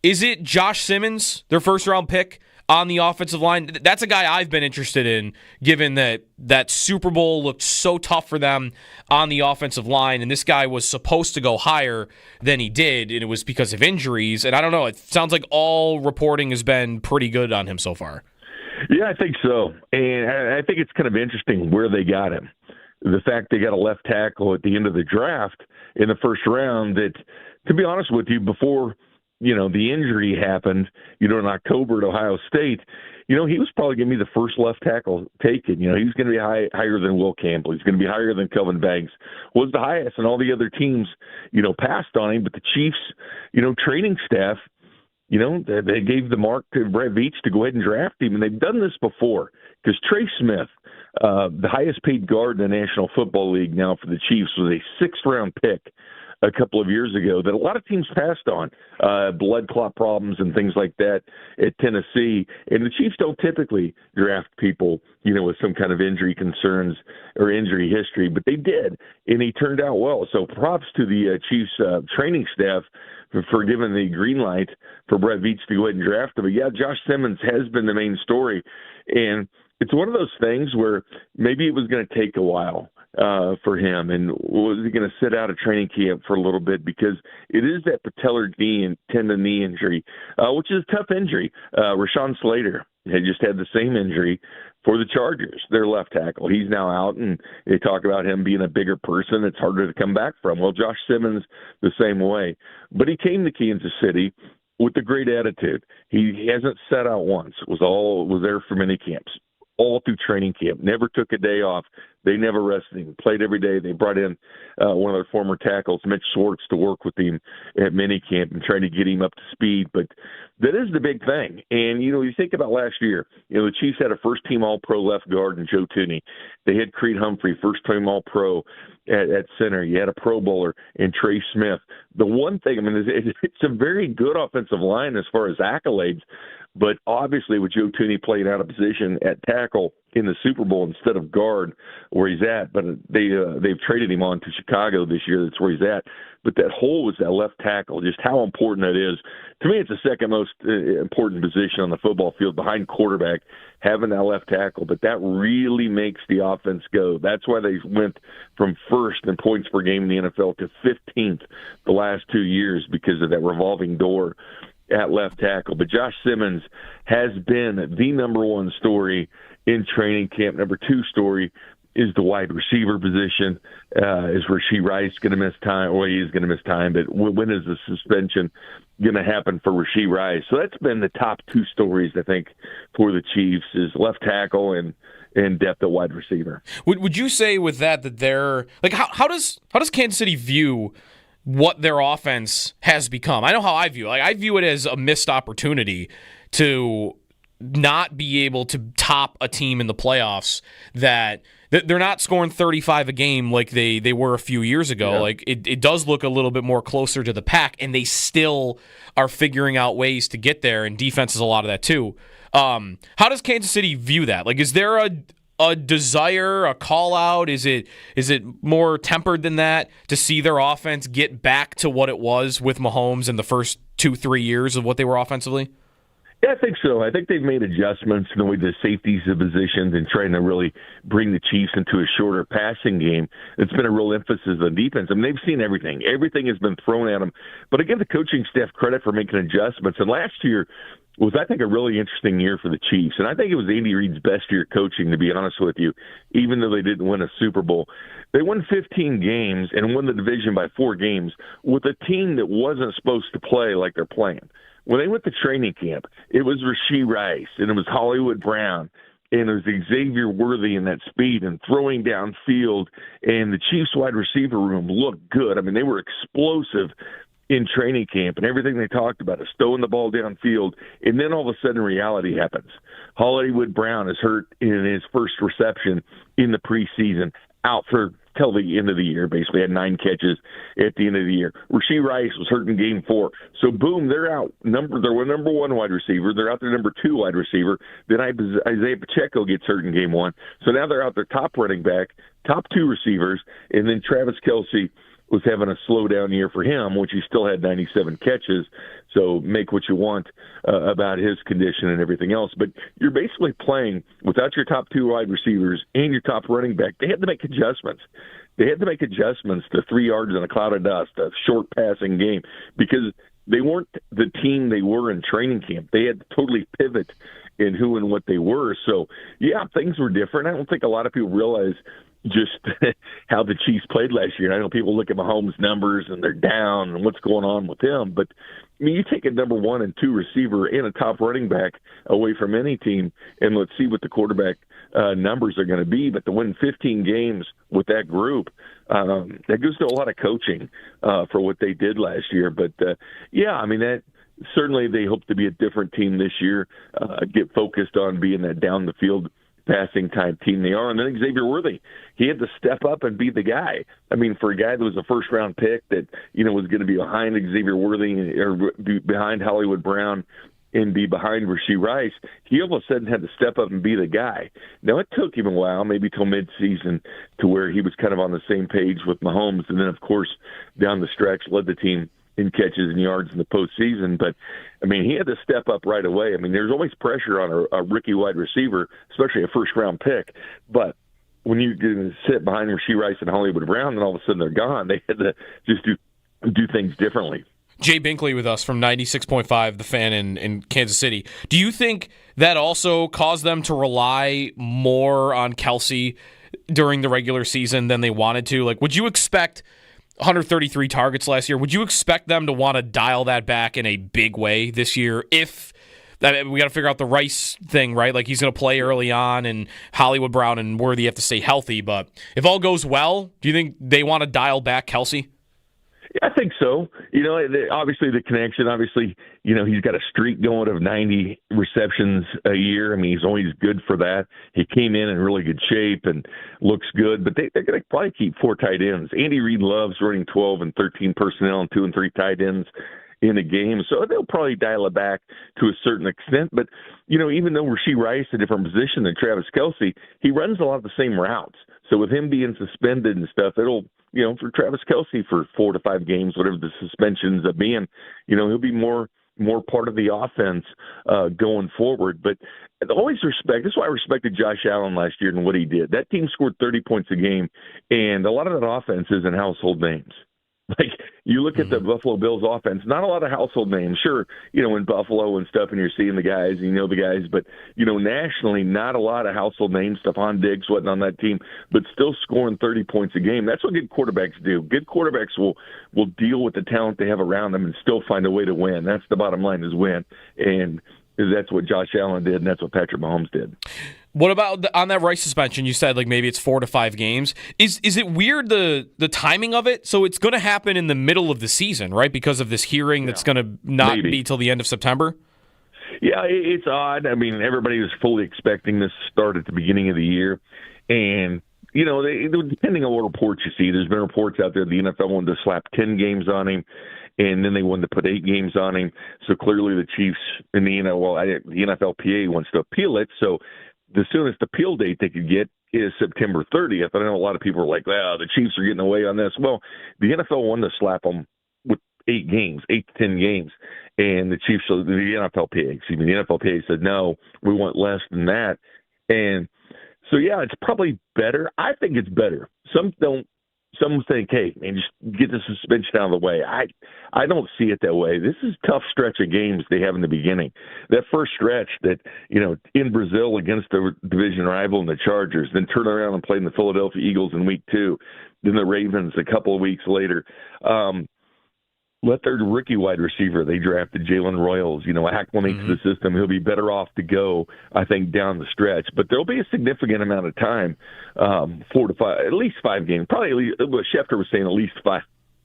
is it Josh Simmons, their first round pick on the offensive line? That's a guy I've been interested in, given that Super Bowl looked so tough for them on the offensive line, and this guy was supposed to go higher than he did, and it was because of injuries. And I don't know, it sounds like all reporting has been pretty good on him so far. Yeah, I think so. And I think it's kind of interesting where they got him. The fact they got a left tackle at the end of the draft in the first round that, to be honest with you, before the injury happened, in October at Ohio State, he was probably going to be the first left tackle taken. He was going to be higher than Will Campbell. He's going to be higher than Kelvin Banks. Was the highest, and all the other teams, passed on him. But the Chiefs, training staff, they gave the mark to Brett Veach to go ahead and draft him. And they've done this before because Trey Smith, the highest paid guard in the National Football League now for the Chiefs, was a 6th-round pick a couple of years ago that a lot of teams passed on, blood clot problems and things like that at Tennessee. And the Chiefs don't typically draft people, with some kind of injury concerns or injury history, but they did, and he turned out well. So props to the Chiefs training staff for giving the green light for Brett Veach to go ahead and draft him. But yeah, Josh Simmons has been the main story, and it's one of those things where maybe it was going to take a while for him, and was he going to sit out of training camp for a little bit, because it is that patellar tendon knee injury, which is a tough injury. Rashawn Slater had just had the same injury for the Chargers, their left tackle. He's now out, and they talk about him being a bigger person. It's harder to come back from. Well, Josh Simmons the same way, but he came to Kansas City with a great attitude. He hasn't sat out once. Was there for many camps, all through training camp, never took a day off. They never rested him, played every day. They brought in one of their former tackles, Mitch Schwartz, to work with him at minicamp and trying to get him up to speed. But that is the big thing. And, you think about last year, the Chiefs had a first-team All-Pro left guard in Joe Tooney. They had Creed Humphrey, first-team All-Pro at center. You had a Pro Bowler in Trey Smith. The one thing, it's a very good offensive line as far as accolades, but obviously with Joe Tooney playing out of position at tackle in the Super Bowl instead of guard where he's at, but they've traded him on to Chicago this year. That's where he's at. But that hole is that left tackle, just how important that is. To me, it's the second most important position on the football field behind quarterback, having that left tackle. But that really makes the offense go. That's why they went from first in points per game in the NFL to 15th the last 2 years, because of that revolving door at left tackle. But Josh Simmons has been the number one story in training camp. Number 2 story is the wide receiver position. Is Rashee Rice going to miss time? Well, he is going to miss time, but when is the suspension going to happen for Rashee Rice? So that's been the top 2 stories, I think, for the Chiefs, is left tackle and depth at wide receiver. Would you say with that they're like, how does Kansas City view what their offense has become? I know how I view it. Like, I view it as a missed opportunity to not be able to top a team in the playoffs, that they're not scoring 35 a game like they were a few years ago. Yeah. Like, it does look a little bit more closer to the pack, and they still are figuring out ways to get there, and defense is a lot of that too. How does Kansas City view that? Like, is there a desire, a call out? Is it more tempered than that to see their offense get back to what it was with Mahomes in the first 2-3 years of what they were offensively? Yeah, I think so. I think they've made adjustments in the way the safeties are positioned and trying to really bring the Chiefs into a shorter passing game. It's been a real emphasis on defense. They've seen everything. Everything has been thrown at them. But I give the coaching staff credit for making adjustments. And last year was, I think, a really interesting year for the Chiefs. And I think it was Andy Reid's best year coaching, to be honest with you, even though they didn't win a Super Bowl. They won 15 games and won the division by 4 games with a team that wasn't supposed to play like they're playing. When they went to training camp, it was Rashee Rice, and it was Hollywood Brown, and it was Xavier Worthy in that speed and throwing downfield, and the Chiefs wide receiver room looked good. They were explosive in training camp and everything they talked about is throwing the ball downfield, and then all of a sudden reality happens. Hollywood Brown is hurt in his first reception in the preseason, out for till the end of the year, basically had 9 catches at the end of the year. Rashee Rice was hurt in game 4. So, boom, they're out. They're number 1 wide receiver. They're out their number 2 wide receiver. Then Isaiah Pacheco gets hurt in game 1. So now they're out their top running back, top 2 receivers, and then Travis Kelce was having a slow-down year for him, which he still had 97 catches. So make what you want about his condition and everything else. But you're basically playing without your top 2 wide receivers and your top running back. They had to make adjustments. They had to make adjustments to 3 yards in a cloud of dust, a short passing game, because they weren't the team they were in training camp. They had to totally pivot in who and what they were. So, yeah, things were different. I don't think a lot of people realize just how the Chiefs played last year. I know people look at Mahomes' numbers and they're down and what's going on with him, but I mean, you take a number 1 and 2 receiver and a top running back away from any team, and let's see what the quarterback numbers are going to be. But to win 15 games with that group, that goes to a lot of coaching for what they did last year. But yeah, I mean, that certainly they hope to be a different team this year, get focused on being that down the field passing type team they are. And then Xavier Worthy, he had to step up and be the guy. I mean, for a guy that was a first-round pick that, was going to be behind Xavier Worthy or be behind Hollywood Brown and be behind Rashee Rice, he all of a sudden had to step up and be the guy. Now, it took him a while, maybe till midseason, to where he was kind of on the same page with Mahomes. And then, of course, down the stretch, led the team in catches and yards in the postseason. But, I mean, he had to step up right away. I mean, there's always pressure on a rookie wide receiver, especially a first-round pick. But when you sit behind Rashee Rice and Hollywood Brown, and all of a sudden they're gone, they had to just do things differently. Jay Binkley with us from 96.5, The Fan in Kansas City. Do you think that also caused them to rely more on Kelce during the regular season than they wanted to? Like, would you expect 133 targets last year? Would you expect them to want to dial that back in a big way this year? If we got to figure out the Rice thing, right? Like, he's going to play early on, and Hollywood Brown and Worthy have to stay healthy. But if all goes well, do you think they want to dial back Kelce? Yeah, I think so. Obviously the connection, he's got a streak going of 90 receptions a year. I mean, he's always good for that. He came in really good shape and looks good, but they're going to probably keep 4 tight ends. Andy Reid loves running 12 and 13 personnel and 2 and 3 tight ends in a game. So they'll probably dial it back to a certain extent. But, even though Rashee Rice, a different position than Travis Kelce, he runs a lot of the same routes. So with him being suspended and stuff, it'll, for Travis Kelce for 4 to 5 games, whatever the suspensions of being, he'll be more part of the offense going forward. But always that's why I respected Josh Allen last year and what he did. That team scored 30 points a game, and a lot of that offense isn't household names. Like, you look at the Buffalo Bills offense, not a lot of household names. Sure, in Buffalo and stuff, and you're seeing the guys, and the guys, but, nationally, not a lot of household names. Stephon Diggs wasn't on that team, but still scoring 30 points a game. That's what good quarterbacks do. Good quarterbacks will deal with the talent they have around them and still find a way to win. That's the bottom line, is win. And that's what Josh Allen did, and that's what Patrick Mahomes did. What about on that Rice suspension? You said like maybe it's 4 to 5 games. Is it weird the timing of it? So it's going to happen in the middle of the season, right? Because of this hearing that's going to not be till the end of September. Yeah, it's odd. I mean, everybody was fully expecting this to start at the beginning of the year, and depending on what reports you see, there's been reports out there the NFL wanted to slap 10 games on him, and then they wanted to put 8 games on him. So clearly the Chiefs and the NFLPA wants to appeal it. So the soonest appeal date they could get is September 30th. I know a lot of people are like, well, the Chiefs are getting away on this. Well, the NFL wanted to slap them with 8 games, 8 to 10 games. And the Chiefs, the NFLPA said, no, we want less than that. And so, yeah, it's probably better. I think it's better. Some don't. Some think, hey, man, just get the suspension out of the way. I don't see it that way. This is a tough stretch of games they have in the beginning. That first stretch that, in Brazil against the division rival and the Chargers, then turn around and play in the Philadelphia Eagles in week 2, then the Ravens a couple of weeks later. Let their rookie wide receiver, they drafted Jalen Royals, acclimate to the system. He'll be better off to go, I think, down the stretch. But there'll be a significant amount of time, 4 to 5, at least 5 games. Probably, Schefter was saying at least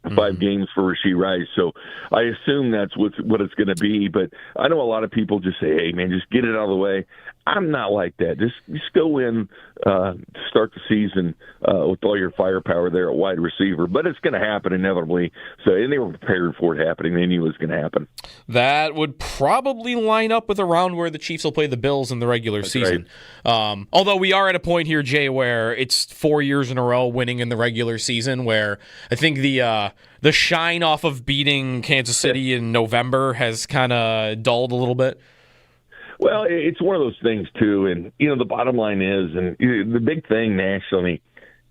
5 games for Rashee Rice. So I assume that's what it's going to be. But I know a lot of people just say, hey, man, just get it out of the way. I'm not like that. Just go in, start the season with all your firepower there at wide receiver. But it's going to happen inevitably. So, and they were prepared for it happening. They knew it was going to happen. That would probably line up with a round where the Chiefs will play the Bills in the regular season. Right. Although we are at a point here, Jay, where it's 4 years in a row winning in the regular season, where I think the shine off of beating Kansas City in November has kind of dulled a little bit. Well, it's one of those things, too. And, the bottom line is, and the big thing nationally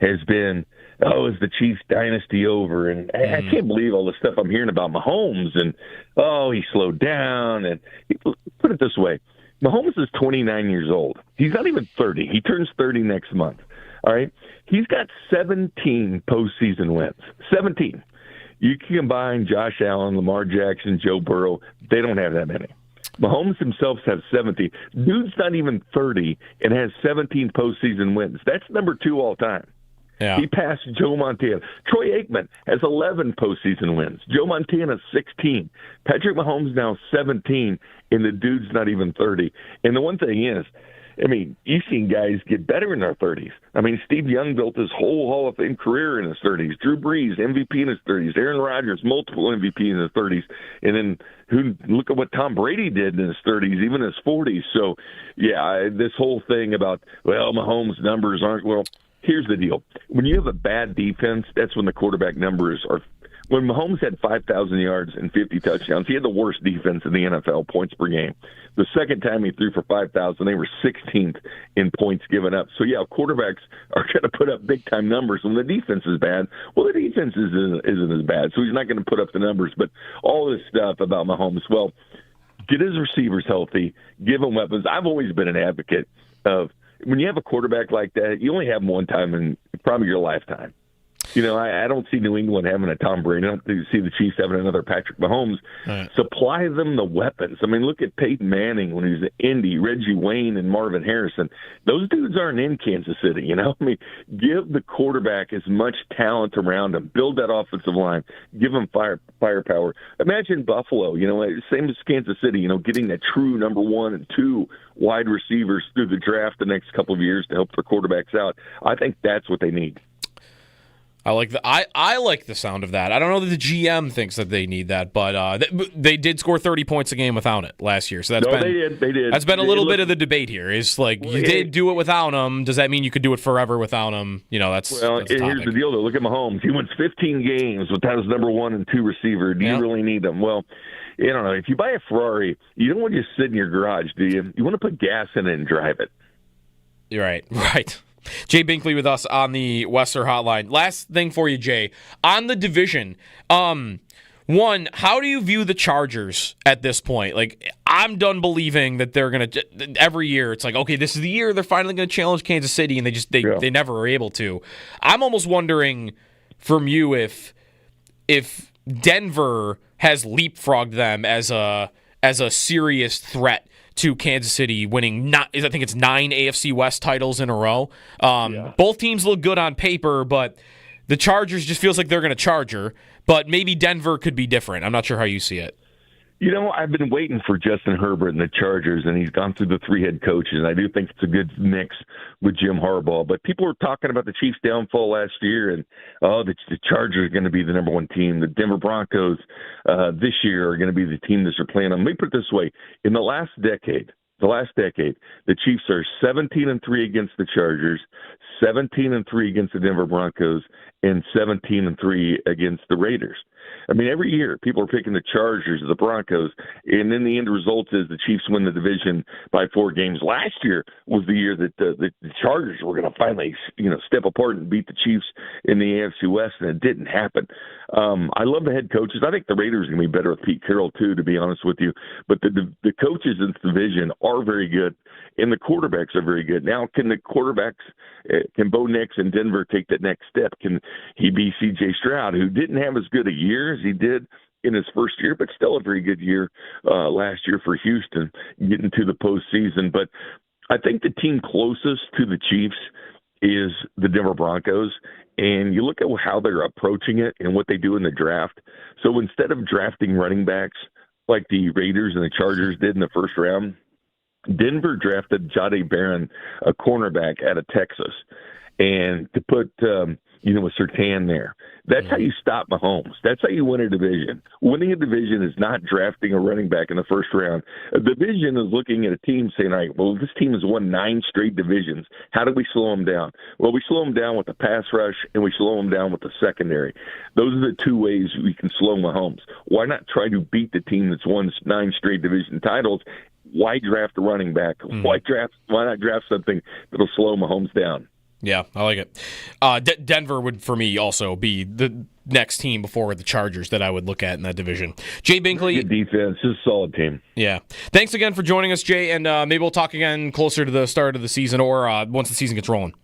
has been, is the Chiefs dynasty over? And I can't believe all the stuff I'm hearing about Mahomes and, he slowed down. And put it this way, Mahomes is 29 years old. He's not even 30. He turns 30 next month. All right? He's got 17 postseason wins. 17. You can combine Josh Allen, Lamar Jackson, Joe Burrow. They don't have that many. Mahomes himself has 70. Dude's not even 30 and has 17 postseason wins. That's number 2 all time. Yeah. He passed Joe Montana. Troy Aikman has 11 postseason wins. Joe Montana, 16. Patrick Mahomes now 17, and the dude's not even 30. And the one thing is, you've seen guys get better in their 30s. Steve Young built his whole Hall of Fame career in his 30s. Drew Brees, MVP in his 30s. Aaron Rodgers, multiple MVP in his 30s. And then look at what Tom Brady did in his 30s, even his 40s. So, this whole thing about, Mahomes' numbers aren't, here's the deal. When you have a bad defense, that's when the quarterback numbers are. When Mahomes had 5,000 yards and 50 touchdowns, he had the worst defense in the NFL, points per game. The second time he threw for 5,000, they were 16th in points given up. So, quarterbacks are going to put up big-time numbers. When the defense is bad, the defense isn't as bad, so he's not going to put up the numbers. But all this stuff about Mahomes, get his receivers healthy, give them weapons. I've always been an advocate of when you have a quarterback like that, you only have him one time in probably your lifetime. I don't see New England having a Tom Brady. I don't see the Chiefs having another Patrick Mahomes. Right. Supply them the weapons. Look at Peyton Manning when he was at Indy, Reggie Wayne, and Marvin Harrison. Those dudes aren't in Kansas City, give the quarterback as much talent around him. Build that offensive line. Give them firepower. Imagine Buffalo, same as Kansas City, getting that true number 1 and 2 wide receivers through the draft the next couple of years to help their quarterbacks out. I think that's what they need. I like the sound of that. I don't know that the GM thinks that they need that, but they did score 30 points a game without it last year. So they did. That's been a little bit of the debate here. Is you did do it without him. Does that mean you could do it forever without him? That's here's the deal. Though. Look at Mahomes. He wins 15 games without his number 1 and 2 receiver. Do you really need them? Well, I don't know. If you buy a Ferrari, you don't want to just sit in your garage, do you? You want to put gas in it and drive it. You're right. Jay Binkley with us on the Western Hotline. Last thing for you, Jay. On the division, one, how do you view the Chargers at this point? I'm done believing that they're going to – every year it's okay, this is the year they're finally going to challenge Kansas City, and they never are able to. I'm almost wondering from you if Denver has leapfrogged them as a serious threat to Kansas City winning, I think it's 9 AFC West titles in a row. Both teams look good on paper, but the Chargers just feels like they're going to Charger. But maybe Denver could be different. I'm not sure how you see it. I've been waiting for Justin Herbert and the Chargers, and he's gone through the 3 head coaches, and I do think it's a good mix with Jim Harbaugh. But people were talking about the Chiefs' downfall last year, and the Chargers are going to be the number 1 team. The Denver Broncos this year are going to be the team that they're playing on. Let me put it this way. In the last decade, the Chiefs are 17-3 against the Chargers, 17-3 against the Denver Broncos, and 17-3 against the Raiders. Every year people are picking the Chargers or the Broncos, and then the end result is the Chiefs win the division by 4 games. Last year was the year that the Chargers were going to finally, step apart and beat the Chiefs in the AFC West, and it didn't happen. I love the head coaches. I think the Raiders are going to be better with Pete Carroll too, to be honest with you. But the coaches in this division are very good, and the quarterbacks are very good. Now, can Bo Nix in Denver take that next step? Can he be C.J. Stroud, who didn't have as good a year as he did in his first year, but still a very good year last year for Houston, getting to the postseason. But I think the team closest to the Chiefs is the Denver Broncos, and you look at how they're approaching it and what they do in the draft. So instead of drafting running backs like the Raiders and the Chargers did in the first round, Denver drafted Jahdae Barron, a cornerback out of Texas, and to put a Surtain there. That's how you stop Mahomes. That's how you win a division. Winning a division is not drafting a running back in the first round. A division is looking at a team saying, all right, well, this team has won 9 straight divisions. How do we slow them down? Well, we slow them down with the pass rush, and we slow them down with the secondary. Those are the 2 ways we can slow Mahomes. Why not try to beat the team that's won 9 straight division titles? Why draft a running back? Why not draft something that'll slow Mahomes down? Yeah, I like it. Denver would, for me, also be the next team before the Chargers that I would look at in that division. Jay Binkley. Good defense. Just a solid team. Yeah. Thanks again for joining us, Jay, and maybe we'll talk again closer to the start of the season or once the season gets rolling.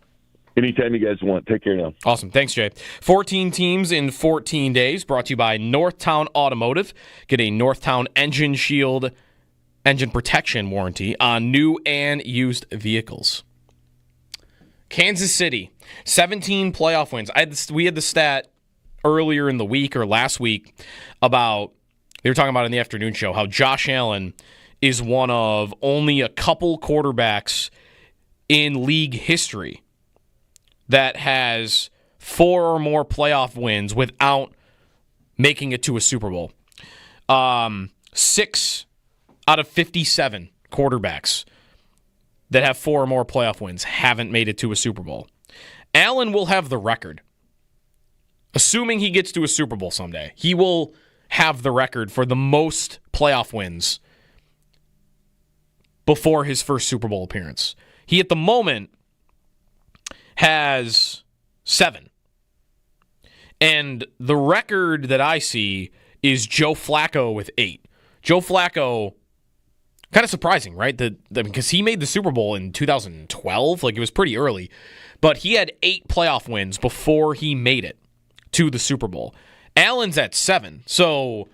Anytime you guys want. Take care now. Awesome. Thanks, Jay. 14 teams in 14 days, brought to you by Northtown Automotive. Get a Northtown Engine Shield engine protection warranty on new and used vehicles. Kansas City, 17 playoff wins. We had the stat earlier in the week or last week about, they were talking about in the afternoon show, how Josh Allen is one of only a couple quarterbacks in league history that has 4 or more playoff wins without making it to a Super Bowl. 6 out of 57 quarterbacks that have 4 or more playoff wins haven't made it to a Super Bowl. Allen will have the record. Assuming he gets to a Super Bowl someday, he will have the record for the most playoff wins before his first Super Bowl appearance. He, at the moment, has 7. And the record that I see is Joe Flacco with 8. Joe Flacco, kind of surprising, right? Because he made the Super Bowl in 2012. Like, it was pretty early. But he had 8 playoff wins before he made it to the Super Bowl. Allen's at 7. So,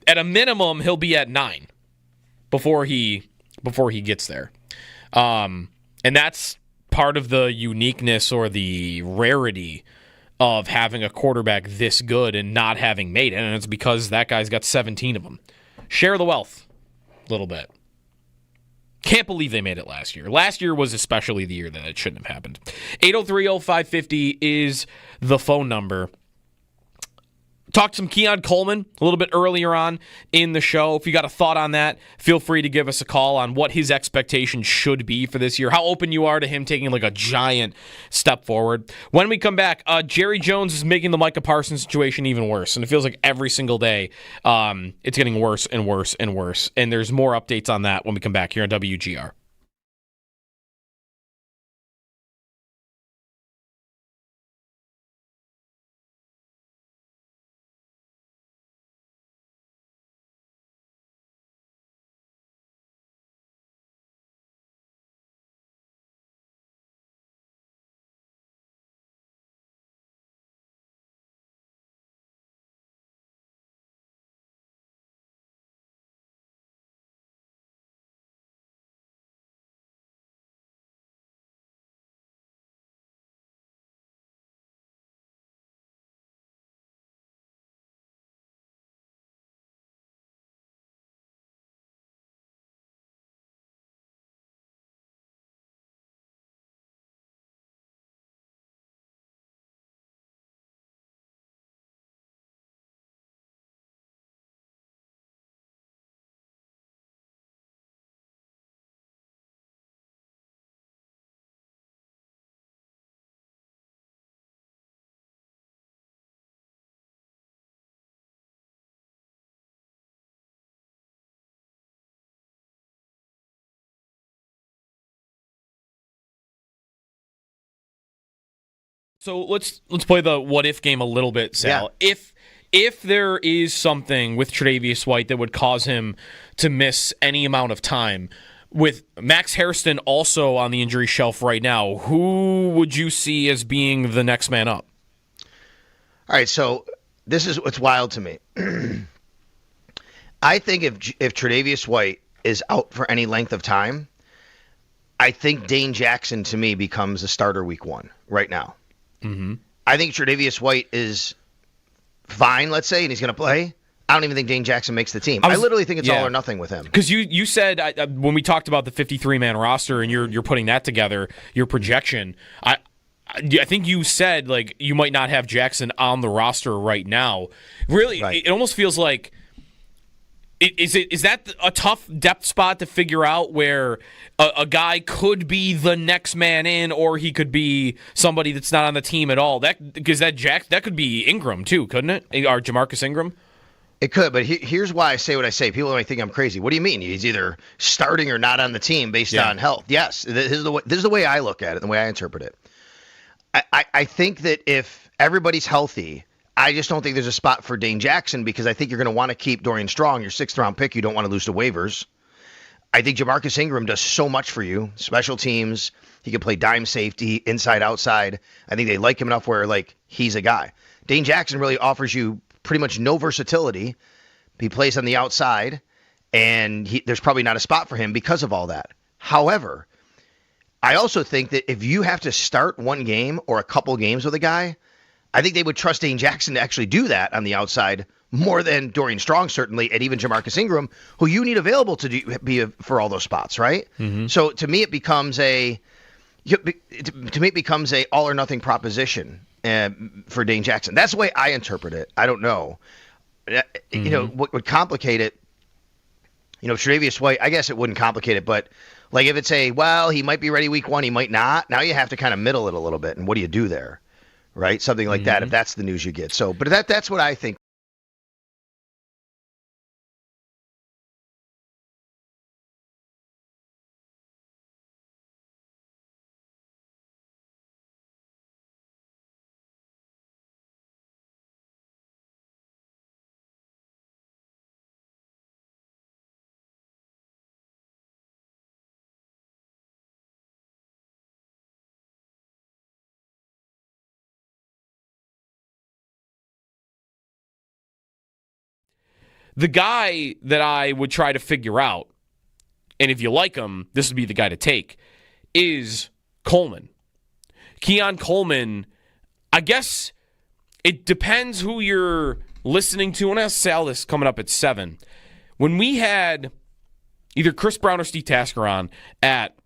at a minimum, he'll be at 9 before he gets there. And that's part of the uniqueness or the rarity of having a quarterback this good and not having made it. And it's because that guy's got 17 of them. Share the wealth a little bit. Can't believe they made it last year. Last year was especially the year that it shouldn't have happened. 803-0550 is the phone number. Talked some Keon Coleman a little bit earlier on in the show. If you got a thought on that, feel free to give us a call on what his expectations should be for this year, how open you are to him taking like a giant step forward. When we come back, Jerry Jones is making the Micah Parsons situation even worse, and it feels like every single day it's getting worse and worse and worse, and there's more updates on that when we come back here on WGR. So let's play the what if game a little bit, Sal. Yeah. If there is something with Tre'Davious White that would cause him to miss any amount of time, with Max Hairston also on the injury shelf right now, who would you see as being the next man up? All right, so this is what's wild to me. I think if Tre'Davious White is out for any length of time, I think Dane Jackson, to me, becomes a starter week 1 right now. Mm-hmm. I think Tre'Davious White is fine, let's say, and he's going to play. I don't even think Dane Jackson makes the team. I literally think it's all or nothing with him. Because you said when we talked about the 53-man roster and you're putting that together, your projection, I think you said like you might not have Jackson on the roster right now. Really, right. It almost feels like is that a tough depth spot to figure out where a guy could be the next man in, or he could be somebody that's not on the team at all? That could be Ingram too, couldn't it? Or Jamarcus Ingram. It could, but here's why I say what I say. People might think I'm crazy. What do you mean? He's either starting or not on the team based on health. Yes, this is the way I look at it, the way I interpret it. I think that if everybody's healthy, I just don't think there's a spot for Dane Jackson because I think you're going to want to keep Dorian Strong, your 6th-round pick. You don't want to lose to waivers. I think Jamarcus Ingram does so much for you. Special teams, he can play dime safety, inside, outside. I think they like him enough where, like, he's a guy. Dane Jackson really offers you pretty much no versatility. He plays on the outside, and there's probably not a spot for him because of all that. However, I also think that if you have to start one game or a couple games with a guy, I think they would trust Dane Jackson to actually do that on the outside more than Dorian Strong, certainly, and even Jamarcus Ingram, who you need available to be for all those spots, right? Mm-hmm. So to me, it becomes a all or nothing proposition for Dane Jackson. That's the way I interpret it. I don't know. Mm-hmm. You know, what would complicate it, Tre'Davious White, I guess it wouldn't complicate it, but like if it's he might be ready week 1, he might not. Now you have to kind of middle it a little bit. And what do you do there? Right? Something like that, if that's the news you get. So, but that's what I think. The guy that I would try to figure out, and if you like him, this would be the guy to take, is Coleman. Keon Coleman, I guess it depends who you're listening to. And I'll sell this coming up at 7. When we had either Chris Brown or Steve Tasker on at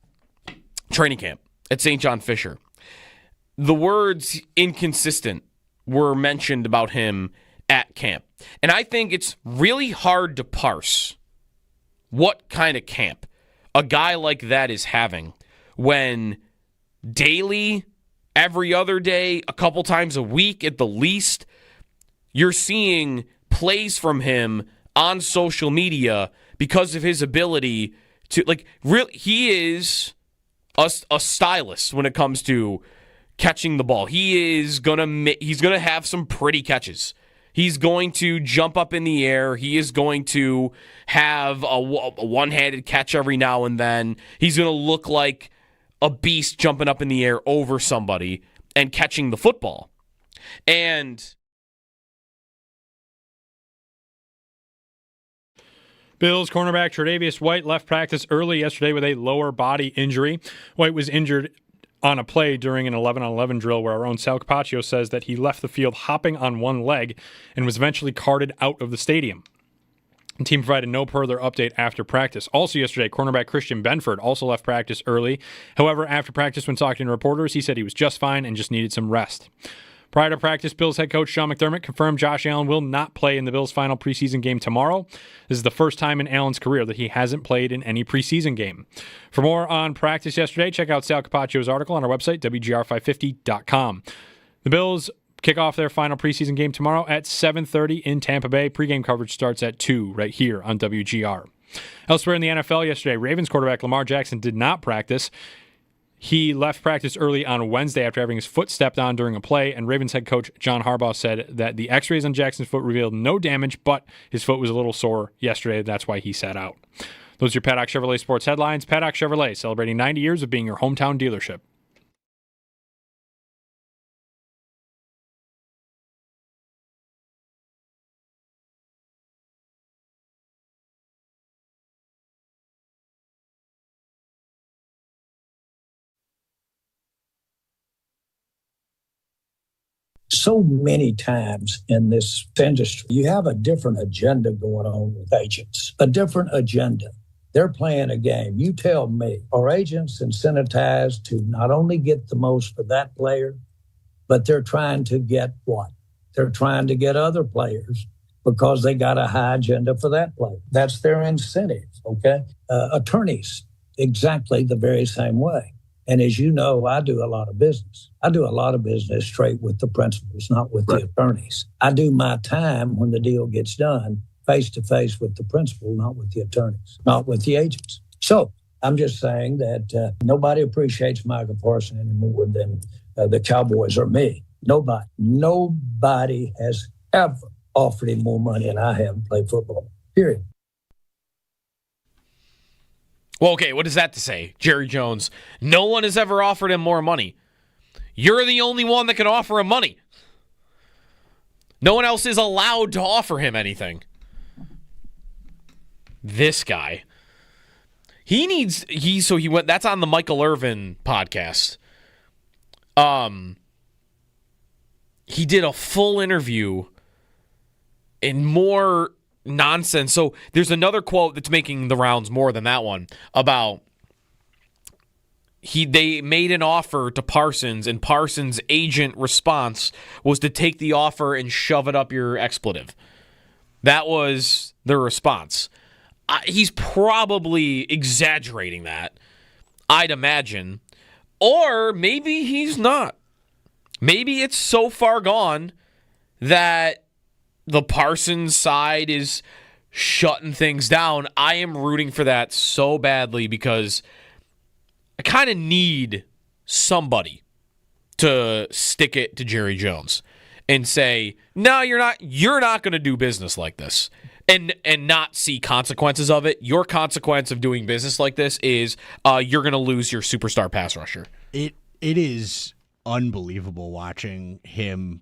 training camp at St. John Fisher, the words inconsistent were mentioned about him at camp. And I think it's really hard to parse what kind of camp a guy like that is having when daily, every other day, a couple times a week at the least, you're seeing plays from him on social media because of his ability to, he is a stylist when it comes to catching the ball. He's gonna have some pretty catches. He's going to jump up in the air. He is going to have a one-handed catch every now and then. He's going to look like a beast jumping up in the air over somebody and catching the football. And Bills cornerback Tre'Davious White left practice early yesterday with a lower body injury. White was injured on a play during an 11-on-11 drill where our own Sal Capaccio says that he left the field hopping on one leg and was eventually carted out of the stadium. The team provided no further update after practice. Also yesterday, cornerback Christian Benford also left practice early. However, after practice when talking to reporters, he said he was just fine and just needed some rest. Prior to practice, Bills head coach Sean McDermott confirmed Josh Allen will not play in the Bills' final preseason game tomorrow. This is the first time in Allen's career that he hasn't played in any preseason game. For more on practice yesterday, check out Sal Capaccio's article on our website, WGR550.com. The Bills kick off their final preseason game tomorrow at 7:30 in Tampa Bay. Pre-game coverage starts at 2 right here on WGR. Elsewhere in the NFL yesterday, Ravens quarterback Lamar Jackson did not practice. He left practice early on Wednesday after having his foot stepped on during a play, and Ravens head coach John Harbaugh said that the x-rays on Jackson's foot revealed no damage, but his foot was a little sore yesterday. That's why he sat out. Those are your Paddock Chevrolet sports headlines. Paddock Chevrolet, celebrating 90 years of being your hometown dealership. so many times in this industry, you have a different agenda going on with agents, a different agenda. They're playing a game. You tell me, are agents incentivized to not only get the most for that player, but they're trying to get what? They're trying to get other players because they got a high agenda for that player. That's their incentive, okay? Attorneys, exactly the very same way. And as you know, I do a lot of business. I do a lot of business straight with the principals, not with the attorneys. I do my time when the deal gets done face-to-face with the principal, not with the attorneys, not with the agents. So I'm just saying that nobody appreciates Micah Parsons any more than the Cowboys or me. Nobody. Nobody has ever offered him more money than I have to play football, period. Well, okay, what is that to say, Jerry Jones? No one has ever offered him more money. You're the only one that can offer him money. No one else is allowed to offer him anything. This guy. He went, that's on the Michael Irvin podcast. He did a full interview and more nonsense. So there's another quote that's making the rounds more than that one about they made an offer to Parsons, and Parsons' agent response was to take the offer and shove it up your expletive. That was the response. He's probably exaggerating that, I'd imagine. Or maybe he's not. Maybe it's so far gone that the Parsons side is shutting things down. I am rooting for that so badly because I kind of need somebody to stick it to Jerry Jones and say, no, you're not going to do business like this. And not see consequences of it. Your consequence of doing business like this is you're going to lose your superstar pass rusher. It is unbelievable watching him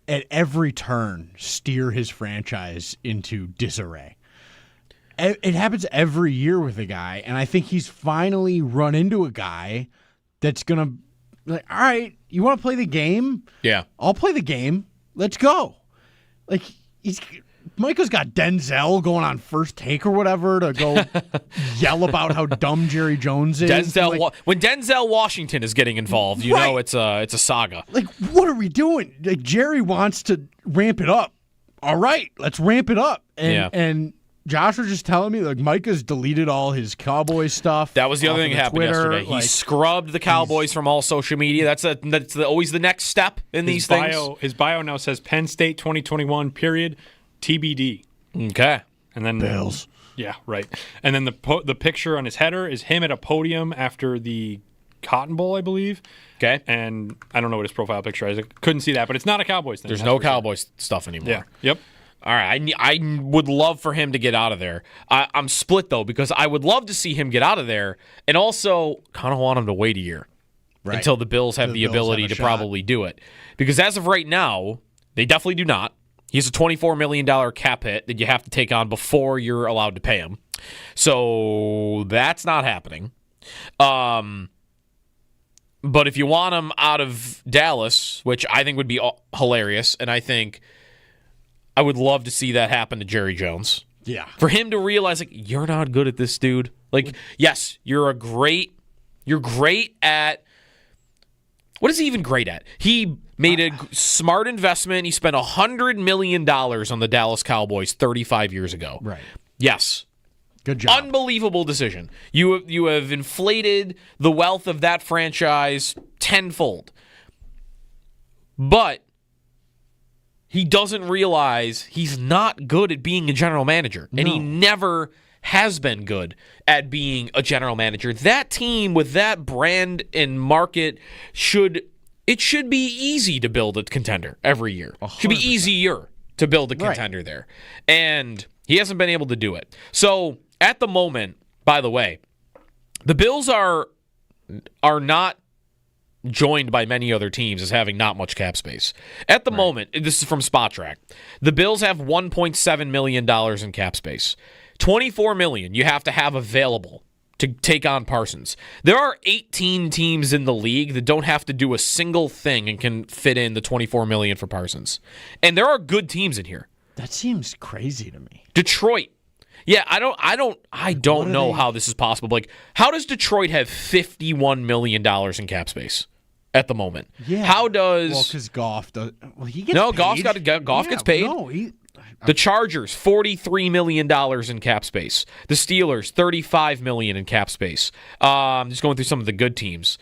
at every turn steer his franchise into disarray. It happens every year with a guy, and I think he's finally run into a guy that's going to be like, all right, you want to play the game? Yeah. I'll play the game. Let's go. Like, Micah's got Denzel going on First Take or whatever to go yell about how dumb Jerry Jones is. When Denzel Washington is getting involved, you know it's a saga. Like, what are we doing? Like, Jerry wants to ramp it up. All right, let's ramp it up. And Josh was just telling me, like, Micah's deleted all his Cowboys stuff. That was the other thing that happened yesterday. He scrubbed the Cowboys from all social media. That's always the next step in these things. His bio now says Penn State 2021 period. TBD. Okay. And then Bills. Yeah, right. And then the picture on his header is him at a podium after the Cotton Bowl, I believe. Okay. And I don't know what his profile picture is. I couldn't see that, but it's not a Cowboys thing. There's no Cowboys stuff anymore. Yeah. Yep. All right. I would love for him to get out of there. I'm split, though, because I would love to see him get out of there and also kind of want him to wait a year until the Bills have the ability to probably do it. Because as of right now, they definitely do not. He's a $24 million cap hit that you have to take on before you're allowed to pay him. So that's not happening. But if you want him out of Dallas, which I think would be hilarious, and I think I would love to see that happen to Jerry Jones. Yeah. For him to realize, like, you're not good at this, dude. Like, yes, you're great at... What is he even great at? He made a smart investment. He spent $100 million on the Dallas Cowboys 35 years ago. Right. Yes. Good job. Unbelievable decision. You have inflated the wealth of that franchise tenfold. But he doesn't realize he's not good at being a general manager. No. And he never has been good at being a general manager. That team with that brand and market should be easy to build a contender every year. 100%. Should be easier to build a contender there. And he hasn't been able to do it. So at the moment, by the way, the Bills are not joined by many other teams as having not much cap space. At the moment, this is from SpotTrack, the Bills have $1.7 million in cap space. $24 million you have to have available to take on Parsons. There are 18 teams in the league that don't have to do a single thing and can fit in the $24 million for Parsons. And there are good teams in here. That seems crazy to me. Detroit. Yeah, I don't know how this is possible. Like, how does Detroit have $51 million in cap space at the moment? Yeah. How does... Well, because Goff does... Well, he gets No, paid. Goff gets paid. No, The Chargers, $43 million in cap space. The Steelers, $35 million in cap space. Just going through some of the good teams.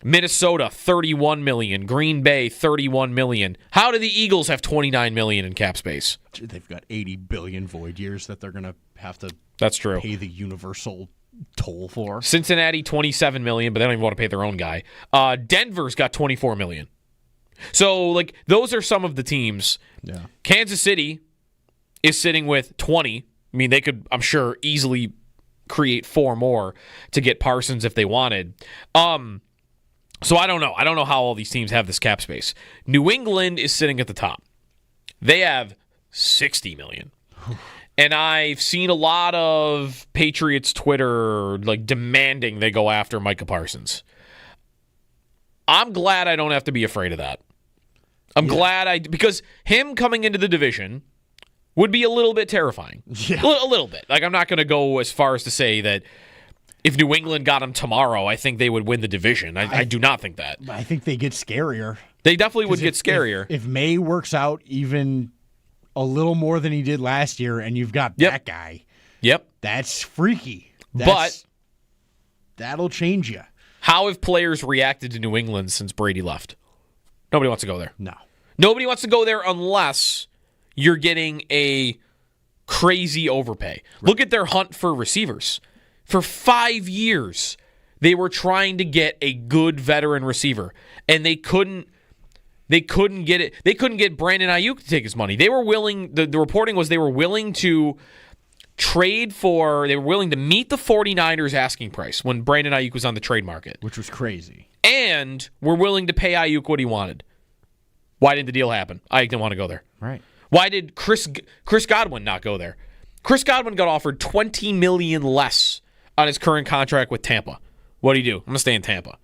Minnesota, $31 million. Green Bay, $31 million. How do the Eagles have $29 million in cap space? They've got 80 billion void years that they're going to have to That's true. pay the universal toll for. Cincinnati, $27 million, but they don't even want to pay their own guy. Denver's got $24 million. So, like, those are some of the teams. Yeah. Kansas City is sitting with 20. I mean, they could, I'm sure, easily create 4 more to get Parsons if they wanted. So I don't know. I don't know how all these teams have this cap space. New England is sitting at the top. They have $60 million. And I've seen a lot of Patriots Twitter like demanding they go after Micah Parsons. I'm glad I don't have to be afraid of that. I'm glad because him coming into the division would be a little bit terrifying. Yeah. A little bit. Like, I'm not going to go as far as to say that if New England got him tomorrow, I think they would win the division. I do not think that. I think they get scarier. They definitely would get scarier. If May works out even a little more than he did last year and you've got that guy, that's freaky. That'll change you. How have players reacted to New England since Brady left? Nobody wants to go there. No. Nobody wants to go there unless you're getting a crazy overpay. Right. Look at their hunt for receivers. For 5 years, they were trying to get a good veteran receiver, and they couldn't get it. They couldn't get Brandon Ayuk to take his money. They were willing. The reporting was they were willing to trade for. They were willing to meet the 49ers asking price when Brandon Ayuk was on the trade market, which was crazy. And were willing to pay Ayuk what he wanted. Why didn't the deal happen? Ayuk didn't want to go there. Right. Why did Chris Godwin not go there? Chris Godwin got offered $20 million less on his current contract with Tampa. What do you do? I'm going to stay in Tampa.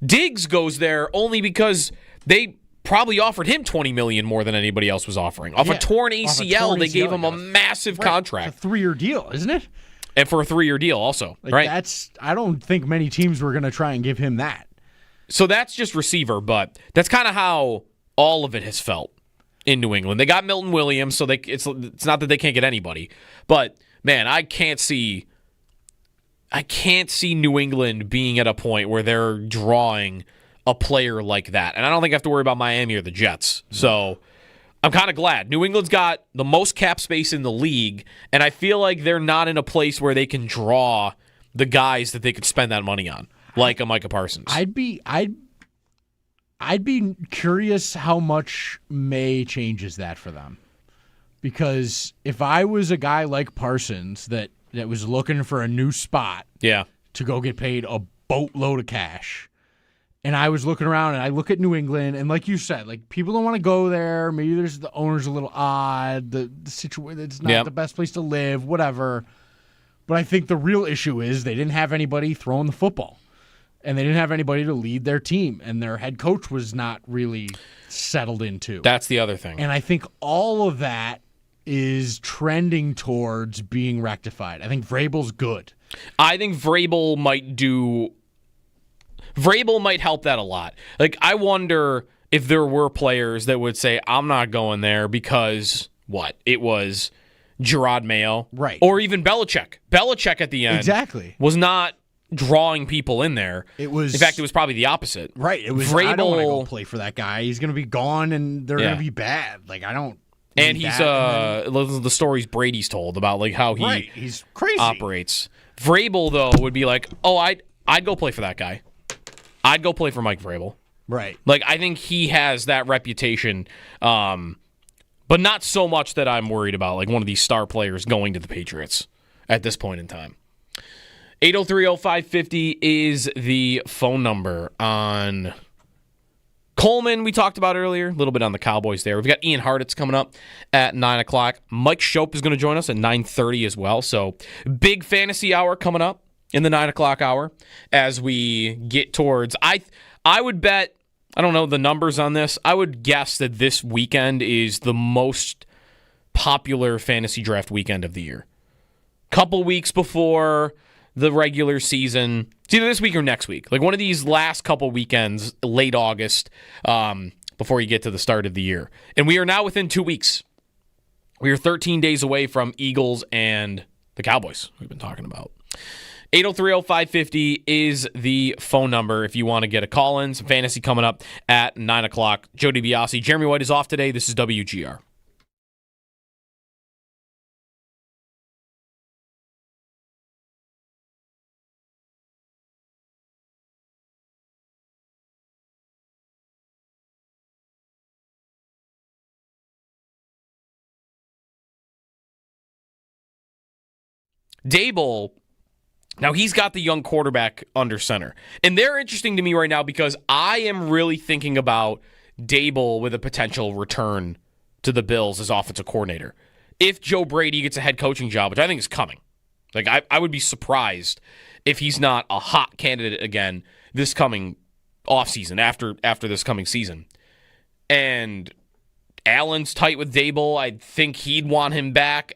Diggs goes there only because they probably offered him $20 million more than anybody else was offering. Off a torn ACL, they gave him a massive contract. It's a 3-year deal, isn't it? And for a 3-year deal also, right? I don't think many teams were going to try and give him that. So that's just receiver, but that's kind of how all of it has felt in New England. They got Milton Williams, so it's not that they can't get anybody. But, man, I can't see New England being at a point where they're drawing a player like that. And I don't think I have to worry about Miami or the Jets. So I'm kind of glad. New England's got the most cap space in the league, and I feel like they're not in a place where they can draw the guys that they could spend that money on, like a Micah Parsons. I'd be curious how much May changes that for them. Because if I was a guy like Parsons that was looking for a new spot to go get paid a boatload of cash, and I was looking around and I look at New England, and like you said, like people don't want to go there. Maybe the owner's a little odd. The situation, it's not the best place to live, whatever. But I think the real issue is they didn't have anybody throwing the football. And they didn't have anybody to lead their team. And their head coach was not really settled into. That's the other thing. And I think all of that is trending towards being rectified. I think Vrabel's good. I think Vrabel might help that a lot. Like, I wonder if there were players that would say, I'm not going there because, it was Gerard Mayo. Right. Or even Belichick. Belichick at the end was not drawing people in there. In fact, it was probably the opposite. Right. It was, I don't want to go play for that guy. He's going to be gone, and they're going to be bad. Like, I don't. And he's the stories Brady's told about like how he's crazy operates. Vrabel though would be like, I'd go play for that guy. I'd go play for Mike Vrabel. Right. Like, I think he has that reputation, but not so much that I'm worried about like one of these star players going to the Patriots at this point in time. 803-0550 is the phone number on Coleman. We talked about earlier, a little bit on the Cowboys there. We've got Ian Hartitz coming up at 9 o'clock. Mike Shope is going to join us at 9:30 as well. So big fantasy hour coming up in the 9 o'clock hour as we get towards. I would bet, I don't know the numbers on this, I would guess that this weekend is the most popular fantasy draft weekend of the year. Couple weeks before the regular season. It's either this week or next week. Like one of these last couple weekends, late August, before you get to the start of the year. And we are now within 2 weeks. We are 13 days away from Eagles and the Cowboys we've been talking about. 803-0550 is the phone number if you want to get a call in. Some fantasy coming up at 9 o'clock. Joe DiBiase. Jeremy White is off today. This is WGR. Dable, now he's got the young quarterback under center. And they're interesting to me right now because I am really thinking about Dable with a potential return to the Bills as offensive coordinator. If Joe Brady gets a head coaching job, which I think is coming. Like I would be surprised if he's not a hot candidate again this coming offseason, after this coming season. And Allen's tight with Dable. I think he'd want him back.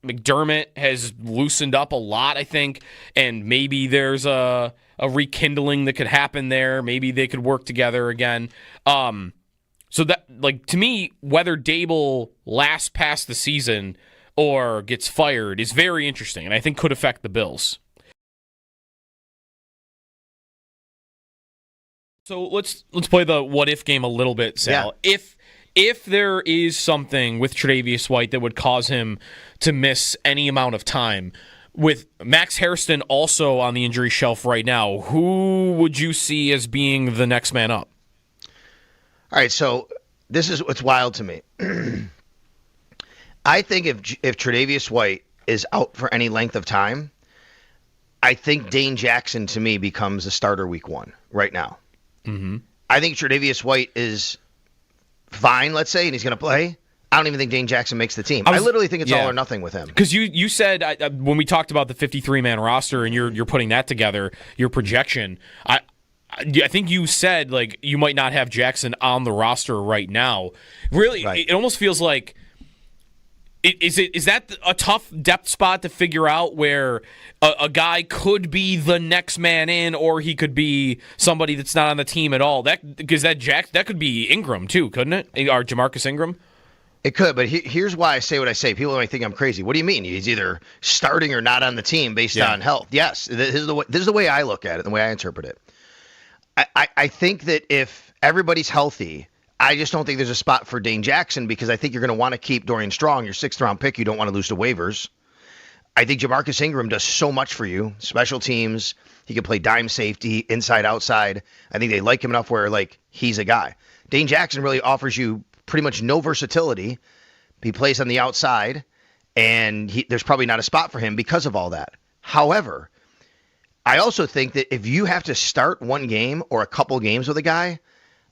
McDermott has loosened up a lot, I think, and maybe there's a rekindling that could happen there. Maybe they could work together again. So that, like, to me, whether Dable lasts past the season or gets fired is very interesting, and I think could affect the Bills. So let's play the what if game a little bit, Sal. Yeah. If there is something with Tre'Davious White that would cause him to miss any amount of time, with Max Hairston also on the injury shelf right now, who would you see as being the next man up? All right, so this is what's wild to me. I think if Tre'Davious White is out for any length of time, I think Dane Jackson, to me, becomes a starter week 1 right now. Mm-hmm. I think Tre'Davious White is fine, let's say, and he's going to play. I don't even think Dane Jackson makes the team. I literally think it's all or nothing with him. Because you said when we talked about the 53-man roster and you're putting that together, your projection, I think you said like you might not have Jackson on the roster right now. Really, right. It almost feels like is that a tough depth spot to figure out where a guy could be the next man in, or he could be somebody that's not on the team at all? That could be Ingram too, couldn't it? Or Jamarcus Ingram. It could, but here's why I say what I say. People might think I'm crazy. What do you mean? He's either starting or not on the team based on health. Yes, this is the way I look at it, the way I interpret it. I think that if everybody's healthy, I just don't think there's a spot for Dane Jackson because I think you're going to want to keep Dorian Strong, your 6th-round pick. You don't want to lose to waivers. I think Jamarcus Ingram does so much for you. Special teams, he can play dime safety, inside, outside. I think they like him enough where, like, he's a guy. Dane Jackson really offers you pretty much no versatility. He plays on the outside, and there's probably not a spot for him because of all that. However, I also think that if you have to start one game or a couple games with a guy,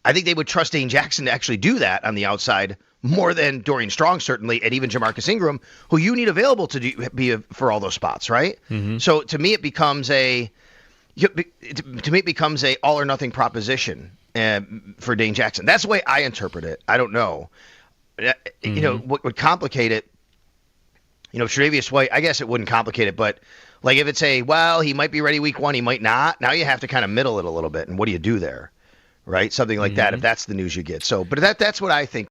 I think they would trust Dane Jackson to actually do that on the outside more than Dorian Strong, certainly, and even Jamarcus Ingram, who you need available to be for all those spots, right? Mm-hmm. So to me, it becomes a all or nothing proposition for Dane Jackson. That's the way I interpret it. I don't know. Mm-hmm. You know, what would complicate it? You know, Tre'Davious White, I guess it wouldn't complicate it, but like if it's he might be ready week 1, he might not. Now you have to kind of middle it a little bit, and what do you do there? Right? Something like that, if that's the news you get. So, but that's what I think.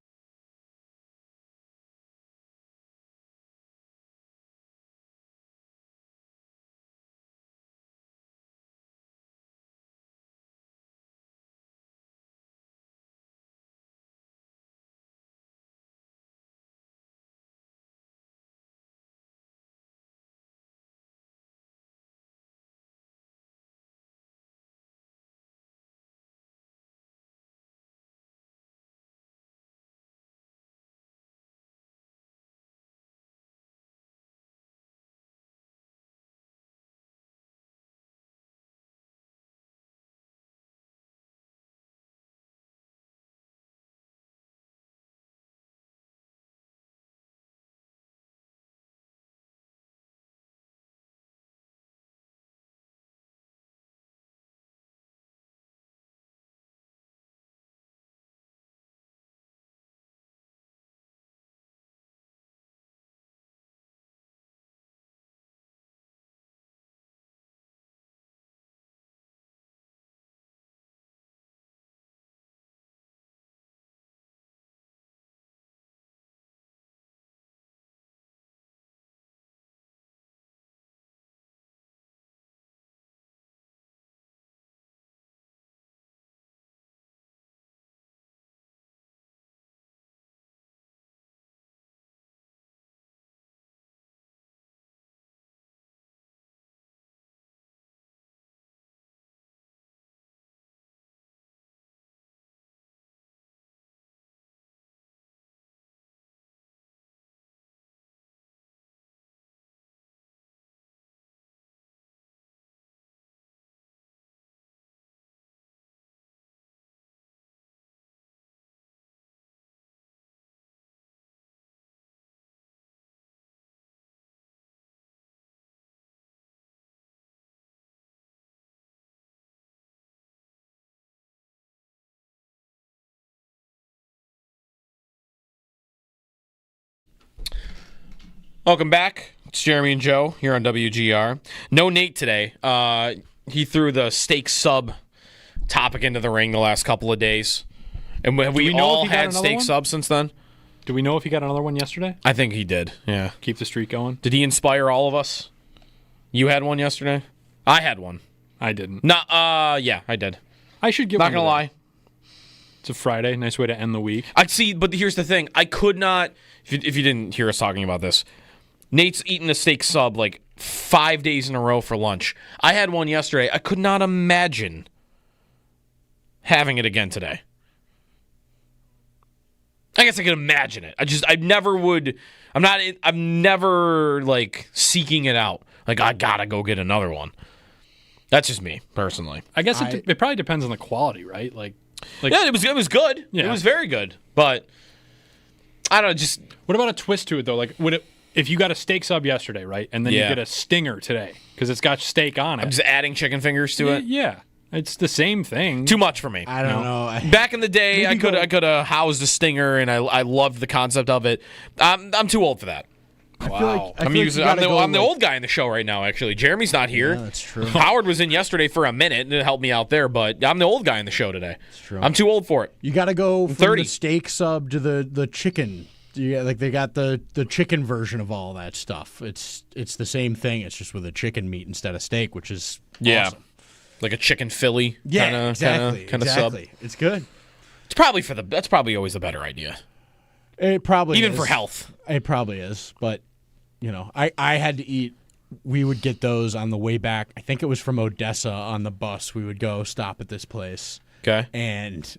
Welcome back. It's Jeremy and Joe here on WGR. No Nate today. He threw the steak sub topic into the ring the last couple of days. And have we all had steak subs since then? Do we know if he got another one yesterday? I think he did, yeah. Keep the streak going. Did he inspire all of us? You had one yesterday? I had one. I didn't. Yeah, I did. I should give Not one going to lie. It's a Friday. Nice way to end the week. I see, but here's the thing. I could not, if you didn't hear us talking about this, Nate's eaten a steak sub like 5 days in a row for lunch. I had one yesterday. I could not imagine having it again today. I guess I could imagine it. I'm never like seeking it out. Like, I gotta go get another one. That's just me, personally. I guess it probably depends on the quality, right? Like yeah, it was good. Yeah. It was very good. But I don't know, what about a twist to it though? Like, if you got a steak sub yesterday, right, and then you get a stinger today because it's got steak on it. I'm just adding chicken fingers to it. Yeah. It's the same thing. Too much for me. I don't know. Back in the day, I could have housed a stinger, and I loved the concept of it. I'm too old for that. Wow. I'm the old guy in the show right now, actually. Jeremy's not here. Yeah, that's true. Howard was in yesterday for a minute and it helped me out there, but I'm the old guy in the show today. That's true. I'm too old for it. You got to go from 30. the steak sub to the chicken. They got the chicken version of all that stuff. It's the same thing. It's just with a chicken meat instead of steak, which is awesome. Like a chicken Philly. Yeah, exactly. Kind of sub. It's good. That's probably always the better idea. It probably even is. for health. It probably is, but I had to eat. We would get those on the way back. I think it was from Odessa on the bus. We would go stop at this place. Okay. And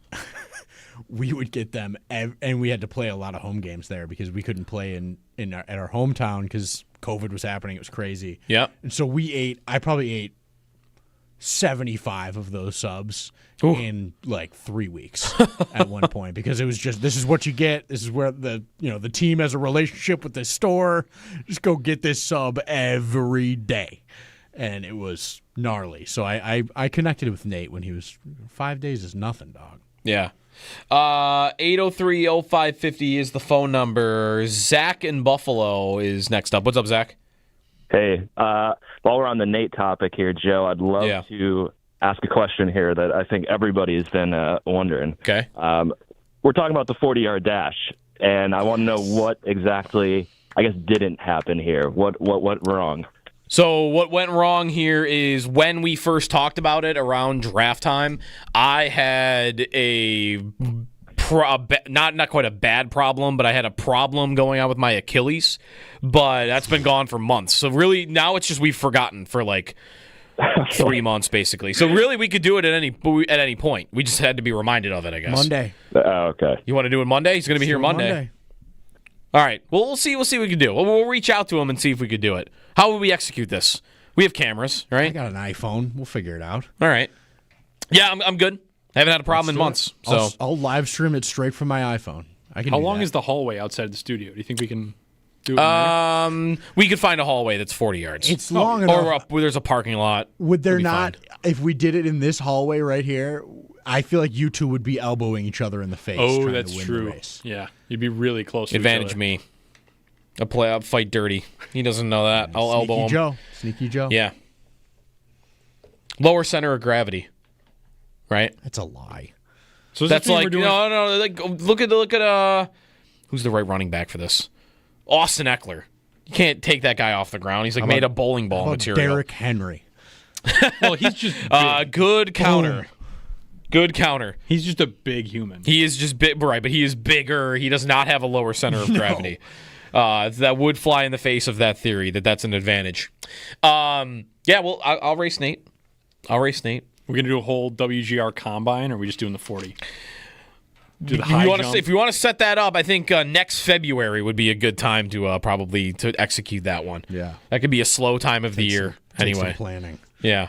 we would get them, and we had to play a lot of home games there because we couldn't play at our hometown because COVID was happening. It was crazy. Yep. And so I probably ate 75 of those subs in like 3 weeks at one point because it was just, this is what you get. This is where the team has a relationship with this store. Just go get this sub every day. And it was gnarly. So I connected with Nate when he was 5 days is nothing, dog. Yeah. 803-0550 is the phone number. Zach in Buffalo is next up. What's up, Zach? Hey, while we're on the Nate topic here, Joe, I'd love to ask a question here that I think everybody's been wondering. Okay. We're talking about the 40-yard dash, and I want to know what exactly, I guess, didn't happen here. What went wrong? So what went wrong here is when we first talked about it around draft time, I had not quite a bad problem, but I had a problem going on with my Achilles, but that's been gone for months. So really now it's just we've forgotten for like 3 months basically. So really we could do it at any point. We just had to be reminded of it, I guess. Monday. Okay. You want to do it Monday? He's going to be here Monday. All right. Well, we'll see what we can do. We'll reach out to him and see if we could do it. How will we execute this? We have cameras, right? I got an iPhone. We'll figure it out. All right. Yeah, I'm good. I haven't had a problem in months. So I'll live stream it straight from my iPhone. How long is the hallway outside the studio? Do you think we can do it? We could find a hallway that's 40 yards. It's long enough. Or there's a parking lot. Would there not, if we did it in this hallway right here, I feel like you two would be elbowing each other in the face. Oh, that's to win true. The race. Yeah, you'd be really close to Advantage each other. me. I'll fight dirty. He doesn't know that. I'll elbow him. Sneaky Joe. Yeah. Lower center of gravity. Right? That's a lie. So that's like no. Like look at who's the right running back for this? Austin Eckler. You can't take that guy off the ground. He's like made of bowling ball material. Derrick Henry. Well, he's just good counter. Good counter. He's just a big human. He is just big, right? But he is bigger. He does not have a lower center of gravity. That would fly in the face of that theory that's an advantage. Yeah, well, I'll race Nate. We're going to do a whole WGR combine, or are we just doing the 40? Do the if you want to set that up, I think next February would be a good time to probably to execute that one. Yeah. That could be a slow time of the year. Anyway. Some planning. Yeah.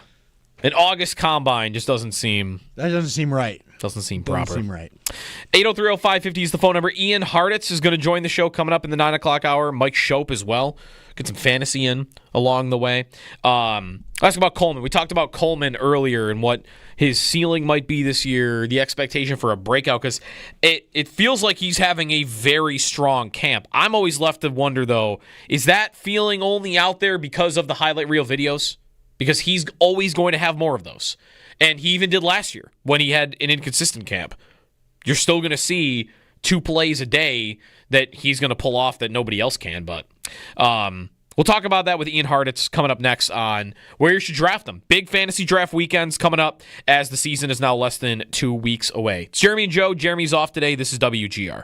An August combine just doesn't seem... That doesn't seem right. Doesn't seem proper. Doesn't seem right. 8030550 is the phone number. Ian Harditz is going to join the show coming up in the 9 o'clock hour. Mike Shope as well. Get some fantasy in along the way. Ask about Coleman. We talked about Coleman earlier and what his ceiling might be this year, the expectation for a breakout, because it feels like he's having a very strong camp. I'm always left to wonder, though, is that feeling only out there because of the highlight reel videos? Because he's always going to have more of those. And he even did last year when he had an inconsistent camp. You're still going to see 2 plays a day that he's going to pull off that nobody else can. But we'll talk about that with Ian Harditz coming up next on where you should draft them. Big fantasy draft weekends coming up as the season is now less than 2 weeks away. It's Jeremy and Joe. Jeremy's off today. This is WGR.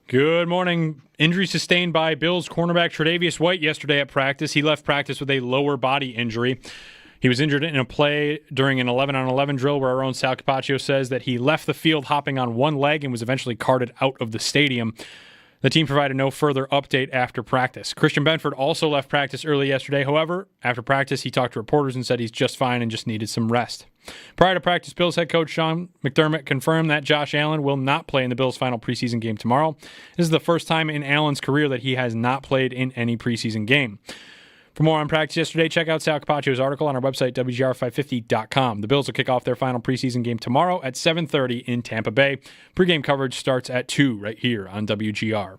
Good morning. Injury sustained by Bills cornerback Tre'Davious White yesterday at practice. He left practice with a lower body injury. He was injured in a play during an 11-on-11 drill where our own Sal Capaccio says that he left the field hopping on one leg and was eventually carted out of the stadium. The team provided no further update after practice. Christian Benford also left practice early yesterday. However, after practice, he talked to reporters and said he's just fine and just needed some rest. Prior to practice, Bills head coach Sean McDermott confirmed that Josh Allen will not play in the Bills' final preseason game tomorrow. This is the first time in Allen's career that he has not played in any preseason game. For more on practice yesterday, check out Sal Capaccio's article on our website, WGR550.com. The Bills will kick off their final preseason game tomorrow at 7:30 in Tampa Bay. Pregame coverage starts at 2 right here on WGR.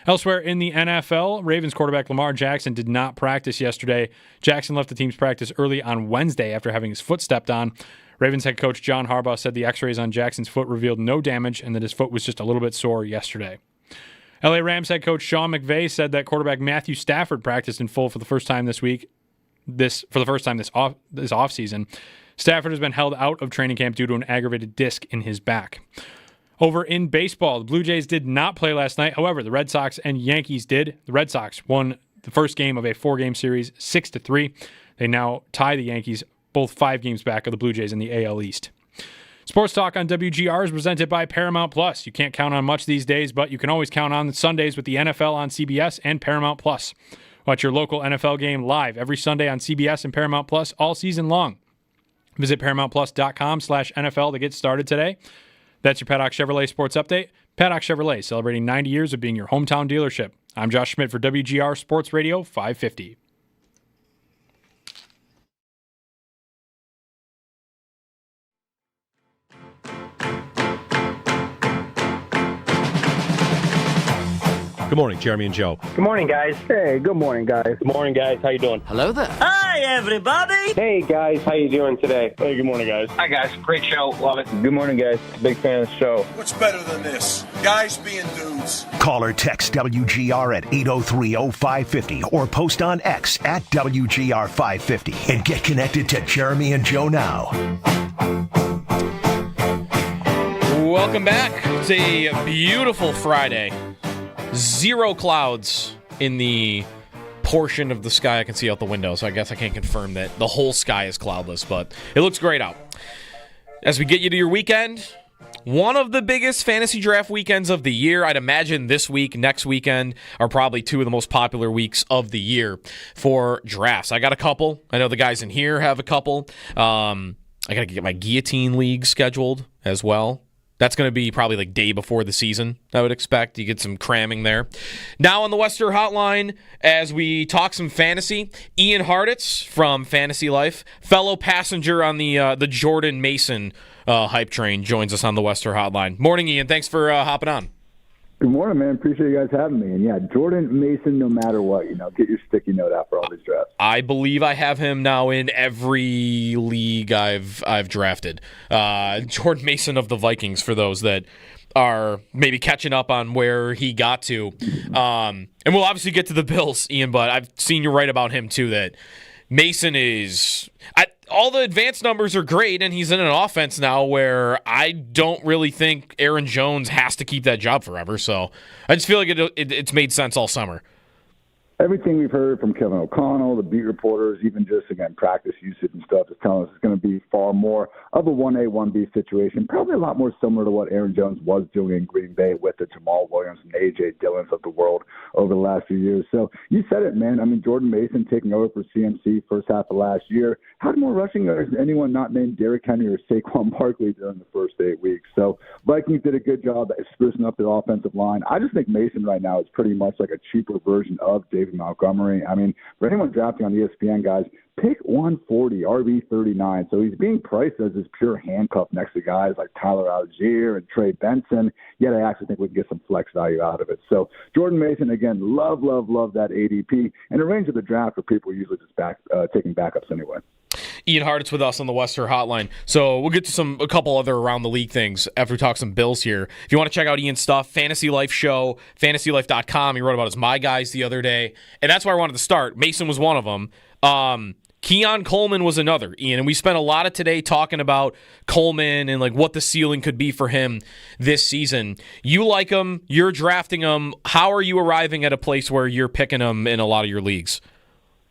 Elsewhere in the NFL, Ravens quarterback Lamar Jackson did not practice yesterday. Jackson left the team's practice early on Wednesday after having his foot stepped on. Ravens head coach John Harbaugh said the x-rays on Jackson's foot revealed no damage and that his foot was just a little bit sore yesterday. LA Rams head coach Sean McVay said that quarterback Matthew Stafford practiced in full for the first time this offseason. Stafford has been held out of training camp due to an aggravated disc in his back. Over in baseball, the Blue Jays did not play last night. However, the Red Sox and Yankees did. The Red Sox won the first game of a 4-game series 6-3. They now tie the Yankees, both 5 games back of the Blue Jays in the AL East. Sports Talk on WGR is presented by Paramount Plus. You can't count on much these days, but you can always count on Sundays with the NFL on CBS and Paramount Plus. Watch your local NFL game live every Sunday on CBS and Paramount Plus all season long. Visit ParamountPlus.com/NFL to get started today. That's your Paddock Chevrolet Sports Update. Paddock Chevrolet, celebrating 90 years of being your hometown dealership. I'm Josh Schmidt for WGR Sports Radio 550. Good morning, Jeremy and Joe. Good morning, guys. Hey, good morning, guys. Good morning, guys. How you doing? Hello there. Hi, everybody. Hey, guys. How you doing today? Hey, good morning, guys. Hi, guys. Great show. Love it. Good morning, guys. Big fan of the show. What's better than this? Guys being dudes. Call or text WGR at 803-0550 or post on X at WGR550 and get connected to Jeremy and Joe now. Welcome back. It's a beautiful Friday. 0 clouds in the portion of the sky I can see out the window, so I guess I can't confirm that the whole sky is cloudless, but it looks great out. As we get you to your weekend, one of the biggest fantasy draft weekends of the year. I'd imagine this week, next weekend are probably 2 of the most popular weeks of the year for drafts. I got a couple. I know the guys in here have a couple. I got to get my guillotine league scheduled as well. That's going to be probably like day before the season, I would expect. You get some cramming there. Now on the Western Hotline, as we talk some fantasy, Ian Harditz from Fantasy Life, fellow passenger on the Jordan Mason hype train, joins us on the Western Hotline. Morning, Ian. Thanks for hopping on. Good morning, man. Appreciate you guys having me. And yeah, Jordan Mason, no matter what, get your sticky note out for all these drafts. I believe I have him now in every league I've drafted. Jordan Mason of the Vikings, for those that are maybe catching up on where he got to. And we'll obviously get to the Bills, Ian, but I've seen you write about him too, that Mason is... all the advanced numbers are great, and he's in an offense now where I don't really think Aaron Jones has to keep that job forever. So I just feel like it's made sense all summer. Everything we've heard from Kevin O'Connell, the beat reporters, even just, again, practice usage and stuff is telling us it's going to be far more of a 1A, 1B situation, probably a lot more similar to what Aaron Jones was doing in Green Bay with the Jamal Williams and A.J. Dillons of the world over the last few years. So you said it, man. I mean, Jordan Mason taking over for CMC first half of last year had more rushing yards than anyone not named Derrick Henry or Saquon Barkley during the first 8 weeks. So Vikings did a good job at sprucing up their offensive line. I just think Mason right now is pretty much like a cheaper version of David Montgomery. I mean, for anyone drafting on ESPN, guys, pick 140, RB39. So he's being priced as this pure handcuff next to guys like Tyler Algier and Trey Benson, yet I actually think we can get some flex value out of it. So Jordan Mason, again, love that ADP, and the range of the draft for people usually just taking backups anyway. Ian Harditz with us on the Western Hotline. So we'll get to a couple other around the league things after we talk some Bills here. If you want to check out Ian's stuff, Fantasy Life Show, fantasylife.com. He wrote about his My Guys the other day, and that's where I wanted to start. Mason was one of them. Keon Coleman was another, Ian, and we spent a lot of today talking about Coleman and like what the ceiling could be for him this season. You like him, you're drafting him. How are you arriving at a place where you're picking him in a lot of your leagues?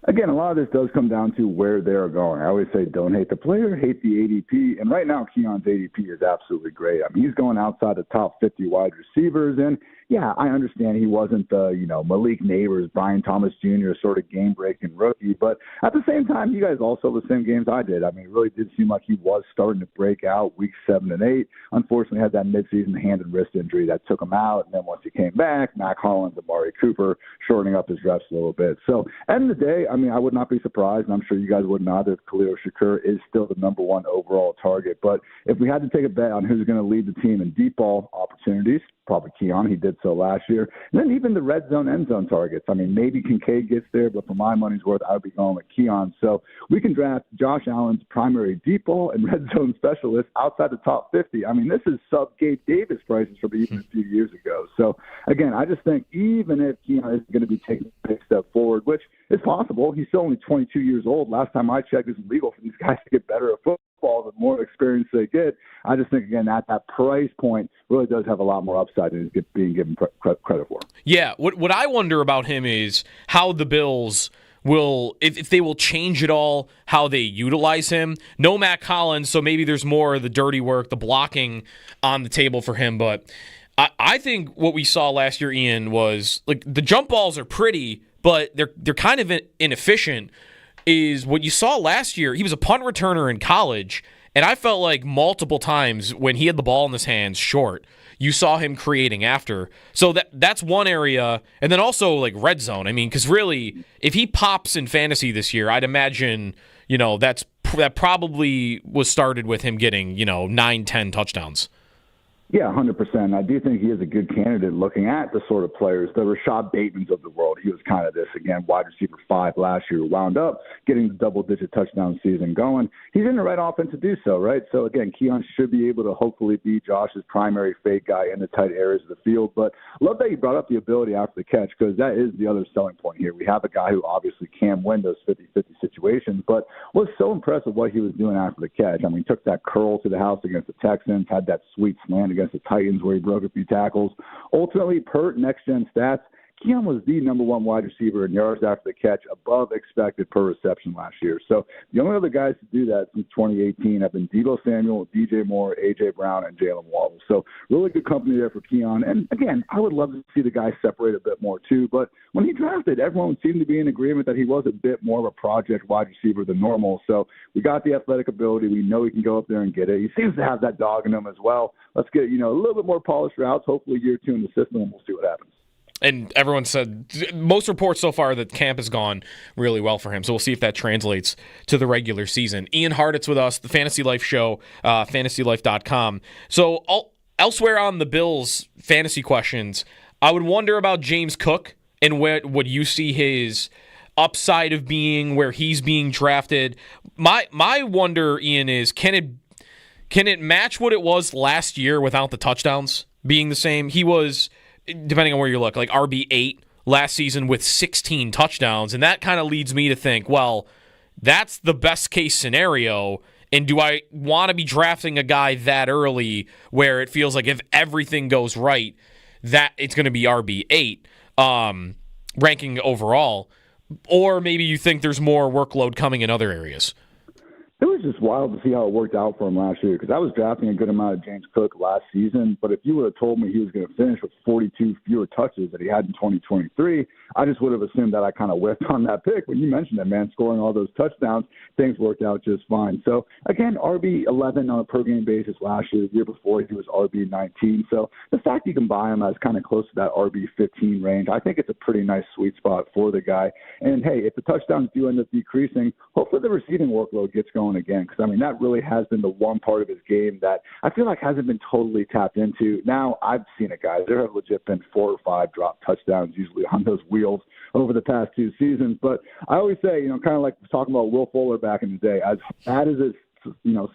Again, a lot of this does come down to where they're going. I always say don't hate the player, hate the ADP. And right now, Keon's ADP is absolutely great. I mean, he's going outside the top 50 wide receivers. And, yeah, I understand he wasn't the, Malik Neighbors, Brian Thomas Jr. sort of game-breaking rookie. But at the same time, you guys also have the same games I did. I mean, it really did seem like he was starting to break out weeks 7 and 8. Unfortunately, had that midseason hand and wrist injury that took him out. And then once he came back, Mac Hollins, Amari Cooper, shortening up his reps a little bit. So, end of the day, I mean, I would not be surprised, and I'm sure you guys wouldn't either, if Khalil Shakur is still the number one overall target. But if we had to take a bet on who's going to lead the team in deep ball opportunities, probably Keon. He did so last year. And then even the red zone, end zone targets. I mean, maybe Kincaid gets there, but for my money's worth, I would be going with Keon. So we can draft Josh Allen's primary deep ball and red zone specialist outside the top 50. I mean, this is sub-Gabe Davis prices from even a few years ago. So, again, I just think even if Keon is going to be taking a big step forward, which is possible, he's still only 22 years old. Last time I checked, it's illegal for these guys to get better at football. The more experience they get, I just think, again, that price point really does have a lot more upside than he's being given credit for. Yeah, what I wonder about him is how the Bills will, if they will change at all how they utilize him. No Mac Hollins, so maybe there's more of the dirty work, the blocking on the table for him. But I think what we saw last year, Ian, was like the jump balls are pretty, but they're kind of inefficient. Is what you saw last year. He was a punt returner in college, and I felt like multiple times when he had the ball in his hands short, you saw him creating after. So that's one area. And then also like red zone. I mean, because really, if he pops in fantasy this year, I'd imagine, that probably was started with him getting, 9-10 touchdowns. Yeah, 100%. I do think he is a good candidate looking at the sort of players, the Rashad Batemans of the world. He was kind of this, again, wide receiver 5 last year, wound up getting the double-digit touchdown season going. He's in the right offense to do so, right? So, again, Keon should be able to hopefully be Josh's primary fade guy in the tight areas of the field. But love that you brought up the ability after the catch, because that is the other selling point here. We have a guy who obviously can win those 50-50 situations, but was so impressed with what he was doing after the catch. I mean, he took that curl to the house against the Texans, had that sweet slant against the Titans where he broke a few tackles. Ultimately, per next-gen stats, Keon was the number one wide receiver in yards after the catch, above expected per reception last year. So the only other guys to do that since 2018 have been Deebo Samuel, DJ Moore, A.J. Brown, and Jalen Waddle. So really good company there for Keon. And again, I would love to see the guys separate a bit more too. But when he drafted, everyone seemed to be in agreement that he was a bit more of a project wide receiver than normal. So we got the athletic ability. We know he can go up there and get it. He seems to have that dog in him as well. Let's get, a little bit more polished routes, hopefully year 2 in the system, and we'll see what happens. And everyone said, most reports so far that camp has gone really well for him. So we'll see if that translates to the regular season. Ian Hartitz with us, the Fantasy Life Show, fantasylife.com. So elsewhere on the Bills' fantasy questions, I would wonder about James Cook and what you see his upside of being, where he's being drafted. My wonder, Ian, is can it match what it was last year without the touchdowns being the same? He was, depending on where you look, like RB8 last season with 16 touchdowns. And that kind of leads me to think, well, that's the best case scenario. And do I want to be drafting a guy that early where it feels like if everything goes right, that it's going to be RB8 ranking overall? Or maybe you think there's more workload coming in other areas? It was just wild to see how it worked out for him last year, because I was drafting a good amount of James Cook last season, but if you would have told me he was going to finish with 42 fewer touches that he had in 2023, I just would have assumed that I kind of whiffed on that pick. When you mentioned it, man, scoring all those touchdowns, things worked out just fine. So, again, RB11 on a per-game basis last year. The year before, he was RB19. So the fact you can buy him as kind of close to that RB15 range, I think it's a pretty nice sweet spot for the guy. And, hey, if the touchdowns do end up decreasing, hopefully the receiving workload gets going again, because, I mean, that really has been the one part of his game that I feel like hasn't been totally tapped into. Now, I've seen it, guys. There have legit been 4 or 5 drop touchdowns usually on those wheels over the past 2 seasons. But I always say, kind of like talking about Will Fuller back in the day, as bad as it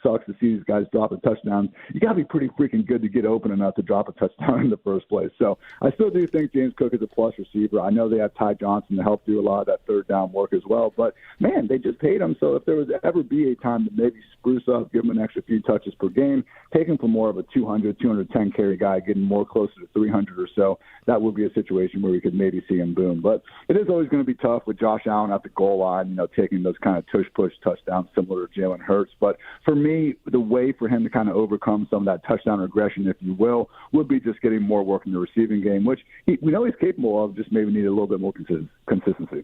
sucks to see these guys drop a touchdown. You got to be pretty freaking good to get open enough to drop a touchdown in the first place. So I still do think James Cook is a plus receiver. I know they have Ty Johnson to help do a lot of that third down work as well. But, man, they just paid him. So if there was ever be a time to maybe spruce up, give him an extra few touches per game, take him for more of a 200, 210 carry guy, getting more closer to 300 or so, that would be a situation where we could maybe see him boom. But it is always going to be tough with Josh Allen at the goal line, taking those kind of tush-push touchdowns similar to Jalen Hurts. But for me, the way for him to kind of overcome some of that touchdown regression, if you will, would be just getting more work in the receiving game, which we know he's capable of, just maybe need a little bit more consistency.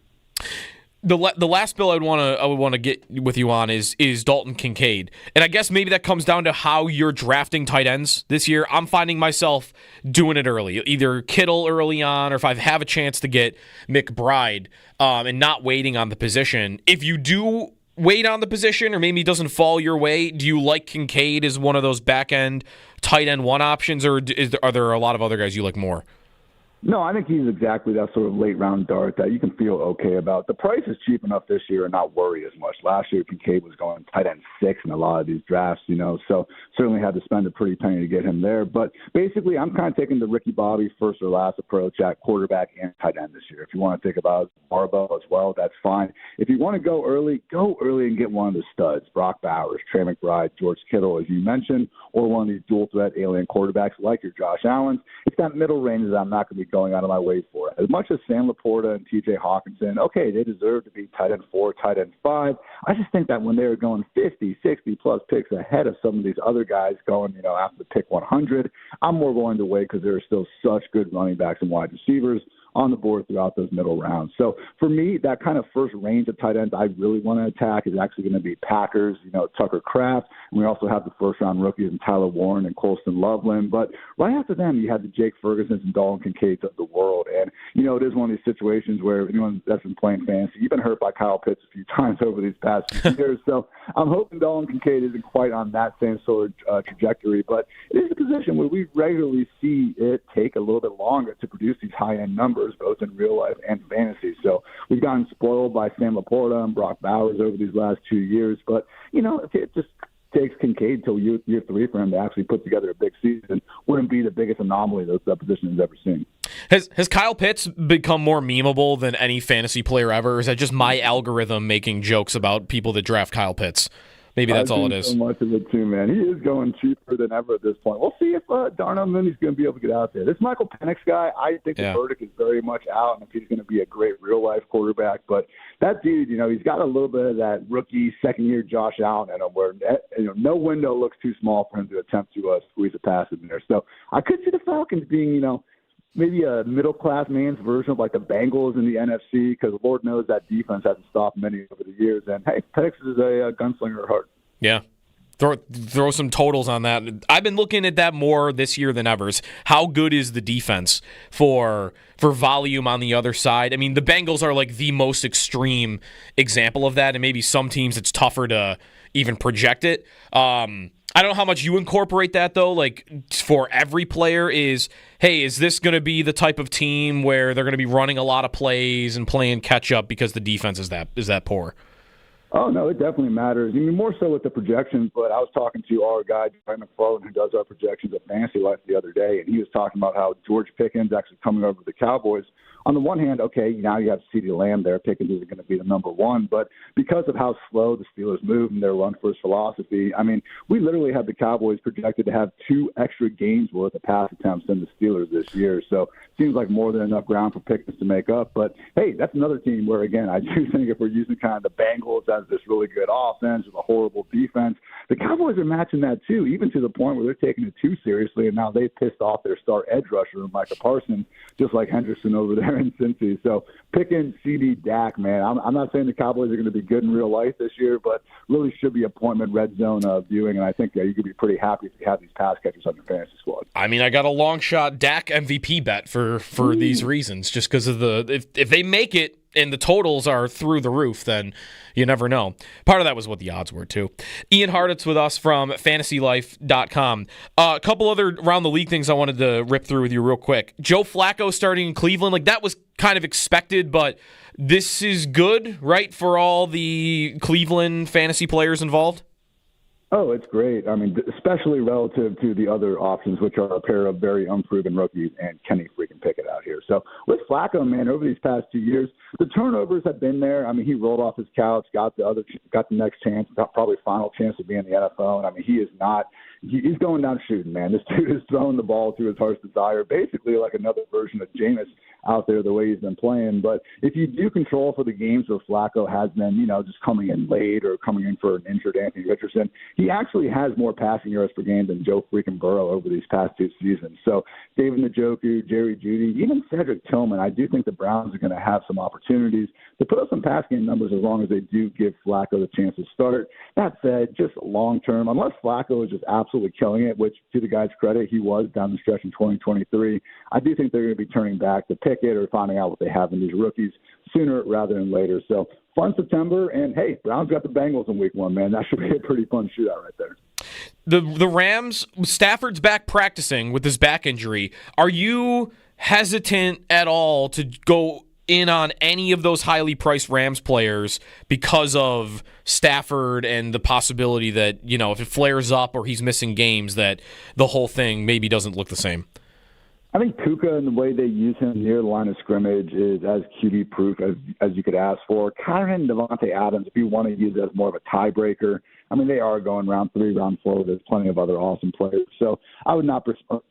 The last bill I would want to get with you on is Dalton Kincaid, and I guess maybe that comes down to how you're drafting tight ends this year. I'm finding myself doing it early, either Kittle early on, or if I have a chance to get McBride, and not waiting on the position. If you do wait on the position, or maybe it doesn't fall your way, do you like Kincaid as one of those back end tight end one options, or are there a lot of other guys you like more? No, I think he's exactly that sort of late-round dart that you can feel okay about. The price is cheap enough this year and not worry as much. Last year, Kincaid was going tight end 6 in a lot of these drafts, so certainly had to spend a pretty penny to get him there. But basically, I'm kind of taking the Ricky Bobby first or last approach at quarterback and tight end this year. If you want to think about barbell as well, that's fine. If you want to go early and get one of the studs, Brock Bowers, Trey McBride, George Kittle, as you mentioned, or one of these dual-threat alien quarterbacks like your Josh Allens. It's that middle range that I'm not going to be going out of my way for. As much as Sam Laporta and TJ Hawkinson, okay, they deserve to be tight end 4, tight end 5. I just think that when they were going 50, 60 plus picks ahead of some of these other guys going, after the pick 100, I'm more willing to wait because there are still such good running backs and wide receivers on the board throughout those middle rounds. So for me, that kind of first range of tight ends I really want to attack is actually going to be Packers, Tucker Kraft. And we also have the first-round rookies in Tyler Warren and Colston Loveland. But right after them, you have the Jake Fergusons and Dalton Kincaids of the world. And, it is one of these situations where anyone that's been playing fantasy, you've been hurt by Kyle Pitts a few times over these past few years. So I'm hoping Dalton Kincaid isn't quite on that same sort of trajectory. But it is a position where we regularly see it take a little bit longer to produce these high-end numbers, both in real life and fantasy. So we've gotten spoiled by Sam Laporta and Brock Bowers over these last 2 years. But, it just takes Kincaid till year 3 for him to actually put together a big season. Wouldn't be the biggest anomaly that position has ever seen. Has Kyle Pitts become more memeable than any fantasy player ever? Or is that just my algorithm making jokes about people that draft Kyle Pitts? Maybe that's all it is. So much of it too, man. He is going cheaper than ever at this point. We'll see if Darnell Mooney's going to be able to get out there. This Michael Penix guy, I think the verdict is very much out, and if he's going to be a great real-life quarterback. But that dude, he's got a little bit of that rookie second-year Josh Allen in him, where no window looks too small for him to attempt to squeeze a pass in there. So I could see the Falcons being, maybe a middle-class man's version of like the Bengals in the NFC, because Lord knows that defense hasn't stopped many over the years. And, hey, Penix is a gunslinger at heart. Yeah. Throw some totals on that. I've been looking at that more this year than ever. How good is the defense for volume on the other side? I mean, the Bengals are like the most extreme example of that, and maybe some teams it's tougher to even project it. I don't know how much you incorporate that, though. Like, for every player is this going to be the type of team where they're going to be running a lot of plays and playing catch-up because the defense is that poor? Oh, no, it definitely matters. I mean, more so with the projections, but I was talking to our guy, Brian McFarland, who does our projections at Fantasy Life the other day, and he was talking about how George Pickens actually coming over to the Cowboys. On the one hand, okay, now you have CeeDee Lamb there. Pickens isn't going to be the number one, but because of how slow the Steelers move and their run-first philosophy, I mean, we literally have the Cowboys projected to have 2 extra games worth of pass attempts than the Steelers this year. So it seems like more than enough ground for Pickens to make up. But, hey, that's another team where, again, I do think if we're using kind of the Bengals as this really good offense with a horrible defense, the Cowboys are matching that too, even to the point where they're taking it too seriously, and now they've pissed off their star edge rusher, Micah Parsons, just like Henderson over there in Cincy. So Pickens, CD, Dak, man, I'm not saying the Cowboys are going to be good in real life this year, but really should be appointment red zone viewing, and I think you could be pretty happy if you have these pass catchers on your fantasy squad. I mean, I got a long shot Dak MVP bet for these reasons, just because of if they make it and the totals are through the roof, then you never know. Part of that was what the odds were, too. Ian Harditz with us from FantasyLife.com. A couple other around-the-league things I wanted to rip through with you real quick. Joe Flacco starting in Cleveland, like that was kind of expected, but this is good, right, for all the Cleveland fantasy players involved? Oh, it's great. I mean, especially relative to the other options, which are a pair of very unproven rookies and Kenny freaking Pickett out here. So with Flacco, man, over these past 2 years, the turnovers have been there. I mean, he rolled off his couch, got the next chance, got probably final chance to be in the NFL. And I mean, he's going down shooting, man. This dude is throwing the ball to his heart's desire, basically like another version of Jameis out there the way he's been playing. But if you do control for the games where Flacco has been, just coming in late or coming in for an injured Anthony Richardson, he actually has more passing yards per game than Joe freaking Burrow over these past 2 seasons. So David Njoku, Jerry Jeudy, even Cedric Tillman, I do think the Browns are going to have some opportunities to put up some pass game numbers as long as they do give Flacco the chance to start. That said, just long term, unless Flacco is just absolutely killing it, which to the guy's credit, he was down the stretch in 2023, I do think they're going to be turning back to Pickett or finding out what they have in these rookies sooner rather than later. So fun September, and hey, Browns got the Bengals in week 1, man. That should be a pretty fun shootout right there. The Rams, Stafford's back practicing with his back injury. Are you hesitant at all to go in on any of those highly priced Rams players because of Stafford and the possibility that, if it flares up or he's missing games, that the whole thing maybe doesn't look the same? I think Puka and the way they use him near the line of scrimmage is as QB-proof as you could ask for. Kyron and Devontae Adams, if you want to use it as more of a tiebreaker, I mean, they are going round 3, round 4. There's plenty of other awesome players. So I would not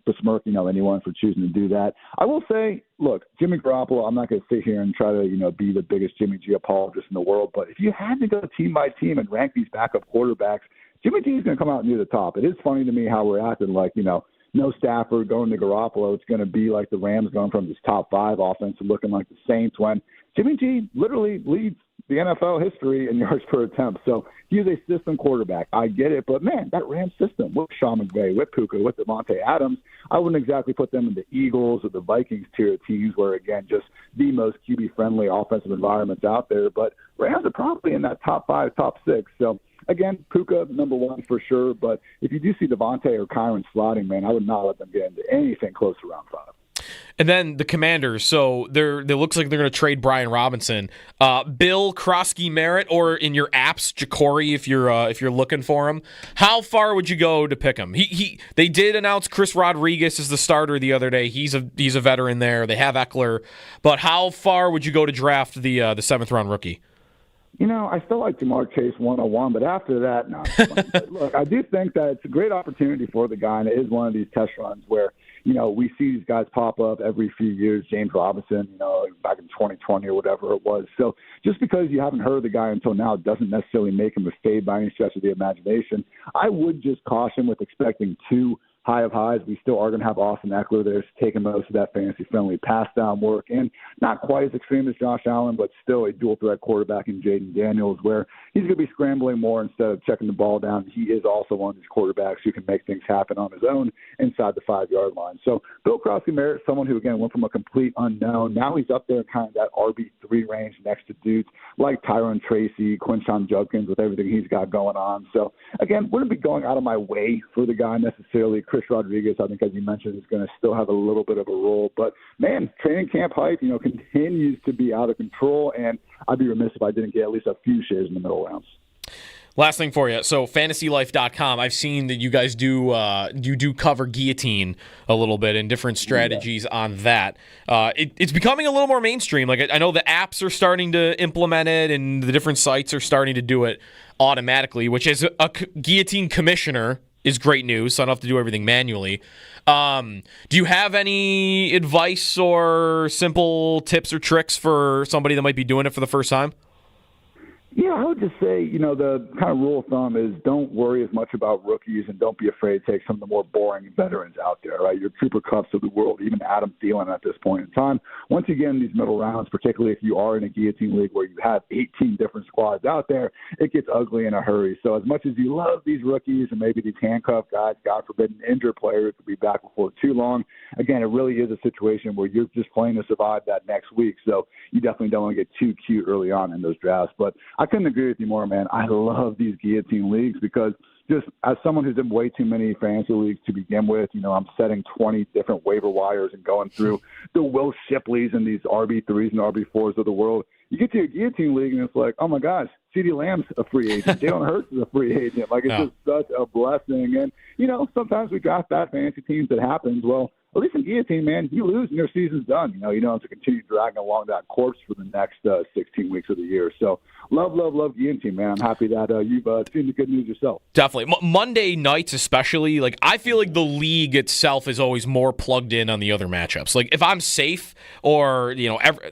besmirk, anyone for choosing to do that. I will say, look, Jimmy Garoppolo, I'm not going to sit here and try to, be the biggest Jimmy G apologist in the world. But if you had to go team by team and rank these backup quarterbacks, Jimmy G is going to come out near the top. It is funny to me how we're acting like, no Stafford going to Garoppolo. It's going to be like the Rams going from this top 5 offense to looking like the Saints when Jimmy G literally leads the NFL history in yards per attempt. So he is a system quarterback. I get it. But, man, that Rams system with Sean McVay, with Puka, with Devontae Adams, I wouldn't exactly put them in the Eagles or the Vikings tier of teams where, again, just the most QB-friendly offensive environments out there. But Rams are probably in that top 5, top 6. So, again, Puka, number 1 for sure. But if you do see Devontae or Kyron slotting, man, I would not let them get into anything close to round 5. And then the Commanders. So it looks like they're going to trade Brian Robinson, Bill Krosky Merritt, or in your apps, Jacory, if you're looking for him. How far would you go to pick him? They did announce Chris Rodriguez as the starter the other day. He's a veteran there. They have Eckler, but how far would you go to draft the 7th round rookie? I still like Jamar Chase 101, but after that, no. Look, I do think that it's a great opportunity for the guy, and it is one of these test runs where, we see these guys pop up every few years. James Robinson, back in 2020 or whatever it was. So just because you haven't heard of the guy until now doesn't necessarily make him a fade by any stretch of the imagination. I would just caution with expecting too high of highs. We still are going to have Austin Eckler there taking most of that fantasy-friendly pass-down work, and not quite as extreme as Josh Allen, but still a dual-threat quarterback in Jaden Daniels, where he's going to be scrambling more instead of checking the ball down. He is also one of these quarterbacks who can make things happen on his own inside the 5-yard line. So Bill Krosky Merritt, someone who, again, went from a complete unknown. Now he's up there in kind of that RB3 range next to dudes like Tyron Tracy, Quinshon Judkins, with everything he's got going on. So, again, wouldn't be going out of my way for the guy necessarily. Chris Rodriguez, I think, as you mentioned, is going to still have a little bit of a role. But, man, training camp hype, continues to be out of control, and I'd be remiss if I didn't get at least a few shares in the middle rounds. Last thing for you. So fantasylife.com, I've seen that you guys do cover guillotine a little bit and different strategies on that. It's becoming a little more mainstream. Like, I know the apps are starting to implement it and the different sites are starting to do it automatically, which is a guillotine commissioner is great news, so I don't have to do everything manually. Do you have any advice or simple tips or tricks for somebody that might be doing it for the first time? Yeah, I would just say, the kind of rule of thumb is don't worry as much about rookies and don't be afraid to take some of the more boring veterans out there, right? Your Cooper Kupps of the world, even Adam Thielen at this point in time. Once you get in these middle rounds, particularly if you are in a guillotine league where you have 18 different squads out there, it gets ugly in a hurry. So as much as you love these rookies and maybe these handcuffed guys, God forbid, an injured player who could be back before too long, again, it really is a situation where you're just playing to survive that next week. So you definitely don't want to get too cute early on in those drafts. But I couldn't agree with you more, man. I love these guillotine leagues because just as someone who's in way too many fantasy leagues to begin with, I'm setting 20 different waiver wires and going through the Will Shipleys and these RB3s and RB4s of the world. You get to a guillotine league, and it's like, oh my gosh, CeeDee Lamb's a free agent. Jalen Hurts is a free agent. Like, it's just such a blessing. And, sometimes we draft bad fantasy teams. It happens. Well, at least in guillotine, man, you lose and your season's done. You don't have to continue dragging along that corpse for the next 16 weeks of the year. So love guillotine, man. I'm happy that you've seen the good news yourself. Definitely. Monday nights especially, like, I feel like the league itself is always more plugged in on the other matchups. Like, if I'm safe or,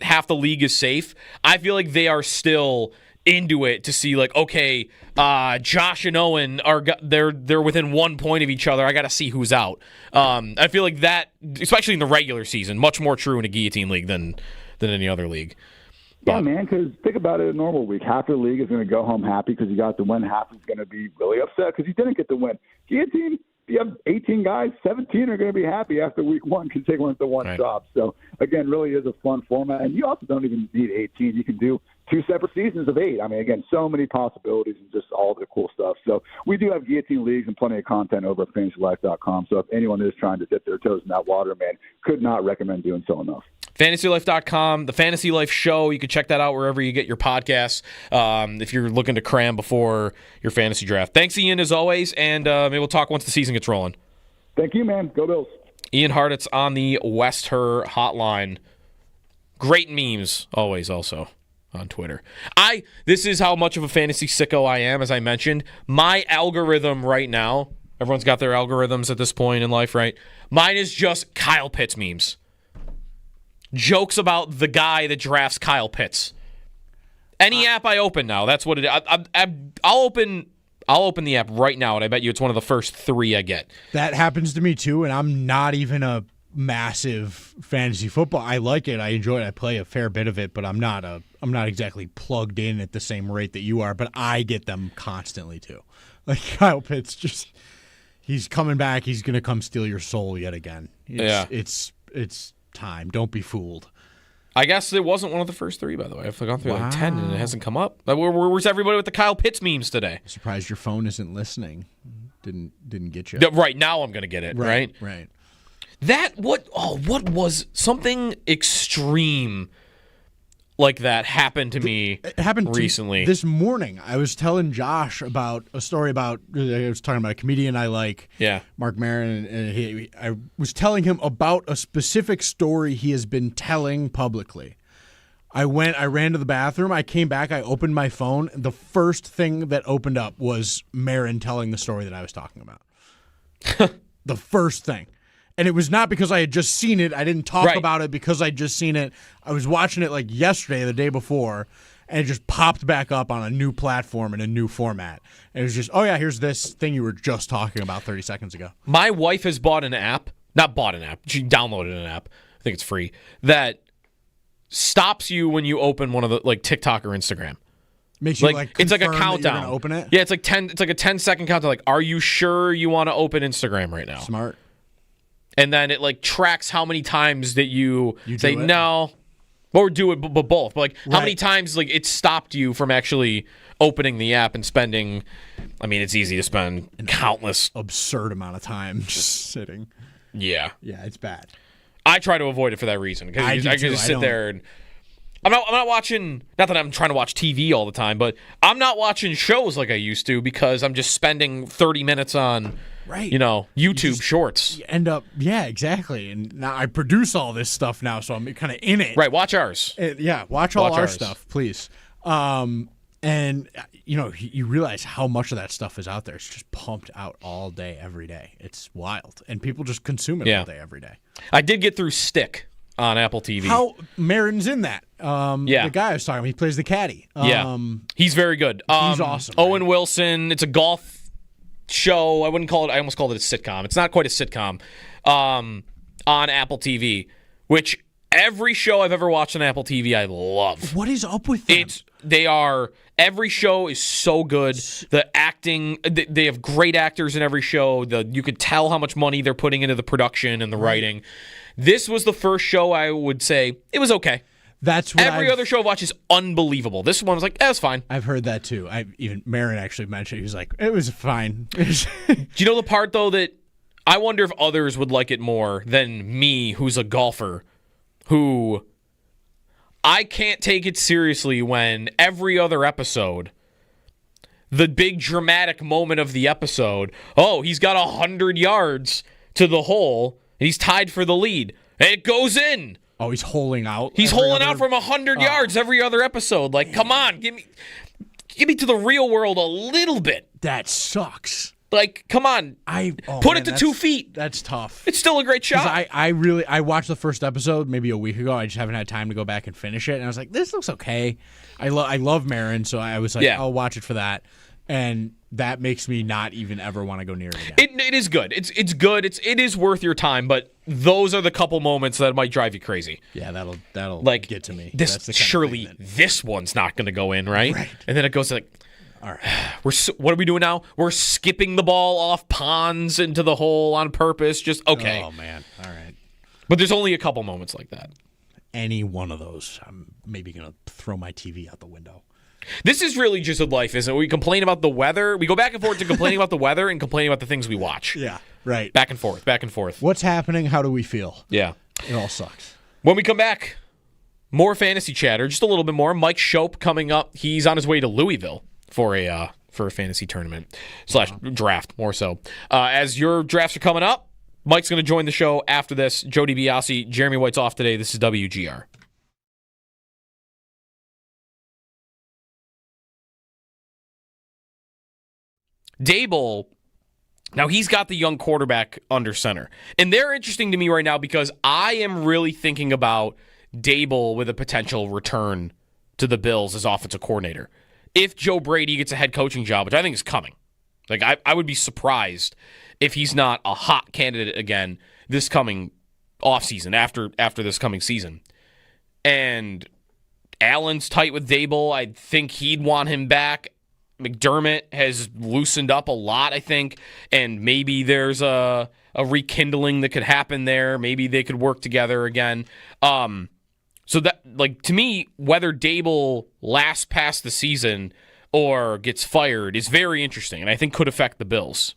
half the league is safe, I feel like they are still into it to see, like, okay, Josh and Owen they're within 1 point of each other. I got to see who's out. I feel like that, especially in the regular season, much more true in a guillotine league than any other league. Yeah, man, because think about it, a normal week. Half the league is going to go home happy because you got the win. Half is going to be really upset because you didn't get the win. Guillotine, if you have 18 guys, 17 are going to be happy after week one because they went the one job. So, again, really is a fun format. And you also don't even need 18. You can do 2 separate seasons of 8. I mean, again, so many possibilities and just all the cool stuff. So we do have guillotine leagues and plenty of content over at fantasylife.com. So if anyone is trying to dip their toes in that water, man, could not recommend doing so enough. FantasyLife.com, the Fantasy Life Show. You can check that out wherever you get your podcasts if you're looking to cram before your fantasy draft. Thanks, Ian, as always, and maybe we'll talk once the season gets rolling. Thank you, man. Go Bills. Ian Hartitz on the West Her hotline. Great memes, always, also on Twitter. This is how much of a fantasy sicko I am, as I mentioned. My algorithm right now, everyone's got their algorithms at this point in life, right? Mine is just Kyle Pitts memes. Jokes about the guy that drafts Kyle Pitts. Any app I open now, that's what it is. I'll open the app right now, and I bet you it's one of the first 3 I get. That happens to me too, and I'm not even a massive fantasy football. I like it. I enjoy it. I play a fair bit of it, but I'm not exactly plugged in at the same rate that you are. But I get them constantly too. Like Kyle Pitts, he's coming back. He's gonna come steal your soul yet again. It's time. Don't be fooled. I guess it wasn't one of the first 3, by the way. I've gone through like 10 and it hasn't come up. Where's everybody with the Kyle Pitts memes today? Surprised your phone isn't listening. Didn't get you. Right now I'm gonna get it. Right. That what was something extreme like that happened to me. It happened recently. This morning, I was telling Josh about a story about. I was talking about a comedian I like. Yeah, Mark Maron, and I was telling him about a specific story he has been telling publicly. I ran to the bathroom. I came back. I opened my phone. The first thing that opened up was Maron telling the story that I was talking about. The first thing. And it was not because I had just seen it. I didn't talk about it because I'd just seen it. I was watching it like yesterday, the day before, and it just popped back up on a new platform in a new format. And it was just, oh yeah, here's this thing you were just talking about 30 seconds ago. My wife has bought an app. Not bought an app. She downloaded an app. I think it's free. That stops you when you open one of the TikTok or Instagram. Makes you it's like a countdown. You're gonna open it? Yeah, it's like 10. It's like a 10-second countdown. Like, are you sure you want to open Instagram right now? Smart. And then it tracks how many times that you say do it? no, or do it, but both. But how many times it stopped you from actually opening the app and spending. I mean, it's easy to spend countless absurd amount of time just sitting. Yeah, it's bad. I try to avoid it for that reason because I can just sit there and I'm not watching. Not that I'm trying to watch TV all the time, but I'm not watching shows like I used to because I'm just spending 30 minutes on. Right. YouTube shorts. You end up, exactly. And now I produce all this stuff now, so I'm kind of in it. Right, watch ours. Watch all our stuff, please. And, you realize how much of that stuff is out there. It's just pumped out all day, every day. It's wild. And people just consume it all day, every day. I did get through Stick on Apple TV. How Maron's in that. The guy I was talking about, he plays the caddy. He's very good. He's awesome. Owen Wilson, it's a golf show. I almost called it a sitcom. It's not quite a sitcom. On Apple TV, which every show I've ever watched on Apple TV I love. What is up with them? Every show is so good. The acting, they have great actors in every show. You could tell how much money they're putting into the production and the writing. This was the first show I would say it was okay. That's what every other show I've watched is unbelievable. This one was like, that's fine. I've heard that too. Even Maron actually mentioned he was like, it was fine. Do you know the part though that I wonder if others would like it more than me, who's a golfer, who I can't take it seriously when every other episode, the big dramatic moment of the episode, he's got 100 yards to the hole, and he's tied for the lead. And it goes in. Oh, he's holing out? He's holing out from 100 yards every other episode. Like, come on, give me to the real world a little bit. That sucks. Like, come on. Put it to 2 feet. That's tough. It's still a great shot. I watched the first episode maybe a week ago. I just haven't had time to go back and finish it. And I was like, this looks okay. I love Marin, so I was like, I'll watch it for that. And that makes me not even ever want to go near it again. It is good. It's good. It is worth your time, but those are the couple moments that might drive you crazy. Yeah, that'll get to me. Surely this one's not going to go in, right? And then it goes like, all right, what are we doing now? We're skipping the ball off ponds into the hole on purpose. Just okay. Oh man, all right. But there's only a couple moments like that. Any one of those, I'm maybe gonna throw my TV out the window. This is really just a life, isn't it? We complain about the weather. We go back and forth to complaining about the weather and complaining about the things we watch. Yeah, right. Back and forth, back and forth. What's happening? How do we feel? Yeah. It all sucks. When we come back, more fantasy chatter, just a little bit more. Mike Shope coming up. He's on his way to Louisville for a fantasy tournament / draft, more so. As your drafts are coming up, Mike's going to join the show after this. Joe DiBiase, Jeremy White's off today. This is WGR. Dable, now he's got the young quarterback under center. And they're interesting to me right now because I am really thinking about Dable with a potential return to the Bills as offensive coordinator. If Joe Brady gets a head coaching job, which I think is coming. Like, I would be surprised if he's not a hot candidate again this coming offseason, after this coming season. And Allen's tight with Dable. I think he'd want him back. McDermott has loosened up a lot, I think, and maybe there's a rekindling that could happen there. Maybe they could work together again. So that, like, to me, whether Dable lasts past the season or gets fired is very interesting, and I think could affect the Bills.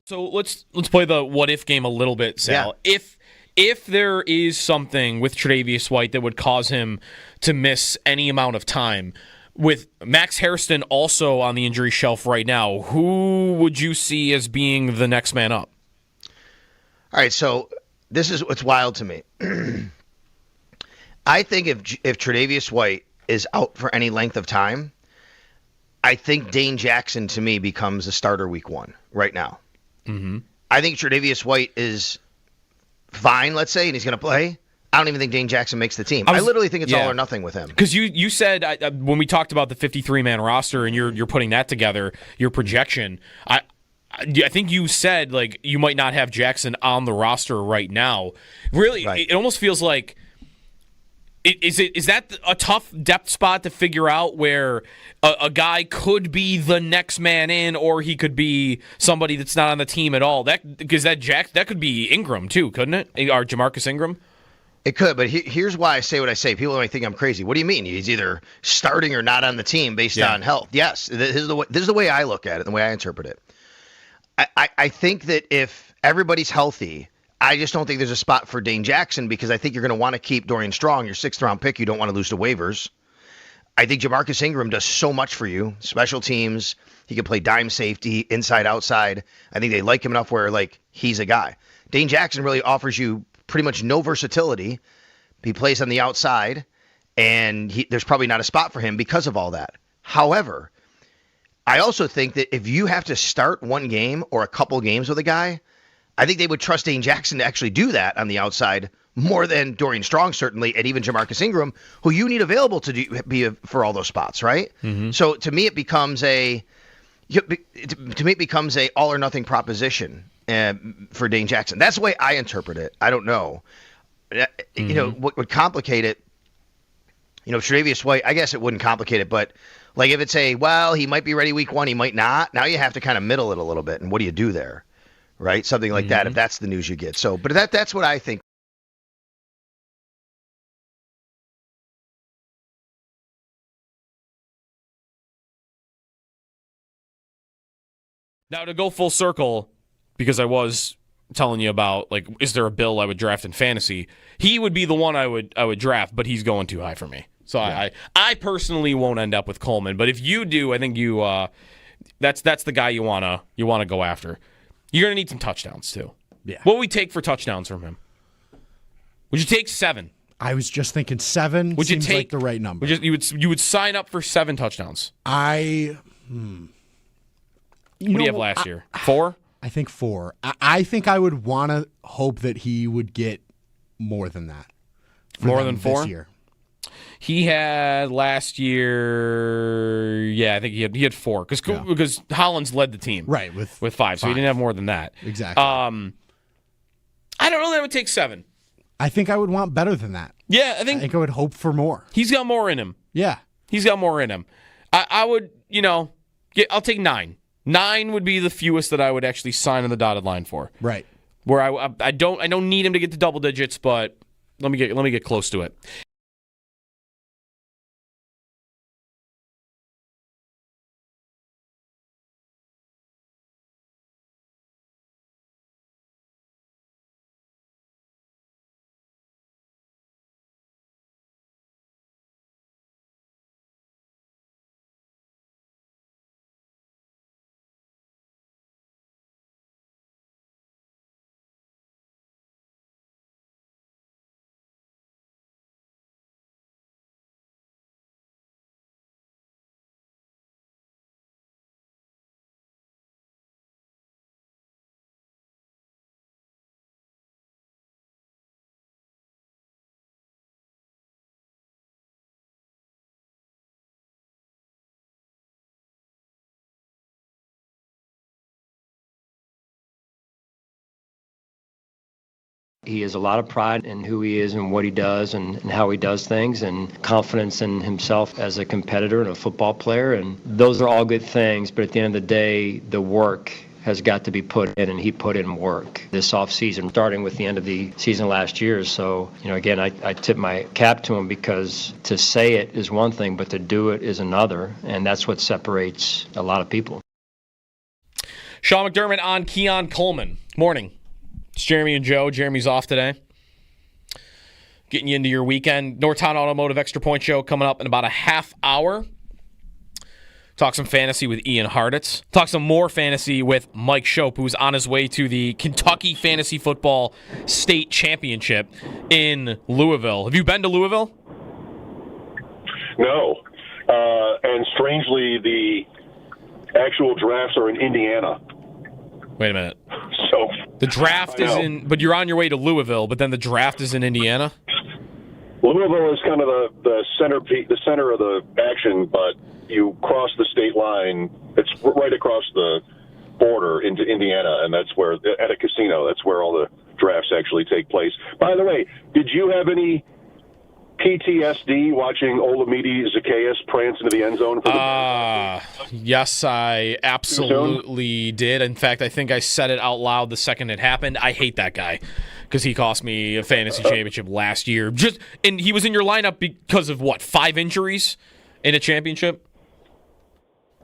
So let's play the what if game a little bit, Sal. Yeah. If there is something with Tre'Davious White that would cause him to miss any amount of time, with Max Hairston also on the injury shelf right now, who would you see as being the next man up? All right, so this is what's wild to me. I think if Tre'Davious White is out for any length of time, I think Dane Jackson to me becomes a starter week 1 right now. Mm-hmm. I think Tre'Davious White is fine, let's say, and he's going to play. I don't even think Dane Jackson makes the team. I literally think it's all or nothing with him. Because you said when we talked about the 53-man roster and you're putting that together, your projection, I think you said like you might not have Jackson on the roster right now. Really, It almost feels like is that a tough depth spot to figure out where a guy could be the next man in, or he could be somebody that's not on the team at all? That could be Ingram too, couldn't it? Or Jamarcus Ingram. It could, but here's why I say what I say. People might think I'm crazy. What do you mean? He's either starting or not on the team based on health. Yes, this is the way I look at it, the way I interpret it. I think that if everybody's healthy, I just don't think there's a spot for Dane Jackson because I think you're going to want to keep Dorian Strong, your 6th-round pick. You don't want to lose to waivers. I think Jamarcus Ingram does so much for you. Special teams, he can play dime safety, inside, outside. I think they like him enough where, like, he's a guy. Dane Jackson really offers you pretty much no versatility. He plays on the outside, and there's probably not a spot for him because of all that. However, I also think that if you have to start one game or a couple games with a guy, I think they would trust Dane Jackson to actually do that on the outside more than Dorian Strong, certainly, and even Jamarcus Ingram, who you need available to be for all those spots, right? Mm-hmm. So to me, it becomes a all or nothing proposition for Dane Jackson. That's the way I interpret it. I don't know. You know, what would complicate it? You know, Tre'Davious White, I guess it wouldn't complicate it, but like if it's he might be ready week 1, he might not. Now you have to kind of middle it a little bit, and what do you do there? Right? Something like that, if that's the news you get. So, but that's what I think. Now, to go full circle, because I was telling you about, like, is there a Bill I would draft in fantasy? He would be the one I would draft, but he's going too high for me. So yeah. I personally won't end up with Coleman. But if you do, I think you that's the guy you wanna go after. You're gonna need some touchdowns too. Yeah. What would we take for touchdowns from him? Would you take 7? I was just thinking 7 would seems you take, like the right number. You would sign up for 7 touchdowns. What do you have last year? 4? I think 4. I think I would want to hope that he would get more than that. More than 4? This year. He had last year. Yeah, I think he had 4 because Hollins led the team right with 5, so he didn't have more than that. Exactly. I don't know that it would take 7. I think I would want better than that. Yeah, I think I would hope for more. He's got more in him. Yeah, he's got more in him. I would, I'll take 9. 9 would be the fewest that I would actually sign on the dotted line for. Right. Where I don't need him to get to double digits, but let me get close to it. He has a lot of pride in who he is and what he does and how he does things, and confidence in himself as a competitor and a football player. And those are all good things, but at the end of the day, the work has got to be put in, and he put in work this offseason, starting with the end of the season last year. So, again, I tip my cap to him, because to say it is one thing, but to do it is another, and that's what separates a lot of people. Sean McDermott on Keon Coleman. Morning. It's Jeremy and Joe. Jeremy's off today. Getting you into your weekend. Northtown Automotive Extra Point Show coming up in about a half hour. Talk some fantasy with Ian Harditz. Talk some more fantasy with Mike Shope, who's on his way to the Kentucky Fantasy Football State Championship in Louisville. Have you been to Louisville? No. And strangely, the actual drafts are in Indiana. Wait a minute. So the draft is in, but you're on your way to Louisville, but then the draft is in Indiana? Louisville is kind of the center of the action, but you cross the state line. It's right across the border into Indiana, and that's where, at a casino, that's where all the drafts actually take place. By the way, did you have any PTSD watching Olamide Zacchaeus prance into the end zone? Yes, I absolutely did. In fact, I think I said it out loud the second it happened. I hate that guy because he cost me a fantasy championship last year. And he was in your lineup because of, 5 injuries in a championship?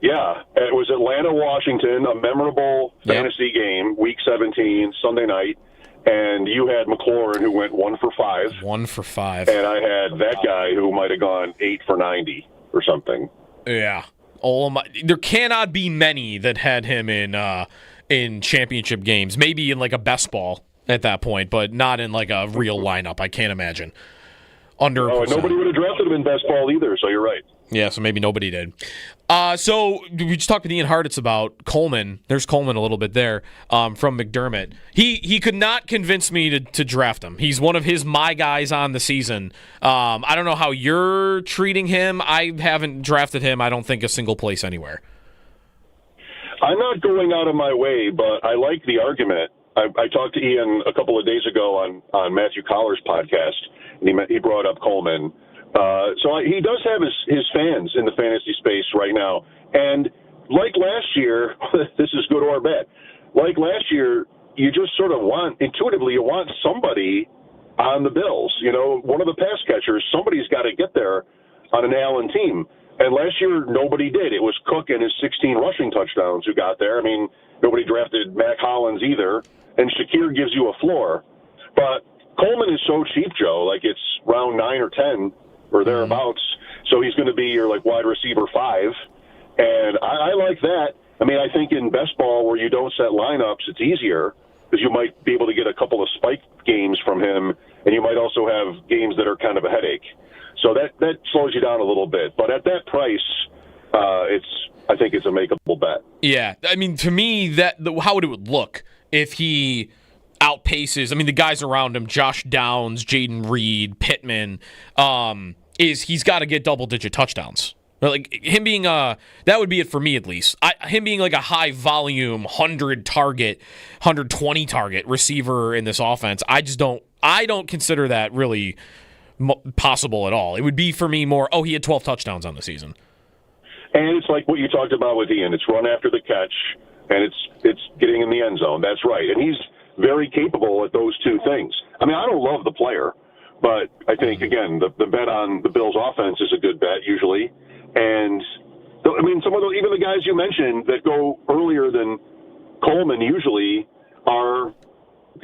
Yeah, it was Atlanta-Washington, a memorable fantasy game, Week 17, Sunday night. And you had McLaurin, who went 1 for 5. 1 for 5. And I had that guy who might have gone 8 for 90 or something. Yeah. There cannot be many that had him in championship games. Maybe in like a best ball at that point, but not in like a real lineup. I can't imagine. Nobody would have drafted him in best ball either, so you're right. Yeah, so maybe nobody did. So we just talked with Ian Harditz about Coleman. There's Coleman a little bit there from McDermott. He could not convince me to draft him. He's one of my guys on the season. I don't know how you're treating him. I haven't drafted him, I don't think, a single place anywhere. I'm not going out of my way, but I like the argument. I talked to Ian a couple of days ago on Matthew Collar's podcast, and he brought up Coleman. So he does have his fans in the fantasy space right now. And like last year, this is good or bad. Like last year, you just sort of intuitively, you want somebody on the Bills. One of the pass catchers, somebody's got to get there on an Allen team. And last year, nobody did. It was Cook and his 16 rushing touchdowns who got there. I mean, nobody drafted Mac Hollins either. And Shakir gives you a floor. But Coleman is so cheap, Joe. Like, it's round 9 or 10 or thereabouts. So he's going to be your, like, wide receiver 5. And I like that. I mean, I think in best ball where you don't set lineups, it's easier because you might be able to get a couple of spike games from him, and you might also have games that are kind of a headache. So that slows you down a little bit. But at that price, I think it's a makeable bet. Yeah. I mean, to me, how would it look if he outpaces, I mean, the guys around him, Josh Downs, Jaden Reed, Pittman, he's got to get double-digit touchdowns. Like him being that would be it for me at least. Him being like a high volume 100 target, 120 target receiver in this offense. I don't consider that really possible at all. It would be for me more. He had 12 touchdowns on the season. And it's like what you talked about with Ian. It's run after the catch, and it's getting in the end zone. That's right, and he's very capable at those two things. I mean, I don't love the player, but I think again the bet on the Bills' offense is a good bet usually. And, I mean, some of those, even the guys you mentioned that go earlier than Coleman usually are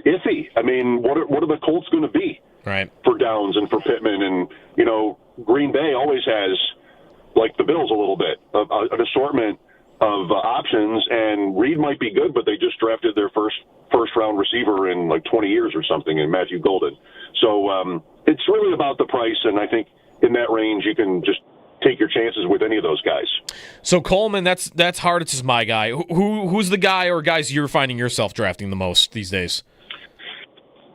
iffy. I mean, what are the Colts going to be for Downs and for Pittman? And, you know, Green Bay always has, like the Bills a little bit, an assortment of options. And Reed might be good, but they just drafted their first-round receiver in, like, 20 years or something in Matthew Golden. So it's really about the price, and I think in that range you can just take your chances with any of those guys. So Coleman, that's Harditz is my guy. Who's the guy or guys you're finding yourself drafting the most these days?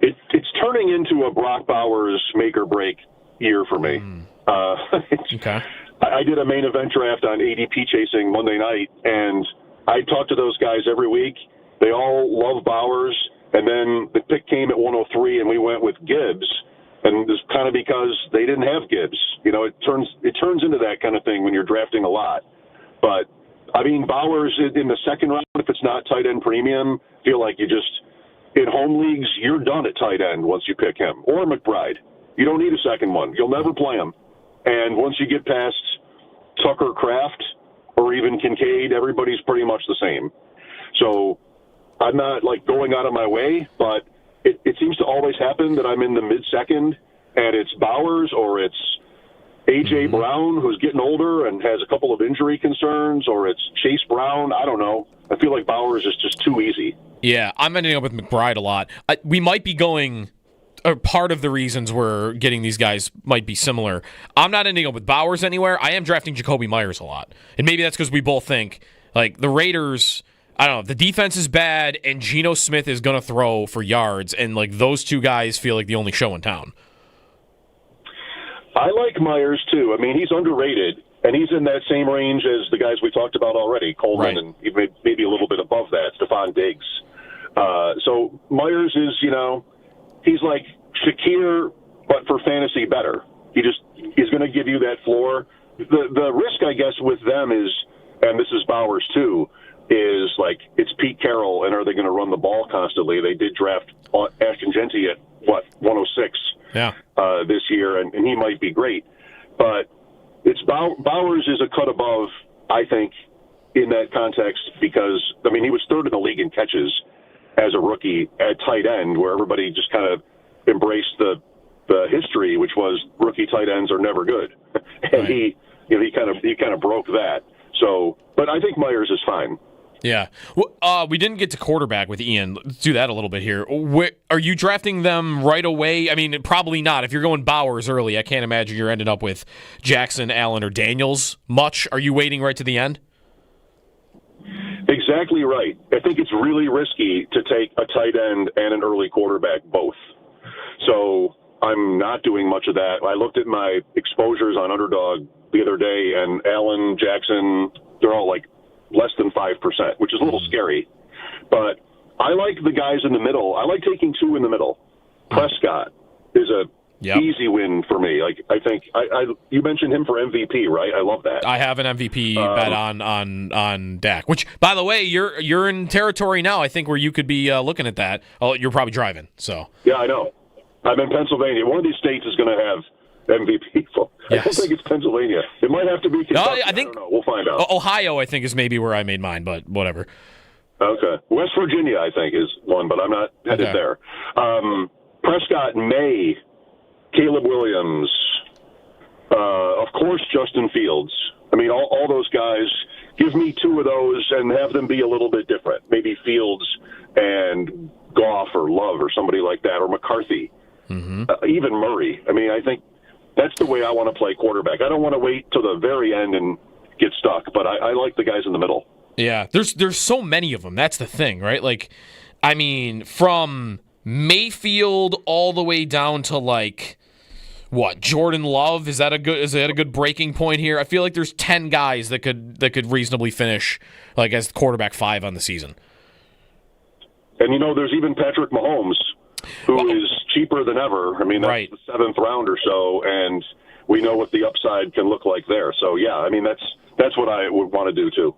It's turning into a Brock Bowers make or break year for me. Okay. I did a main event draft on ADP chasing Monday night, and I talk to those guys every week. They all love Bowers, and then the pick came at 103, and we went with Gibbs. And it's kind of because they didn't have Gibbs. You know, it turns into that kind of thing when you're drafting a lot. But, I mean, Bowers in the second round, if it's not tight end premium, feel like you just, in home leagues, you're done at tight end once you pick him. Or McBride. You don't need a second one. You'll never play him. And once you get past Tucker Kraft or even Kincaid, everybody's pretty much the same. So I'm not, like, going out of my way, but it seems to always happen that I'm in the mid-second, and it's Bowers or it's A.J. Brown, who's getting older and has a couple of injury concerns, or it's Chase Brown. I don't know. I feel like Bowers is just too easy. Yeah, I'm ending up with McBride a lot. We might be going part of the reasons we're getting these guys might be similar. I'm not ending up with Bowers anywhere. I am drafting Jacoby Myers a lot. And maybe that's because we both think, like, the Raiders, I don't know, the defense is bad, and Geno Smith is going to throw for yards, and, like, those two guys feel like the only show in town. I like Myers, too. I mean, he's underrated, and he's in that same range as the guys we talked about already, Coleman, and maybe a little bit above that, Stephon Diggs. So Myers is, you know, he's like Shakir, but for fantasy better. He's going to give you that floor. The risk, I guess, with them is, and this is Bowers too, is like it's Pete Carroll, and are they going to run the ball constantly? They did draft Ashton Genty at, 106 this year, and he might be great. But it's Bowers is a cut above, I think, in that context because, I mean, he was third in the league in catches as a rookie at tight end, where everybody just kind of embraced the history, which was rookie tight ends are never good. And he kind of broke that. So, but I think Myers is fine. Yeah. We didn't get to quarterback with Ian. Let's do that a little bit here. Are you drafting them right away? I mean, probably not. If you're going Bowers early, I can't imagine you're ending up with Jackson, Allen, or Daniels much. Are you waiting right to the end? Exactly right. I think it's really risky to take a tight end and an early quarterback both. So I'm not doing much of that. I looked at my exposures on Underdog the other day, and Allen, Jackson, they're all like less than 5%, which is a little scary. But I like the guys in the middle. I like taking two in the middle. Prescott is a easy win for me. Like I think you mentioned him for MVP, right? I love that. I have an MVP bet on Dak. Which, by the way, you're in territory now. I think where you could be looking at that. Oh, you're probably driving. So yeah, I know. I'm in Pennsylvania. One of these states is going to have MVP. I don't Yes. think it's Pennsylvania. It might have to be Kentucky. I think don't know. We'll find out. Ohio, I think, is maybe where I made mine, but whatever. Okay. West Virginia, I think, is one, but I'm not headed there. Prescott, May, Caleb Williams, of course, Justin Fields. I mean, all those guys. Give me two of those and have them be a little bit different. Maybe Fields and Goff or Love or somebody like that, or McCarthy, even Murray. I mean, I think that's the way I want to play quarterback. I don't want to wait till the very end and get stuck, but I like the guys in the middle. Yeah, there's so many of them. That's the thing, right? Like, I mean, from Mayfield all the way down to like Jordan Love. Is that a good breaking point here? I feel like there's 10 guys that could reasonably finish like as quarterback 5 on the season. And there's even Patrick Mahomes, who is cheaper than ever. I mean, that's the 7th round or so, and we know what the upside can look like there. So yeah, I mean that's what I would want to do too.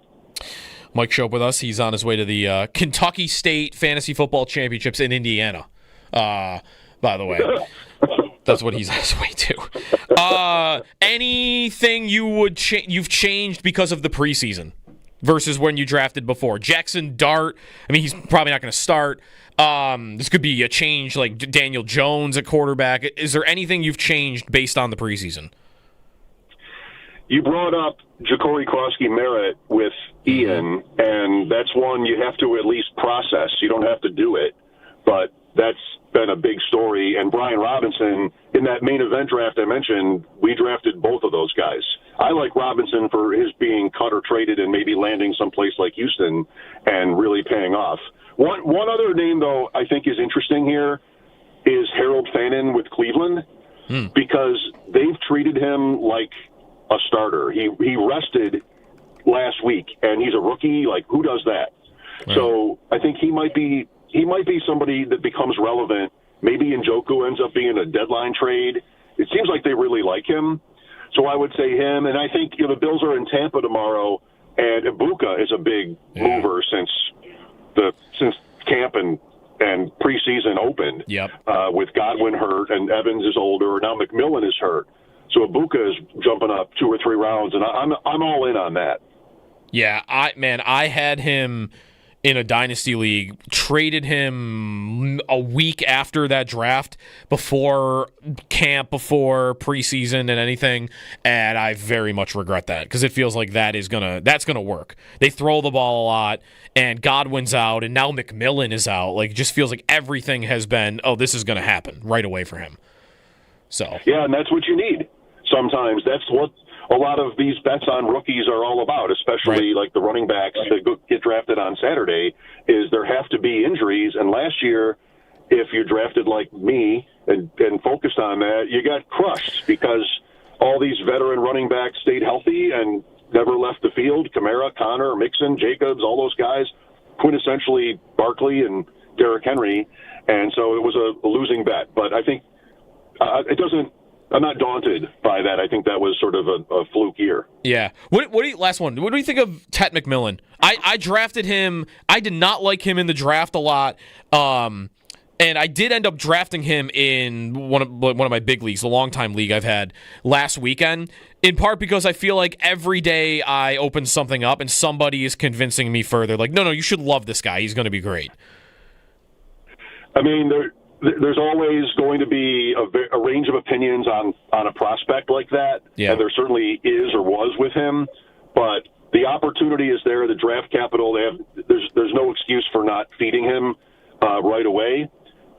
Mike Shope with us. He's on his way to the Kentucky State Fantasy Football Championships in Indiana. By the way. That's what he's on his way to. Anything you've changed because of the preseason versus when you drafted before? Jackson Dart, I mean, he's probably not going to start. This could be a change like Daniel Jones at quarterback. Is there anything you've changed based on the preseason? You brought up Ja'Cory Krosky-Merritt with Ian, and that's one you have to at least process. You don't have to do it, but that's been a big story. And Brian Robinson, in that main event draft I mentioned, we drafted both of those guys. I like Robinson for his being cut or traded and maybe landing someplace like Houston and really paying off. One other name, though, I think is interesting here is Harold Fannin with Cleveland because they've treated him like a starter. He rested last week, and he's a rookie. Like, who does that? Right. So I think he might be somebody that becomes relevant. Maybe Njoku ends up being a deadline trade. It seems like they really like him. So I would say him. And I think the Bills are in Tampa tomorrow, and Ibuka is a big mover since camp and preseason opened. Yep. With Godwin hurt and Evans is older. Now McMillan is hurt. So Ibuka is jumping up 2 or 3 rounds, and I'm all in on that. Yeah, I had him in a dynasty league, traded him a week after that draft, before camp, before preseason and anything, and I very much regret that because it feels like that's gonna work. They throw the ball a lot, and Godwin's out, and now McMillan is out. Like, it just feels like everything has been, this is gonna happen right away for him. So yeah, and that's what you need. Sometimes that's what a lot of these bets on rookies are all about, especially like the running backs that get drafted on Saturday, is there have to be injuries. And last year, if you drafted like me and focused on that, you got crushed because all these veteran running backs stayed healthy and never left the field. Kamara, Connor, Mixon, Jacobs, all those guys, quintessentially Barkley and Derrick Henry. And so it was a losing bet. But I think I'm not daunted by that. I think that was sort of a fluke year. Yeah. Last one. What do you think of Tet McMillan? I drafted him. I did not like him in the draft a lot. And I did end up drafting him in one of my big leagues, the long-time league I've had last weekend, in part because I feel like every day I open something up and somebody is convincing me further. Like, no, you should love this guy. He's going to be great. I mean, there's always going to be a range of opinions on a prospect like that, and there certainly is or was with him. But the opportunity is there. The draft capital, there's no excuse for not feeding him right away.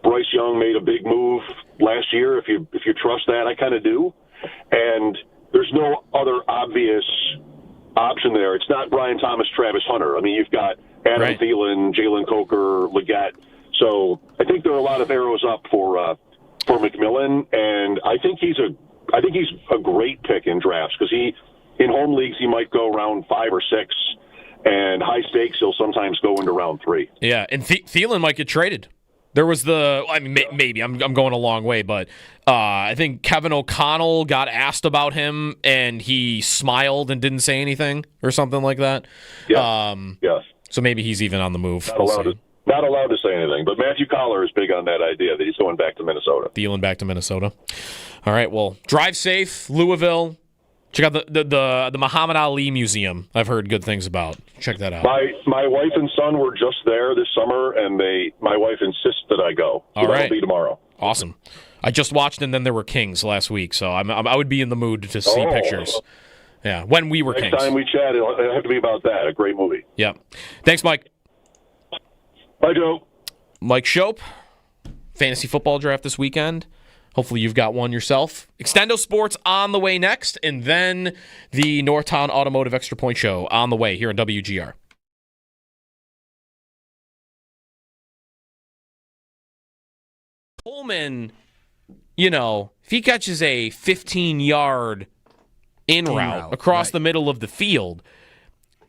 Bryce Young made a big move last year. If you trust that, I kind of do. And there's no other obvious option there. It's not Brian Thomas, Travis Hunter. I mean, you've got Adam Thielen, Jalen Coker, Leggett. So I think there are a lot of arrows up for McMillan, and I think he's a great pick in drafts because in home leagues he might go round 5 or 6, and high stakes he'll sometimes go into round 3. Yeah, and Thielen might get traded. There was maybe I'm going a long way, but I think Kevin O'Connell got asked about him and he smiled and didn't say anything or something like that. Yeah. So maybe he's even on the move. Not allowed to say anything, but Matthew Collar is big on that idea that he's going back to Minnesota. Thielen back to Minnesota. All right, well, drive safe, Louisville. Check out the Muhammad Ali Museum. I've heard good things about. Check that out. My wife and son were just there this summer, and my wife insists that I go. So All right. That'll be tomorrow. Awesome. I just watched And Then There Were Kings last week, so I would be in the mood to see pictures. Yeah, when we were Next kings. time we chat, it'll have to be about that. A great movie. Yep. Thanks, Mike. Bye, Joe. Mike Shope, fantasy football draft this weekend. Hopefully you've got one yourself. Extendo Sports on the way next, and then the Northtown Automotive Extra Point Show on the way here on WGR. Coleman, if he catches a 15-yard in route across the middle of the field,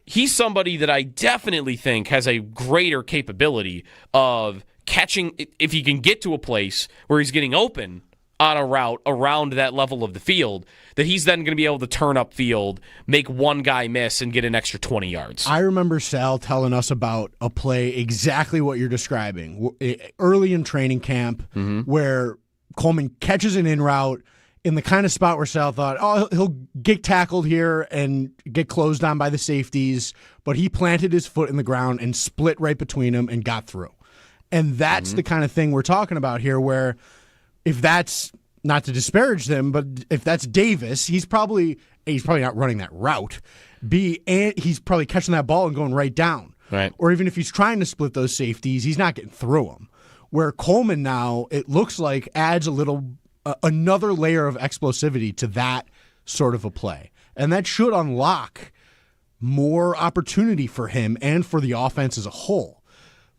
he's somebody that I definitely think has a greater capability of catching, if he can get to a place where he's getting open on a route around that level of the field, that he's then going to be able to turn up field, make one guy miss, and get an extra 20 yards. I remember Sal telling us about a play exactly what you're describing, early in training camp, where Coleman catches an in route in the kind of spot where Sal thought, he'll get tackled here and get closed on by the safeties, but he planted his foot in the ground and split right between them and got through. And that's the kind of thing we're talking about here, where if that's, not to disparage them, but if that's Davis, he's probably not running that route. And he's probably catching that ball and going right down. Right. Or even if he's trying to split those safeties, he's not getting through them. Where Coleman now, it looks like, adds another layer of explosivity to that sort of a play. And that should unlock more opportunity for him and for the offense as a whole.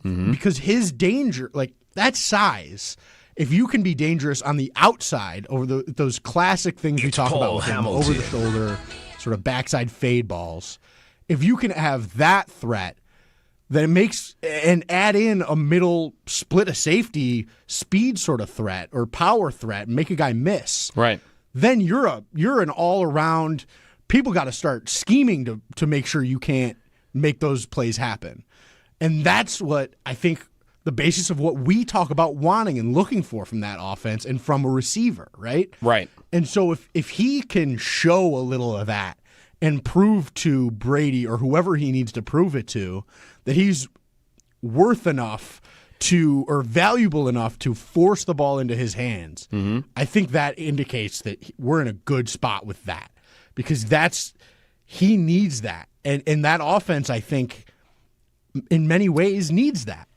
Because his danger, like that size, if you can be dangerous on the outside over those classic things we talk about with him, over the shoulder, sort of backside fade balls, if you can have that threat, then it makes, and add in a middle split a safety speed sort of threat or power threat and make a guy miss. Right. Then you're an all around. People got to start scheming to make sure you can't make those plays happen. And that's what I think the basis of what we talk about wanting and looking for from that offense and from a receiver, right? Right. And so if he can show a little of that and prove to Brady or whoever he needs to prove it to that he's worth enough to, or valuable enough to force the ball into his hands, I think that indicates that we're in a good spot with that, because he needs that. And that offense, I think, in many ways needs that.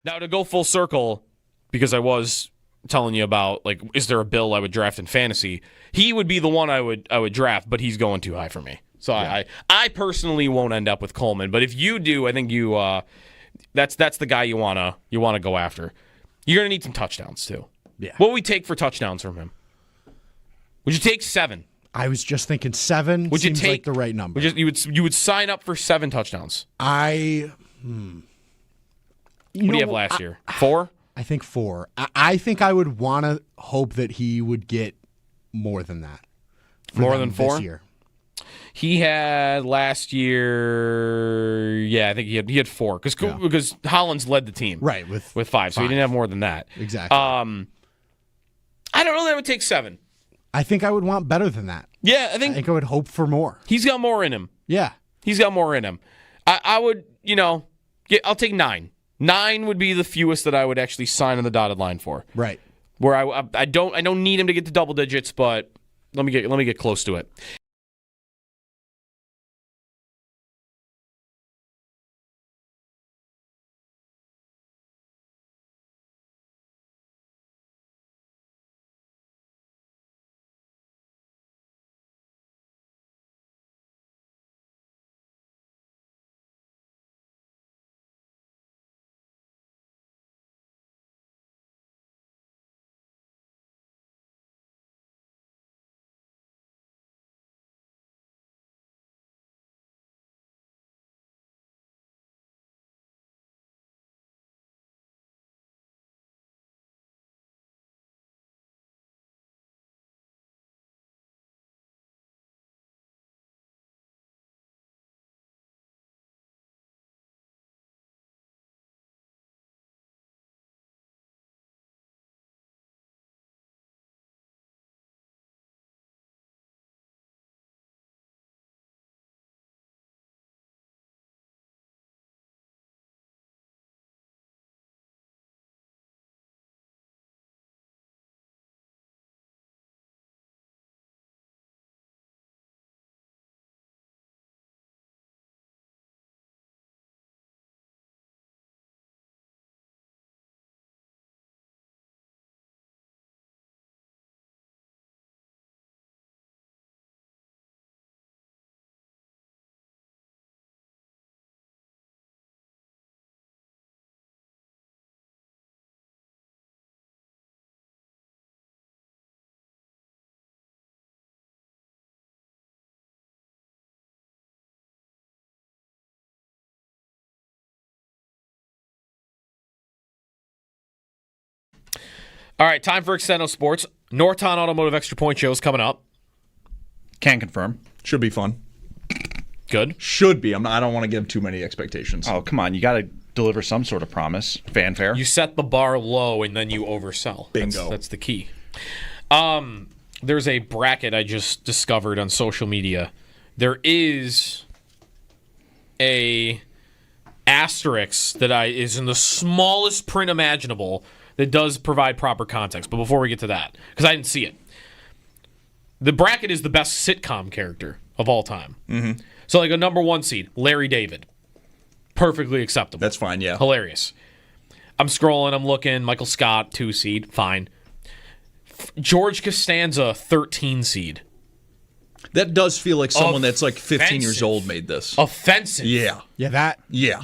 Now, to go full circle, because I was telling you about, like, is there a Bill I would draft in fantasy? He would be the one I would draft, but he's going too high for me. So yeah. I personally won't end up with Coleman, but if you do, I think you that's the guy you wanna go after. You're gonna need some touchdowns too. Yeah. What would we take for touchdowns from him? Would you take 7? I was just thinking 7 would seems you take, like the right number. You would sign up for 7 touchdowns. What do you have last year? 4? I think 4. I think I would want to hope that he would get more than that. More than 4? This year. He had last year, I think he had 4 because Hollins led the team, right, with 5, so he didn't have more than that. Exactly. I don't know that I would take 7. I think I would want better than that. Yeah, I think I would hope for more. He's got more in him. Yeah, he's got more in him. I would, I'll take 9. 9 would be the fewest that I would actually sign on the dotted line for. Right. Where I don't need him to get to double digits, but let me get close to it. All right, time for Extendo Sports. Norton Automotive Extra Point Show is coming up. Can confirm. Should be fun. Good. Should be. I don't want to give too many expectations. Oh, come on. You got to deliver some sort of promise. Fanfare. You set the bar low and then you oversell. Bingo. That's the key. There's a bracket I just discovered on social media. There is a asterisk that is in the smallest print imaginable that does provide proper context. But before we get to that, because I didn't see it, the bracket is the best sitcom character of all time. Mm-hmm. So like a number 1 seed, Larry David. Perfectly acceptable. That's fine, yeah. Hilarious. I'm scrolling, I'm looking. Michael Scott, 2 seed, fine. George Costanza, 13 seed. That does feel like someone that's like 15 years old made this. Offensive. Yeah. Yeah,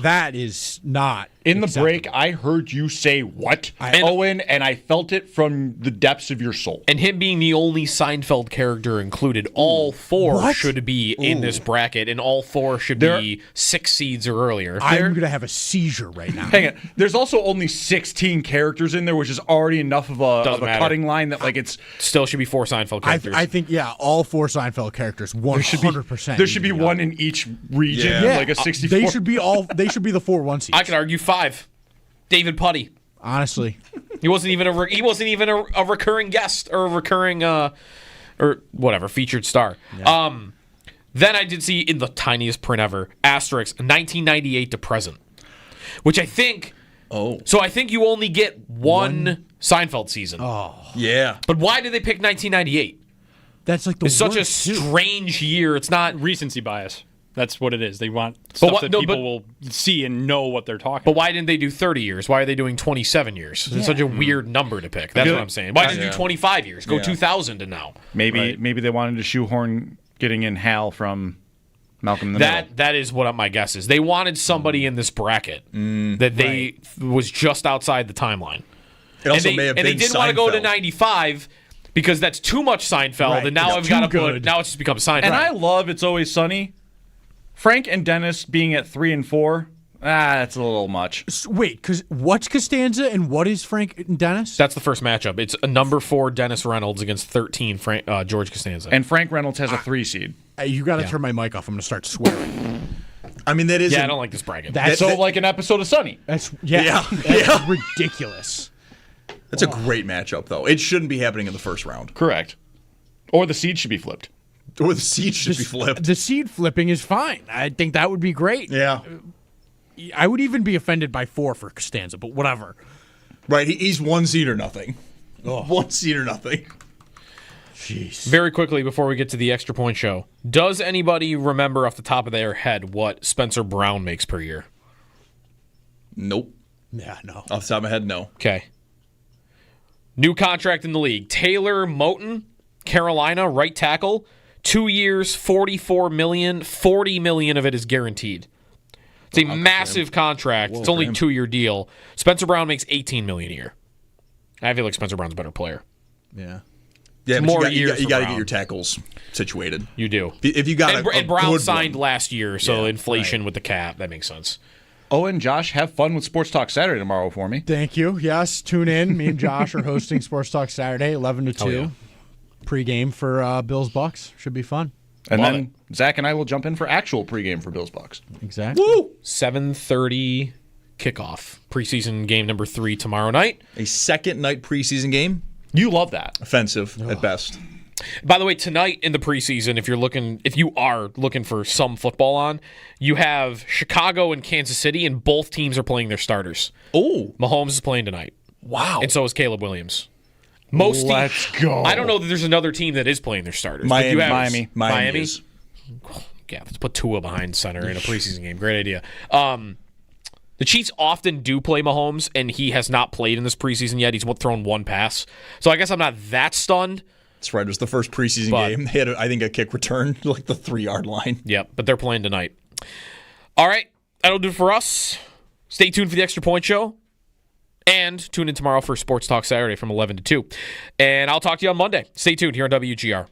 that is not In the acceptable. break, I heard you say what, Owen, and I felt it from the depths of your soul. And him being the only Seinfeld character included, all 4 should be in this bracket, and all 4 should be 6 seeds or earlier. I'm going to have a seizure right now. Hang on. There's also only 16 characters in there, which is already enough of a cutting line that like it's still should be 4 Seinfeld characters. I think all 4 Seinfeld characters, 100%. There should be one in each region, like a 64. They should be the 4 1 seeds. I could argue 5. David Putty. Honestly, he wasn't even a recurring guest or a recurring or whatever featured star. Yeah. Then I did see in the tiniest print ever asterisk 1998 to present, which I think. Oh, so I think you only get one Seinfeld season. Oh, yeah. But why did they pick 1998? That's like it's such a strange year. It's not recency bias. That's what it is. They want stuff that people will see and know what they're talking about. But why didn't they do 30 years? Why are they doing 27 years? It's such a weird number to pick. That's what I'm saying. Why didn't they do 25 years? Go 2000 and now. Maybe they wanted to shoehorn getting in Hal from Malcolm in the Middle. That is what my guess is. They wanted somebody in this bracket that was just outside the timeline. It also may have been and they didn't want to go to 95 because that's too much Seinfeld, and now I've got to put. Now it's just become Seinfeld. And I love It's Always Sunny. Frank and Dennis being at 3 and 4, that's a little much. Wait, because what's Costanza and what is Frank and Dennis? That's the first matchup. It's a number 4 Dennis Reynolds against 13 George Costanza. And Frank Reynolds has a 3 seed. You got to turn my mic off. I'm going to start swearing. I mean, that is. Yeah, I don't like this bracket. That's so like an episode of Sunny. That's ridiculous. That's a great matchup, though. It shouldn't be happening in the first round. Correct. Or the seed should be flipped. Or the seed should be flipped. The seed flipping is fine. I think that would be great. Yeah. I would even be offended by 4 for Costanza, but whatever. Right, he's 1 seed or nothing. 1 seed or nothing. Jeez. Very quickly before we get to the extra point show, does anybody remember off the top of their head what Spencer Brown makes per year? Nope. Yeah, no. Off the top of my head, no. Okay. New contract in the league. Taylor Moton, Carolina, right tackle. 2 years, $44 million. $40 million of it is guaranteed. It's a massive contract. It's only a 2-year deal. Spencer Brown makes $18 million a year. I feel like Spencer Brown's a better player. Yeah. Yeah, but more you got to Brown. get your tackles situated. You do. If you got and Brown good signed one. last year, so inflation with the cap, that makes sense. Oh, and Josh, have fun with Sports Talk Saturday tomorrow for me. Thank you. Yes, tune in. Me and Josh are hosting Sports Talk Saturday, 11 to 2. Oh, yeah. Pre-game for Bills Bucks. Should be fun. And then Zach and I will jump in for actual pregame for Bills Bucks. Exactly. Woo! 7:30 kickoff. Preseason game number 3 tomorrow night. A second night preseason game. You love that. Offensive at best. By the way, tonight in the preseason, if you are looking for some football on, you have Chicago and Kansas City, and both teams are playing their starters. Oh, Mahomes is playing tonight. Wow. And so is Caleb Williams. Let's go. I don't know that there's another team that is playing their starters. Miami. Is. Yeah, let's put Tua behind center in a preseason game. Great idea. The Chiefs often do play Mahomes, and he has not played in this preseason yet. He's thrown 1 pass. So I guess I'm not that stunned. That's right. It was the first preseason game. They had, I think, a kick return like the 3-yard line. Yep, but they're playing tonight. All right, that'll do it for us. Stay tuned for the Extra Point Show. And tune in tomorrow for Sports Talk Saturday from 11 to 2. And I'll talk to you on Monday. Stay tuned here on WGR.